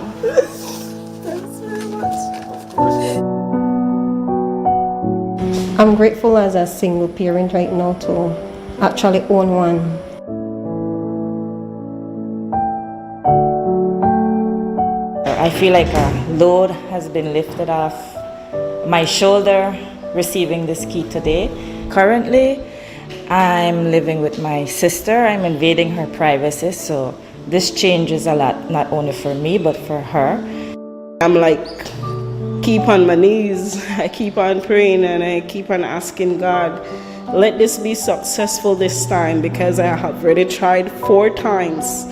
I'm grateful as a single parent right now to actually own one. I feel like a load has been lifted off my shoulder receiving this key today. Currently, I'm living with my sister. I'm invading her privacy, so this changes a lot, not only for me, but for her. I'm like, keep on my knees. I keep on praying and I keep on asking God, let this be successful this time, because I have already tried 4 times.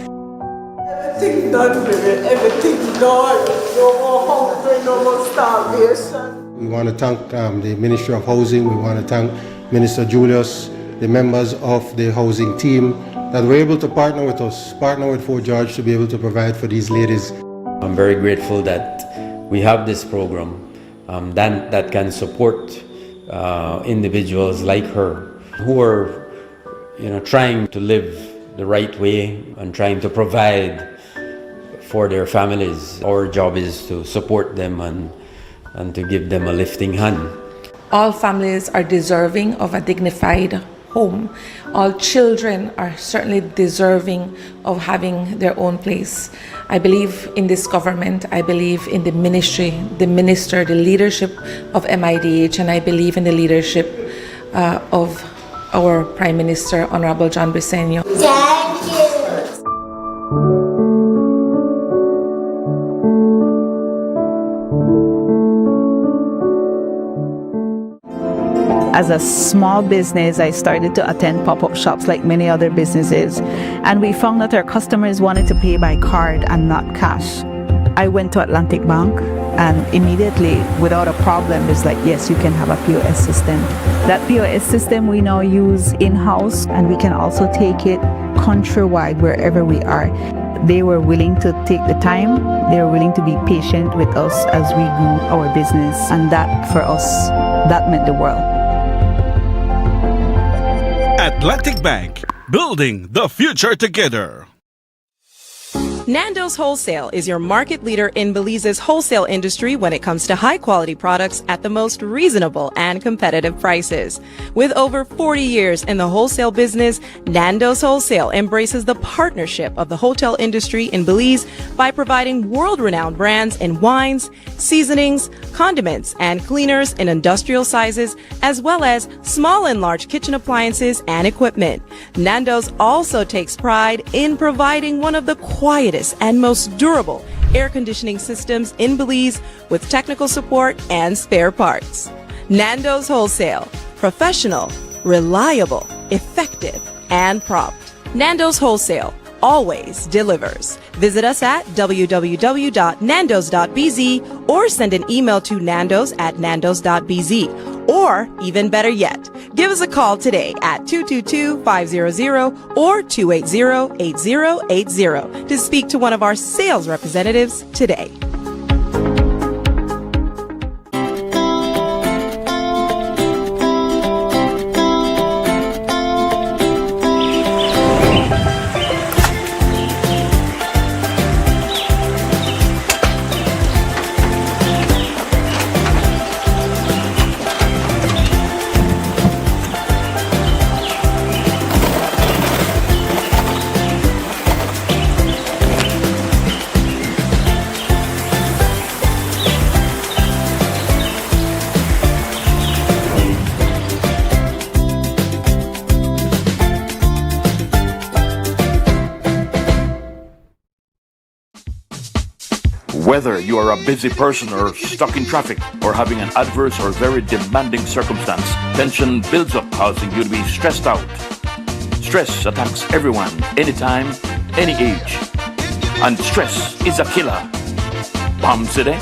Everything done, baby. Everything done. No more hunger, no more starvation. We want to thank the Ministry of Housing. We want to thank Minister Julius, the members of the housing team that were able to partner with us, partner with Fort George to be able to provide for these ladies. I'm very grateful that we have this program that can support individuals like her who are, trying to live the right way and trying to provide for their families. Our job is to support them and to give them a lifting hand. All families are deserving of a dignified home. All children are certainly deserving of having their own place. I believe in this government. I believe in the ministry, the minister, the leadership of MIDH, and I believe in the leadership of our Prime Minister, Honorable John Briceño. Thank you. As a small business, I started to attend pop-up shops like many other businesses, and we found that our customers wanted to pay by card and not cash. I went to Atlantic Bank, and immediately, without a problem, it's like, yes, you can have a POS system. That POS system we now use in-house, and we can also take it countrywide wherever we are. They were willing to take the time. They were willing to be patient with us as we grew our business, and that, for us, that meant the world. Atlantic Bank, building the future together. Nando's Wholesale is your market leader in Belize's wholesale industry when it comes to high-quality products at the most reasonable and competitive prices. With over 40 years in the wholesale business, Nando's Wholesale embraces the partnership of the hotel industry in Belize by providing world-renowned brands in wines, seasonings, condiments, and cleaners in industrial sizes, as well as small and large kitchen appliances and equipment. Nando's also takes pride in providing one of the quietest and most durable air conditioning systems in Belize with technical support and spare parts. Nando's Wholesale. Professional, reliable, effective, and prompt. Nando's Wholesale always delivers. Visit us at www.nandos.bz or send an email to nandos@nandos.bz. Or, even better yet, give us a call today at 222-500 or 280-8080 to speak to one of our sales representatives today. Whether you are a busy person or stuck in traffic or having an adverse or very demanding circumstance, tension builds up, causing you to be stressed out. Stress attacks everyone, anytime, any age. And stress is a killer. Palm City?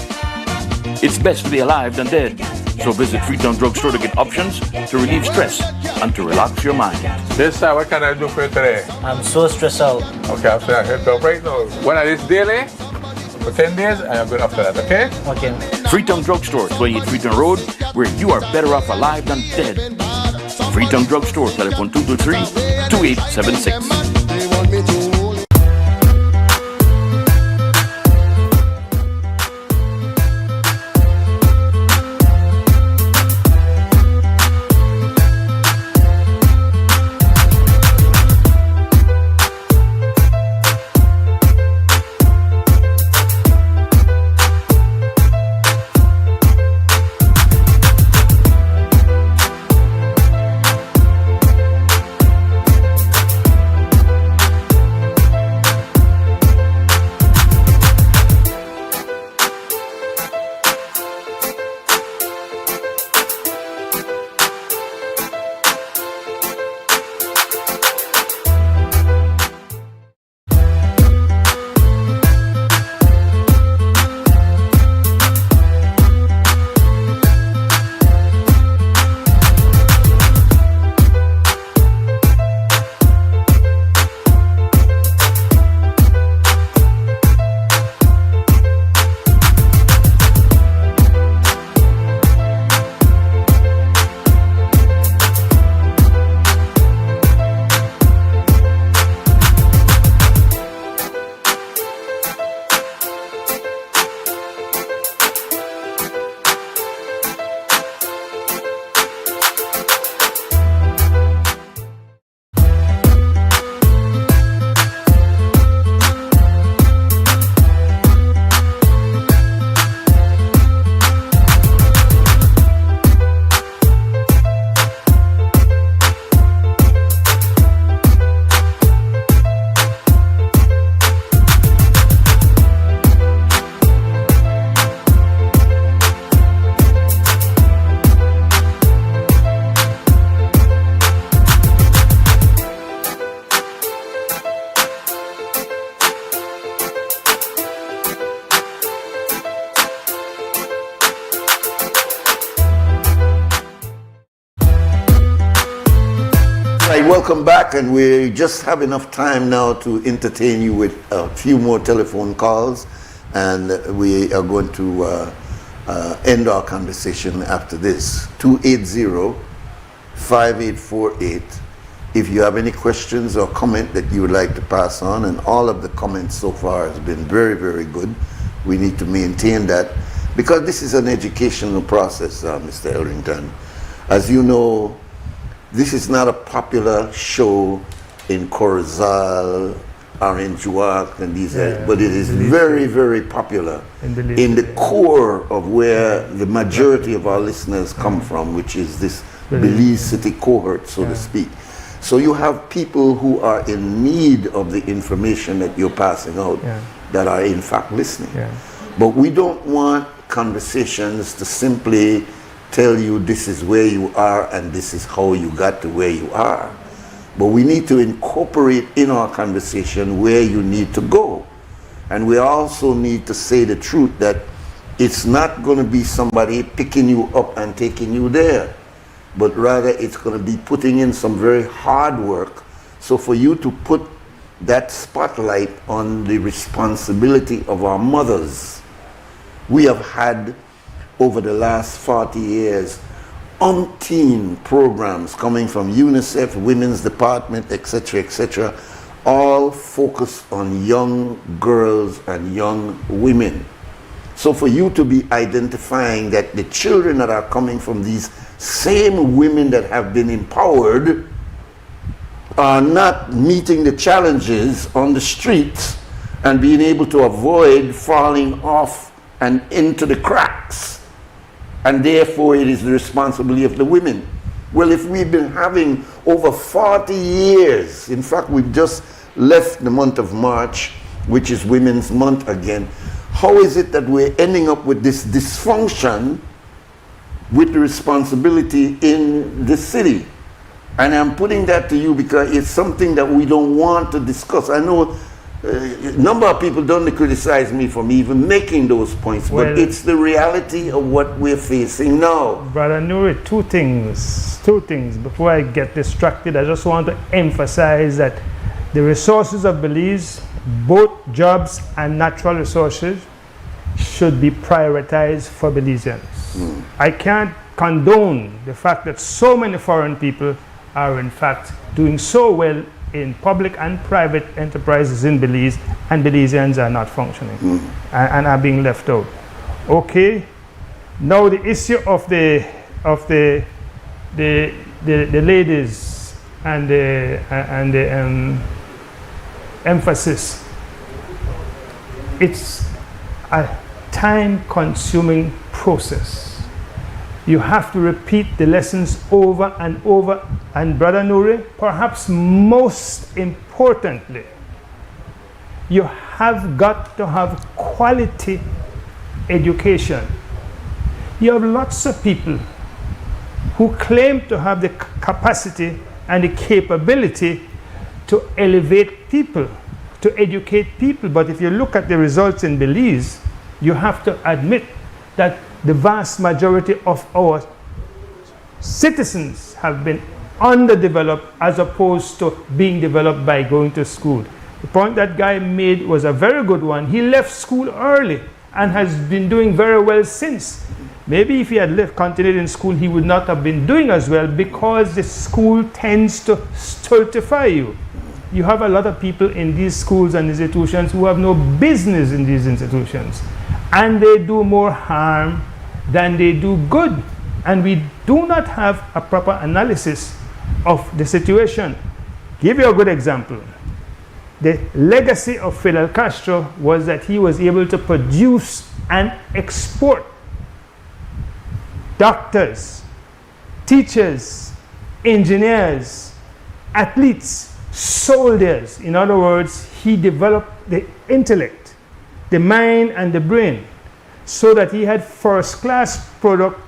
It's best to be alive than dead. So visit Freetown Drugstore to get options to relieve stress and to relax your mind. Yes, sir. What can I do for you today? I'm so stressed out. Okay, I'm going to help you right now. When I this daily? For 10 days, and I'm good after that, okay? Okay. Freetown Drugstore, 28 Freetown Road, where you are better off alive than dead. Freetown Drugstore, telephone 223-2876. welcome back, and we just have enough time now to entertain you with a few more telephone calls, and we are going to end our conversation after this. 280-5848. If you have any questions or comment that you would like to pass on, and all of the comments so far has been very, very good. We need to maintain that, because this is an educational process, Mr. Elrington. As you know, this is not a popular show in Corozal or in Juak and these, but it is very, very popular in the core of where the majority of our listeners come from, which is this Belize City cohort, so to speak. So you have people who are in need of the information that you're passing out that are in fact listening. But we don't want conversations to simply tell you this is where you are and this is how you got to where you are. But we need to incorporate in our conversation where you need to go. And we also need to say the truth that it's not going to be somebody picking you up and taking you there, but rather it's going to be putting in some very hard work. So for you to put that spotlight on the responsibility of our mothers, we have had over the last 40 years umpteen programs coming from UNICEF, Women's Department, etc., all focused on young girls and young women. So for you to be identifying that the children that are coming from these same women that have been empowered are not meeting the challenges on the streets and being able to avoid falling off and into the cracks, and therefore it is the responsibility of the women. Well, if we've been having over 40 years, in fact we've just left the month of March, which is Women's Month again, how is it that we're ending up with this dysfunction with the responsibility in the city? And I'm putting that to you because it's something that we don't want to discuss. I know a number of people don't criticize me for me even making those points, but it's the reality of what we're facing now. Brother Nuri, two things. Before I get distracted, I just want to emphasize that the resources of Belize, both jobs and natural resources, should be prioritized for Belizeans. I can't condone the fact that so many foreign people are in fact doing so well in public and private enterprises in Belize, and Belizeans are not functioning and are being left out. Okay, now the issue of the ladies and the emphasis. It's a time-consuming process. You have to repeat the lessons over and over. And Brother Nuri, perhaps most importantly, you have got to have quality education. You have lots of people who claim to have the capacity and the capability to elevate people, to educate people. But if you look at the results in Belize, you have to admit that the vast majority of our citizens have been underdeveloped as opposed to being developed by going to school. The point that guy made was a very good one. He left school early and has been doing very well since. Maybe if he had continued in school, he would not have been doing as well, because the school tends to stultify you. You have a lot of people in these schools and institutions who have no business in these institutions, and they do more harm than they do good. And we do not have a proper analysis of the situation. Give you a good example. The legacy of Fidel Castro was that he was able to produce and export doctors, teachers, engineers, athletes, soldiers. In other words, he developed the intellect, the mind and the brain, so that he had first-class product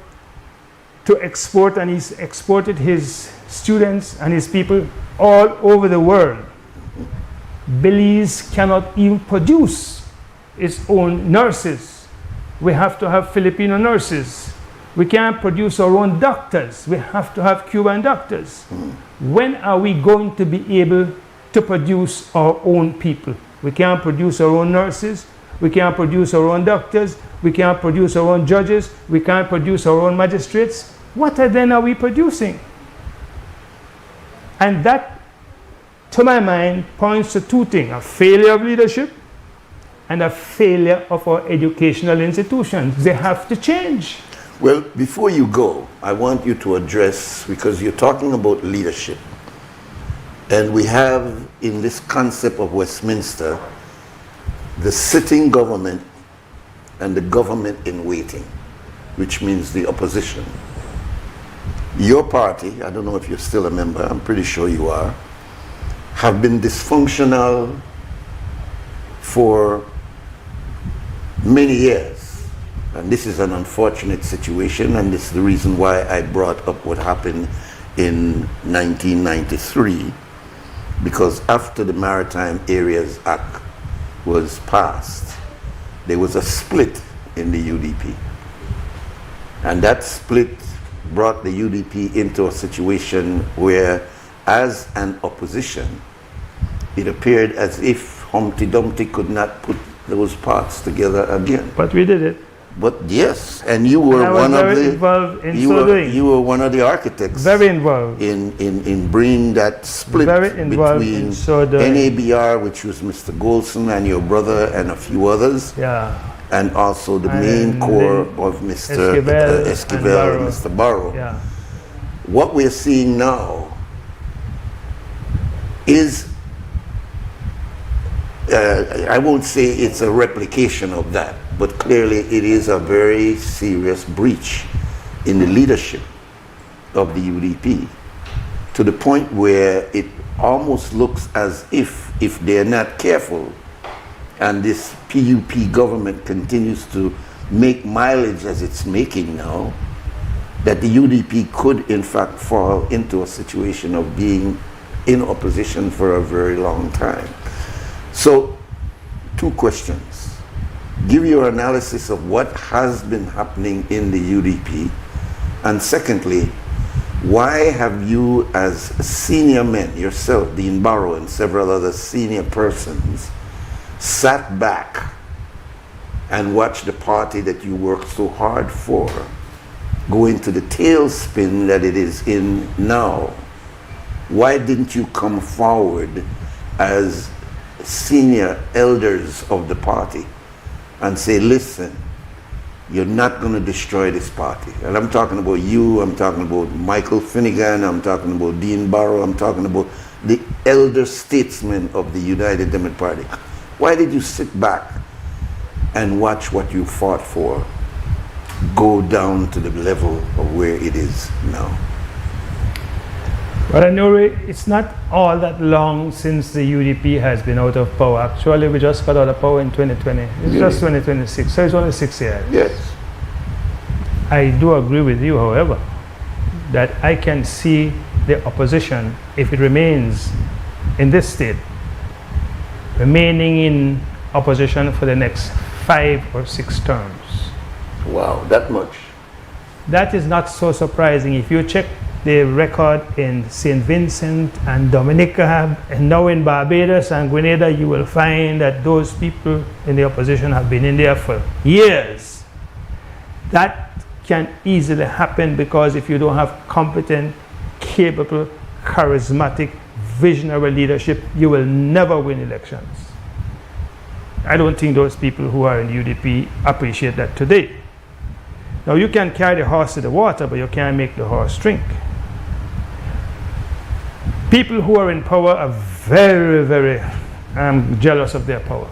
to export, and he's exported his students and his people all over the world. Belize cannot even produce its own nurses. We have to have Filipino nurses. We can't produce our own doctors. We have to have Cuban doctors. When are we going to be able to produce our own people? We can't produce our own nurses. We can't produce our own doctors. We can't produce our own judges. We can't produce our own magistrates. What then are we producing? And that, to my mind, points to two things: a failure of leadership and a failure of our educational institutions. They have to change. Well, before you go, I want you to address, because you're talking about leadership, and we have in this concept of Westminster the sitting government and the government in waiting, which means the opposition. Your party, I don't know if you're still a member, I'm pretty sure you are, have been dysfunctional for many years. And this is an unfortunate situation, and this is the reason why I brought up what happened in 1993, because after the Maritime Areas Act was passed, there was a split in the UDP. And that split brought the UDP into a situation where, as an opposition, it appeared as if Humpty Dumpty could not put those parts together again. But we did it. But yes, and you were one of the involved in you were one of the architects. Very involved in bringing that split between NABR, which was Mr. Golson and your brother and a few others. Yeah. And also the main core of Mr. Esquivel and Mr. Barrow. Yeah. What we're seeing now is, I won't say it's a replication of that, but clearly it is a very serious breach in the leadership of the UDP, to the point where it almost looks as if they're not careful and this PUP government continues to make mileage as it's making now, that the UDP could in fact fall into a situation of being in opposition for a very long time. So, two questions. Give your analysis of what has been happening in the UDP, and secondly, why have you as senior men, yourself, Dean Barrow, and several other senior persons, sat back and watched the party that you worked so hard for go into the tailspin that it is in now? Why didn't you come forward as senior elders of the party and say, listen, you're not going to destroy this party? And I'm talking about you, I'm talking about Michael Finnegan, I'm talking about Dean Barrow, I'm talking about the elder statesmen of the United Democratic Party. Why did you sit back and watch what you fought for go down to the level of where it is now? Well, Nuri, it's not all that long since the UDP has been out of power. Actually, we just got out of power in 2020. It's just 2026, so it's only 6 years. Yes. I do agree with you, however, that I can see the opposition, if it remains in this state, remaining in opposition for the next 5 or 6 terms. Wow, that much? That is not so surprising. If you check the record in St. Vincent and Dominica, and now in Barbados and Grenada, you will find that those people in the opposition have been in there for years. That can easily happen because if you don't have competent, capable, charismatic, visionary leadership, you will never win elections. I don't think those people who are in the UDP appreciate that today. Now, you can carry the horse to the water, but you can't make the horse drink. People who are in power are very, very jealous of their power.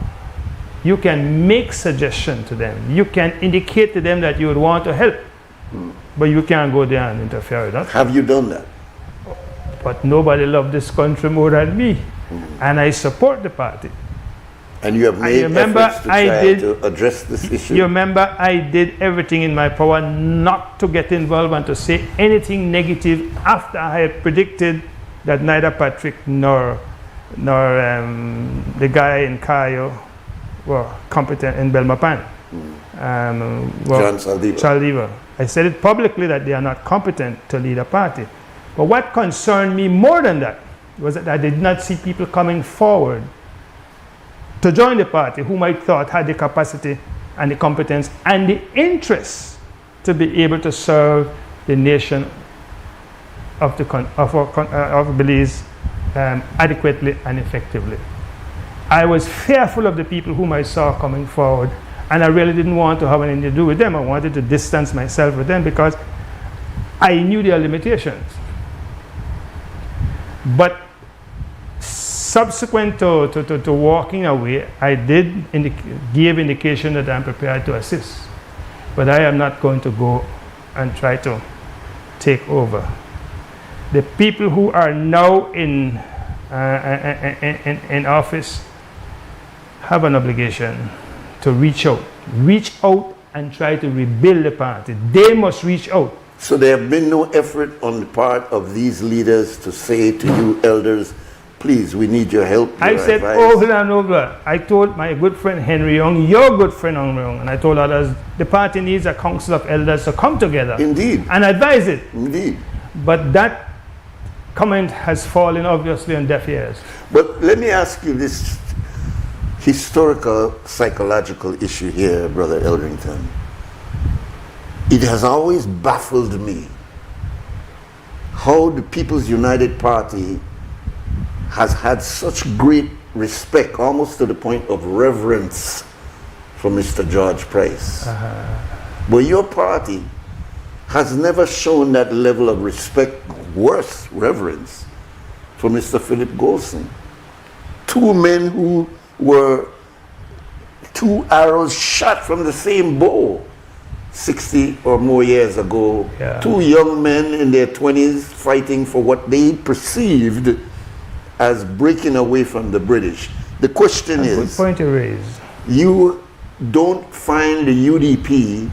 You can make suggestions to them. You can indicate to them that you would want to help, but you can't go there and interfere with that. Have you done that? But nobody loves this country more than me, and I support the party. And you have made efforts to try to address this issue? You remember, I did everything in my power not to get involved and to say anything negative after I had predicted that neither Patrick nor the guy in Cayo were competent in Belmopan. John Saldivar. Saldivar. I said it publicly that they are not competent to lead a party. But what concerned me more than that was that I did not see people coming forward to join the party whom I thought had the capacity and the competence and the interest to be able to serve the nation of Belize adequately and effectively. I was fearful of the people whom I saw coming forward, and I really didn't want to have anything to do with them. I wanted to distance myself with them because I knew their limitations. But subsequent to walking away, I did give indication that I'm prepared to assist. But I am not going to go and try to take over. The people who are now in office have an obligation to reach out and try to rebuild the party. They must reach out. So there have been no effort on the part of these leaders to say to you elders, please, we need your help. I said over and over. I told my good friend Henry Young, your good friend Henry Young, and I told others, the party needs a council of elders to come together. Indeed. And advise it. Indeed. But that comment has fallen obviously on deaf ears. But let me ask you this historical, psychological issue here, Brother Eldrington. It has always baffled me how the People's United Party has had such great respect, almost to the point of reverence, for Mr. George Price. But your party has never shown that level of respect, worse reverence, for Mr. Philip Golson. Two men who were two arrows shot from the same bow 60 or more years ago. Yeah. Two young men in their 20s fighting for what they perceived as breaking away from the British. The question is, good point to raise. You don't find the UDP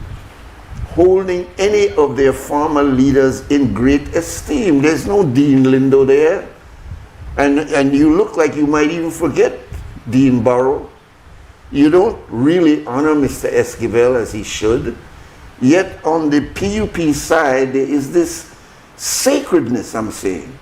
holding any of their former leaders in great esteem. There's no Dean Lindo there. And you look like you might even forget Dean Barrow. You don't really honor Mr. Esquivel as he should. Yet on the PUP side, there is this sacredness, I'm saying,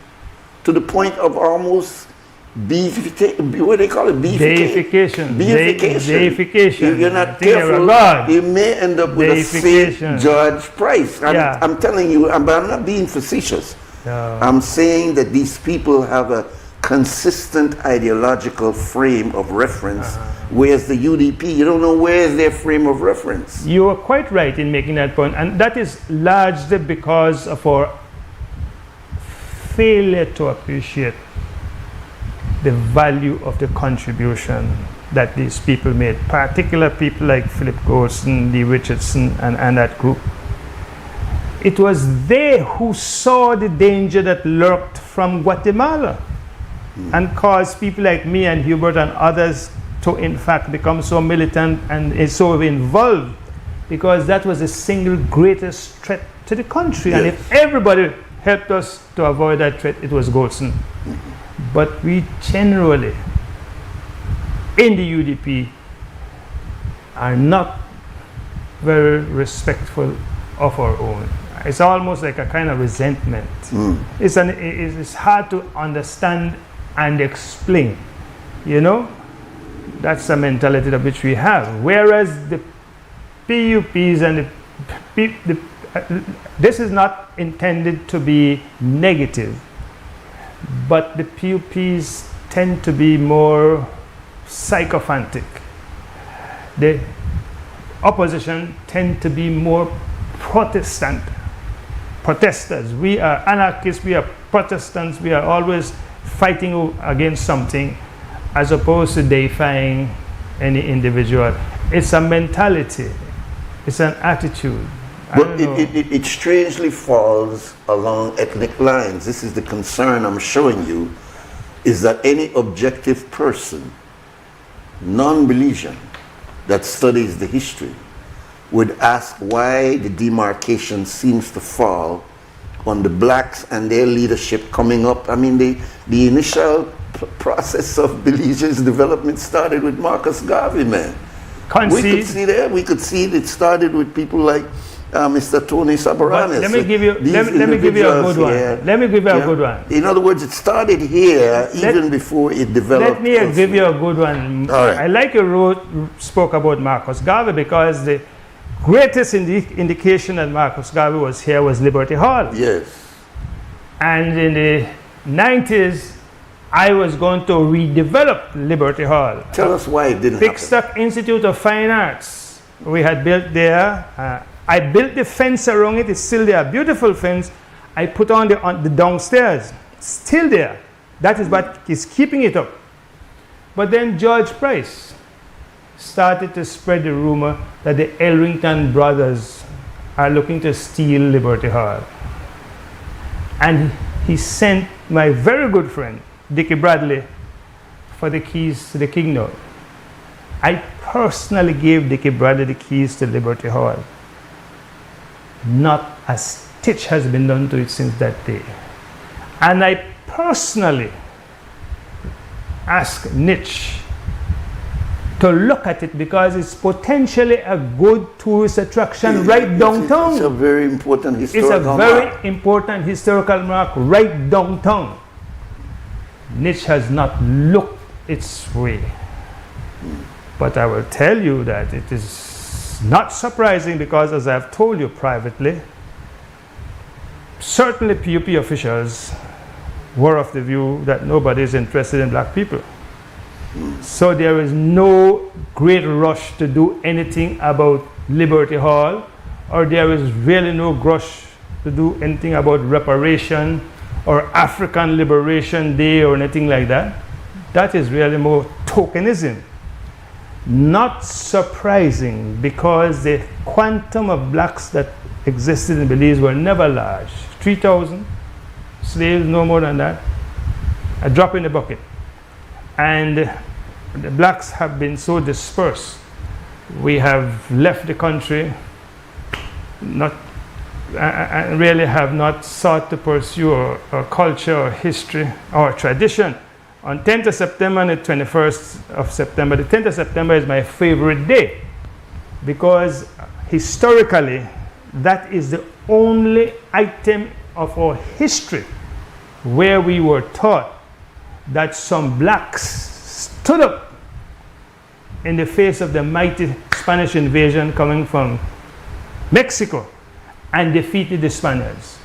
to the point of almost what they call it? Deification. If you're not careful, you may end up with a St. George Price. I'm telling you, I'm not being facetious. No. I'm saying that these people have a consistent ideological frame of reference, whereas the UDP, you don't know where is their frame of reference. You are quite right in making that point, and that is largely because of our failure to appreciate the value of the contribution that these people made, particular people like Philip Golson, Lee Richardson, and that group. It was they who saw the danger that lurked from Guatemala and caused people like me and Hubert and others to in fact become so militant and so involved, because that was the single greatest threat to the country. Yes. And if everybody helped us to avoid that threat, it was Golson. But we generally, in the UDP, are not very respectful of our own. It's almost like a kind of resentment. It's hard to understand and explain, you know. That's the mentality that which we have. Whereas the PUPs and this is not intended to be negative, but the PUPs tend to be more sycophantic. The opposition tend to be more protesters. We are anarchists, we are Protestants, we are always fighting against something as opposed to deifying any individual. It's a mentality, it's an attitude. But it strangely falls along ethnic lines. This is the concern I'm showing you, is that any objective person, non-Belizean, that studies the history would ask why the demarcation seems to fall on the blacks and their leadership coming up. I mean, the initial process of Belize's development started with Marcus Garvey, man. We could see that. We could see it started with people like Mr. Tony Sabaranes. Let me give you a good one. Let me give you a good one. In other words, it started here even before it developed. Let me give you a good one. All right. I like you spoke about Marcus Garvey, because the greatest indication that Marcus Garvey was here was Liberty Hall. Yes. And in the 90s, I was going to redevelop Liberty Hall. Tell us why it didn't happen. Pickstock Institute of Fine Arts. We had built there. I built the fence around it. It's still there. Beautiful fence. I put on the downstairs. Still there. That is what is keeping it up. But then George Price started to spread the rumor that the Elrington brothers are looking to steal Liberty Hall. And he sent my very good friend, Dickie Bradley, for the keys to the kingdom. I personally gave Dickie Bradley the keys to Liberty Hall. Not a stitch has been done to it since that day. And I personally asked Nitch to look at it, because it's potentially a good tourist attraction right downtown. It's a very important historical mark. It's a very important historical mark right downtown. Nitch has not looked its way. But I will tell you that it is not surprising, because as I've told you privately, certainly PUP officials were of the view that nobody is interested in black people. So there is no great rush to do anything about Liberty Hall, or there is really no rush to do anything about reparation or African Liberation Day or anything like that. That is really more tokenism. Not surprising, because the quantum of blacks that existed in Belize were never large. 3,000 slaves, no more than that. A drop in the bucket. And the blacks have been so dispersed. We have left the country, really have not sought to pursue our culture or history or tradition. On 10th of September and the 21st of September, the 10th of September is my favorite day, because historically that is the only item of our history where we were taught that some blacks stood up in the face of the mighty Spanish invasion coming from Mexico and defeated the Spaniards.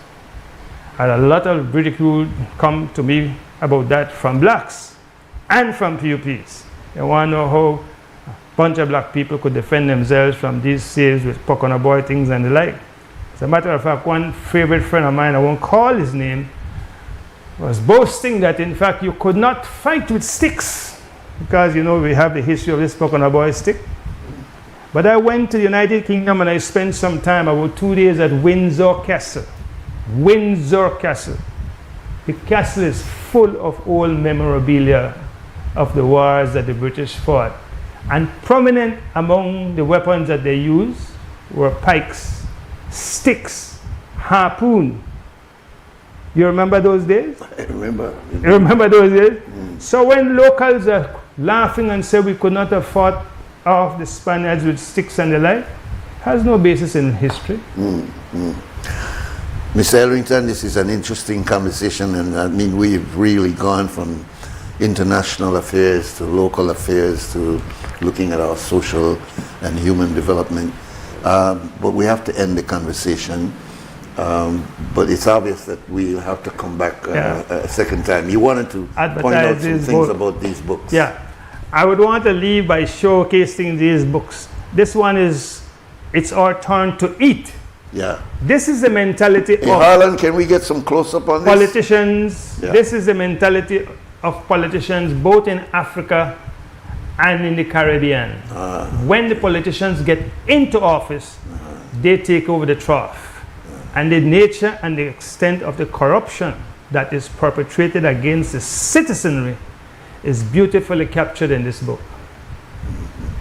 And a lot of ridicule come to me about that from blacks and from PUPs. They want to know how a bunch of black people could defend themselves from these slaves with Pocono Boy things and the like. As a matter of fact, one favorite friend of mine, I won't call his name, was boasting that in fact you could not fight with sticks, because you know we have the history of this Pocono Boy stick. But I went to the United Kingdom and I spent some time, about 2 days, at Windsor Castle. Windsor Castle. The castle is full of old memorabilia of the wars that the British fought. And prominent among the weapons that they used were pikes, sticks, harpoon. You remember those days? I remember. You remember those days? So when locals are laughing and say we could not have fought off the Spaniards with sticks and the like, has no basis in history. Mr. Elrington, this is an interesting conversation, and I mean we've really gone from international affairs to local affairs to looking at our social and human development. But we have to end the conversation. But it's obvious that we'll have to come back a second time. You wanted to point out some things about these books. Yeah, I would want to leave by showcasing these books. This one is, it's our turn to eat. Yeah. This is the mentality of Harlan, can we get some close-up on this? Politicians. Yeah. This is the mentality of politicians both in Africa and in the Caribbean. When the politicians get into office, they take over the trough. And the nature and the extent of the corruption that is perpetrated against the citizenry is beautifully captured in this book.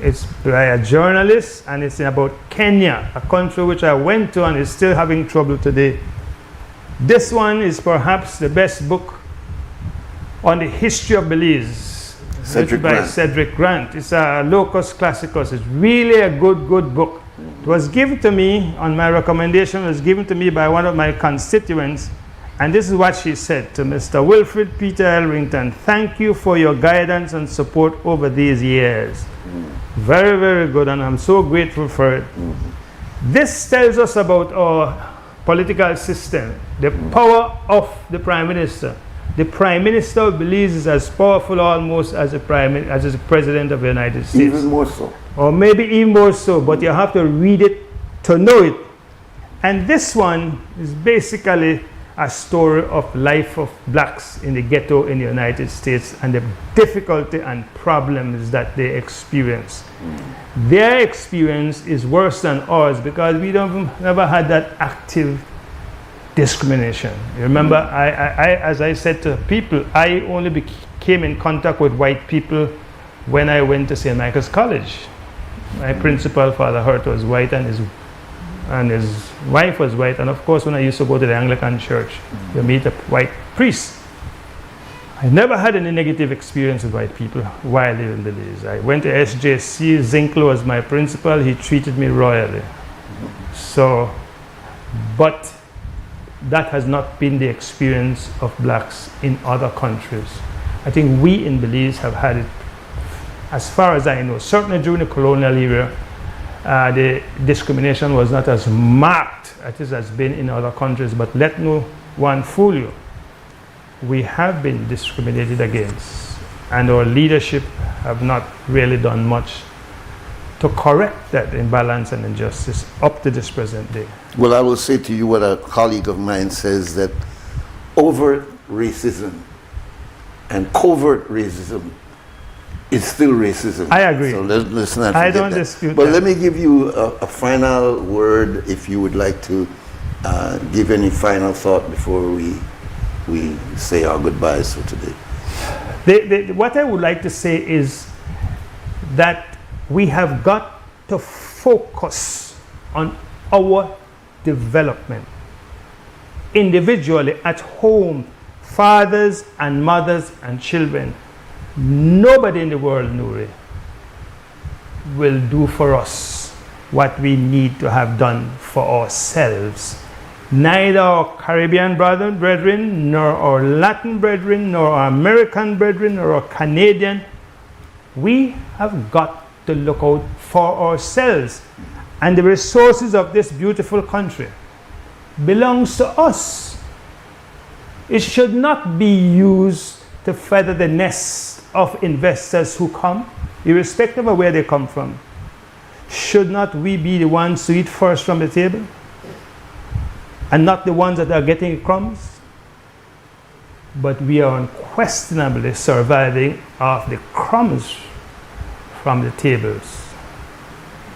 It's by a journalist, and it's about Kenya, a country which I went to and is still having trouble today. This one is perhaps the best book on the history of Belize. Cedric by Grant. Cedric Grant. It's a Locus Classicus. It's really a good book. It was given to me, on my recommendation, it was given to me by one of my constituents. And this is what she said to Mr. Wilfred Peter Elrington. Thank you for your guidance and support over these years. Very, very good, and I'm so grateful for it. This tells us about our political system, the power of the Prime Minister. The Prime Minister believes is as powerful almost as the President of the United States. Even more so. Or maybe even more so, but you have to read it to know it. And this one is basically a story of life of blacks in the ghetto in the United States and the difficulty and problems that they experience. Their experience is worse than ours because we never had that active discrimination. You remember, as I said to people, I only came in contact with white people when I went to St. Michael's College. My principal, Father Hurt, was white, and his wife was white. And of course, when I used to go to the Anglican church, you meet a white priest. I never had any negative experience with white people while I lived in Belize. I went to SJC, Zinkler was my principal, he treated me royally. So, but that has not been the experience of blacks in other countries. I think we in Belize have had it, as far as I know, certainly during the colonial era, the discrimination was not as marked as it has been in other countries, but let no one fool you. We have been discriminated against, and our leadership have not really done much to correct that imbalance and injustice up to this present day. Well, I will say to you what a colleague of mine says, that overt racism and covert racism is still racism. I agree. So let's not forget I don't that. dispute But that. let me give you a final word, if you would like to give any final thought before we say our goodbyes for today. What I would like to say is that we have got to focus on our development. Individually, at home, fathers and mothers and children. Nobody in the world, Nuri, will do for us what we need to have done for ourselves. Neither our Caribbean brethren, nor our Latin brethren, nor our American brethren, nor our Canadian. We have got to look out for ourselves. And the resources of this beautiful country belongs to us. It should not be used to feather the nest of investors who come, irrespective of where they come from. Should not we be the ones to eat first from the table, and not the ones that are getting crumbs? But we are unquestionably surviving off the crumbs from the tables,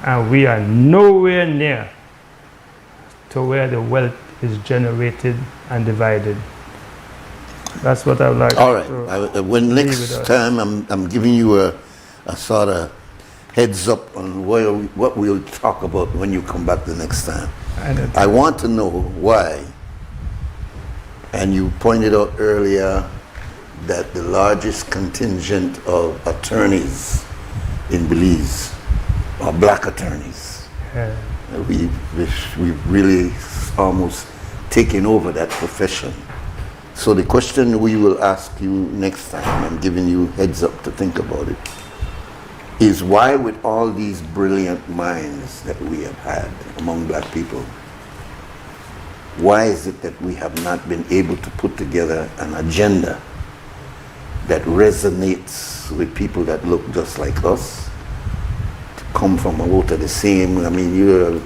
and we are nowhere near to where the wealth is generated and divided. That's what I would like. All right. When next time I'm giving you a sort of heads up on what we'll talk about when you come back the next time. I want to know why, and you pointed out earlier that the largest contingent of attorneys in Belize are black attorneys. Yeah. We've really almost taken over that profession. So the question we will ask you next time, I'm giving you heads up to think about it, is why with all these brilliant minds that we have had among black people, why is it that we have not been able to put together an agenda that resonates with people that look just like us, to come from out of the same, I mean, you're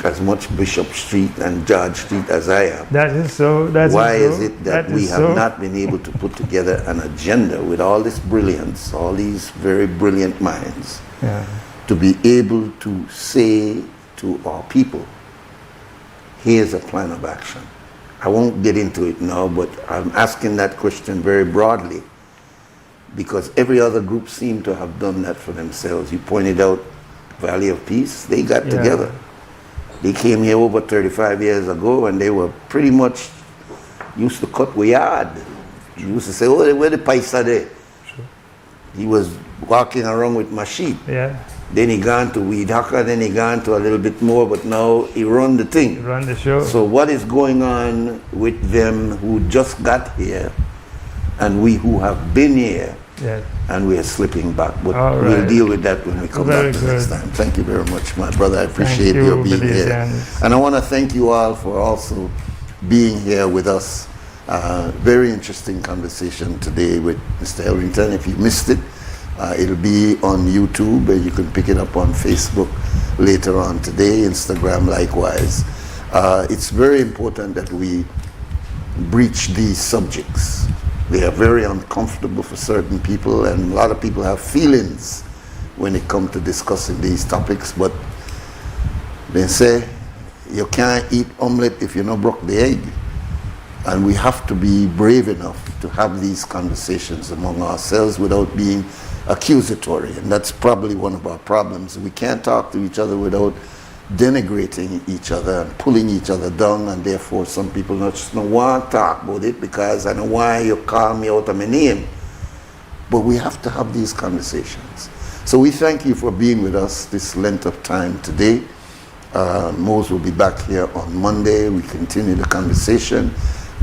as much Bishop Street and George Street as I am. That is so. Why is it that we have not been able to put together an agenda with all this brilliance, all these very brilliant minds, to be able to say to our people, here's a plan of action? I won't get into it now, but I'm asking that question very broadly because every other group seemed to have done that for themselves. You pointed out Valley of Peace, they got together. They came here over 35 years ago and they were pretty much used to cut way hard. You used to say, oh, where the Paisa there? he was walking around with my sheep. Yeah. Then he gone to weed hacker, then he gone to a little bit more, but now he run the thing. He run the show. So what is going on with them who just got here and we who have been here? Yes. And we are slipping back. But All we'll right. deal with that when we come Very back the next good. time. Thank you very much, my brother. I appreciate Thank you, your being here. Belizeans. And I want to thank you all for also being here with us. Very interesting conversation today with Mr. Elrington. If you missed it, it'll be on YouTube. You can pick it up on Facebook later on today, Instagram likewise. It's very important that we breach these subjects. They are very uncomfortable for certain people, and a lot of people have feelings when it comes to discussing these topics, but they say you can't eat omelette if you not broke the egg. And we have to be brave enough to have these conversations among ourselves without being accusatory. And that's probably one of our problems. We can't talk to each other without denigrating each other and pulling each other down, and therefore some people just don't want to talk about it because I know why you call me out of my name. But we have to have these conversations. So we thank you for being with us this length of time today. Mose will be back here on Monday. We continue the conversation,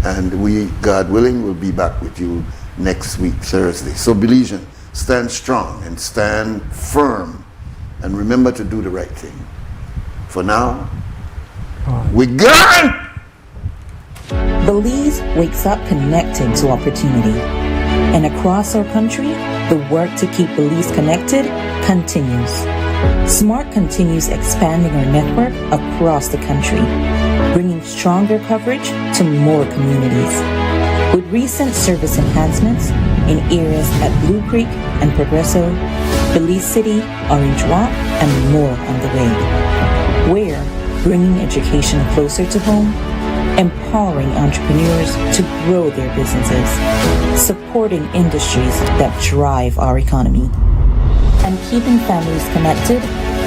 and we, God willing, will be back with you next week, Thursday. So Belizean, stand strong and stand firm, and remember to do the right thing. For now, we're gone! Belize wakes up connected to opportunity. And across our country, the work to keep Belize connected continues. Smart continues expanding our network across the country, bringing stronger coverage to more communities. With recent service enhancements in areas at Blue Creek and Progresso, Belize City, Orange Rock, and more on the way. We're bringing education closer to home, empowering entrepreneurs to grow their businesses, supporting industries that drive our economy, and keeping families connected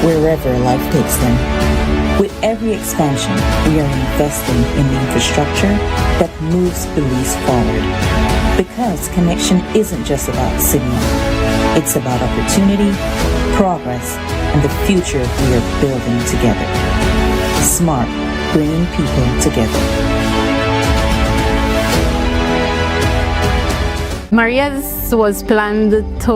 wherever life takes them. With every expansion, we are investing in the infrastructure that moves Belize forward. Because connection isn't just about signal, it's about opportunity, progress, and the future we are building together. Smart, bringing people together. Maria's was planned to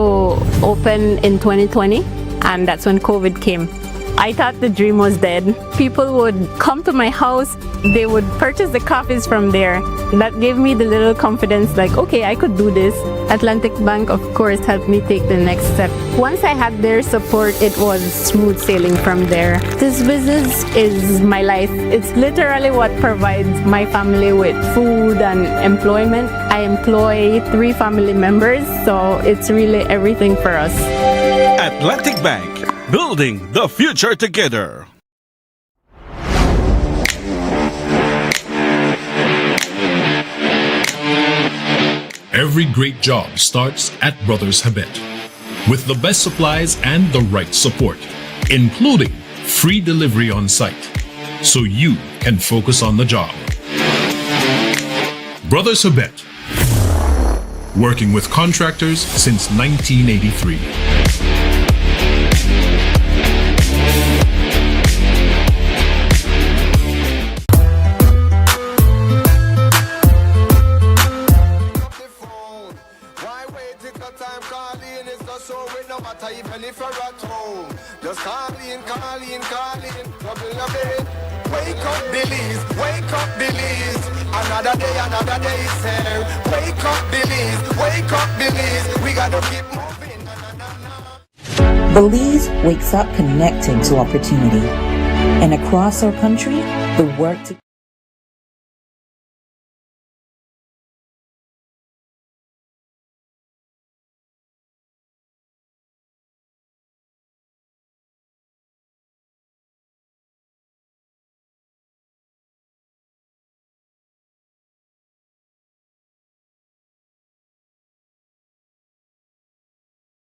open in 2020, and that's when COVID came. I thought the dream was dead. People would come to my house, they would purchase the coffees from there. That gave me the little confidence, like, okay, I could do this. Atlantic Bank, of course, helped me take the next step. Once I had their support, it was smooth sailing from there. This business is my life. It's literally what provides my family with food and employment. I employ 3 family members, so it's really everything for us. Atlantic Bank, building the future together. Every great job starts at Brothers Habet. With the best supplies and the right support, including free delivery on site, so you can focus on the job. Brothers Habet, working with contractors since 1983. Just call in, trouble your bed. Wake up, Belize, wake up, Belize. Another day is here. Wake up, Belize, we gotta keep moving. Belize wakes up connected to opportunity. And across our country, the work to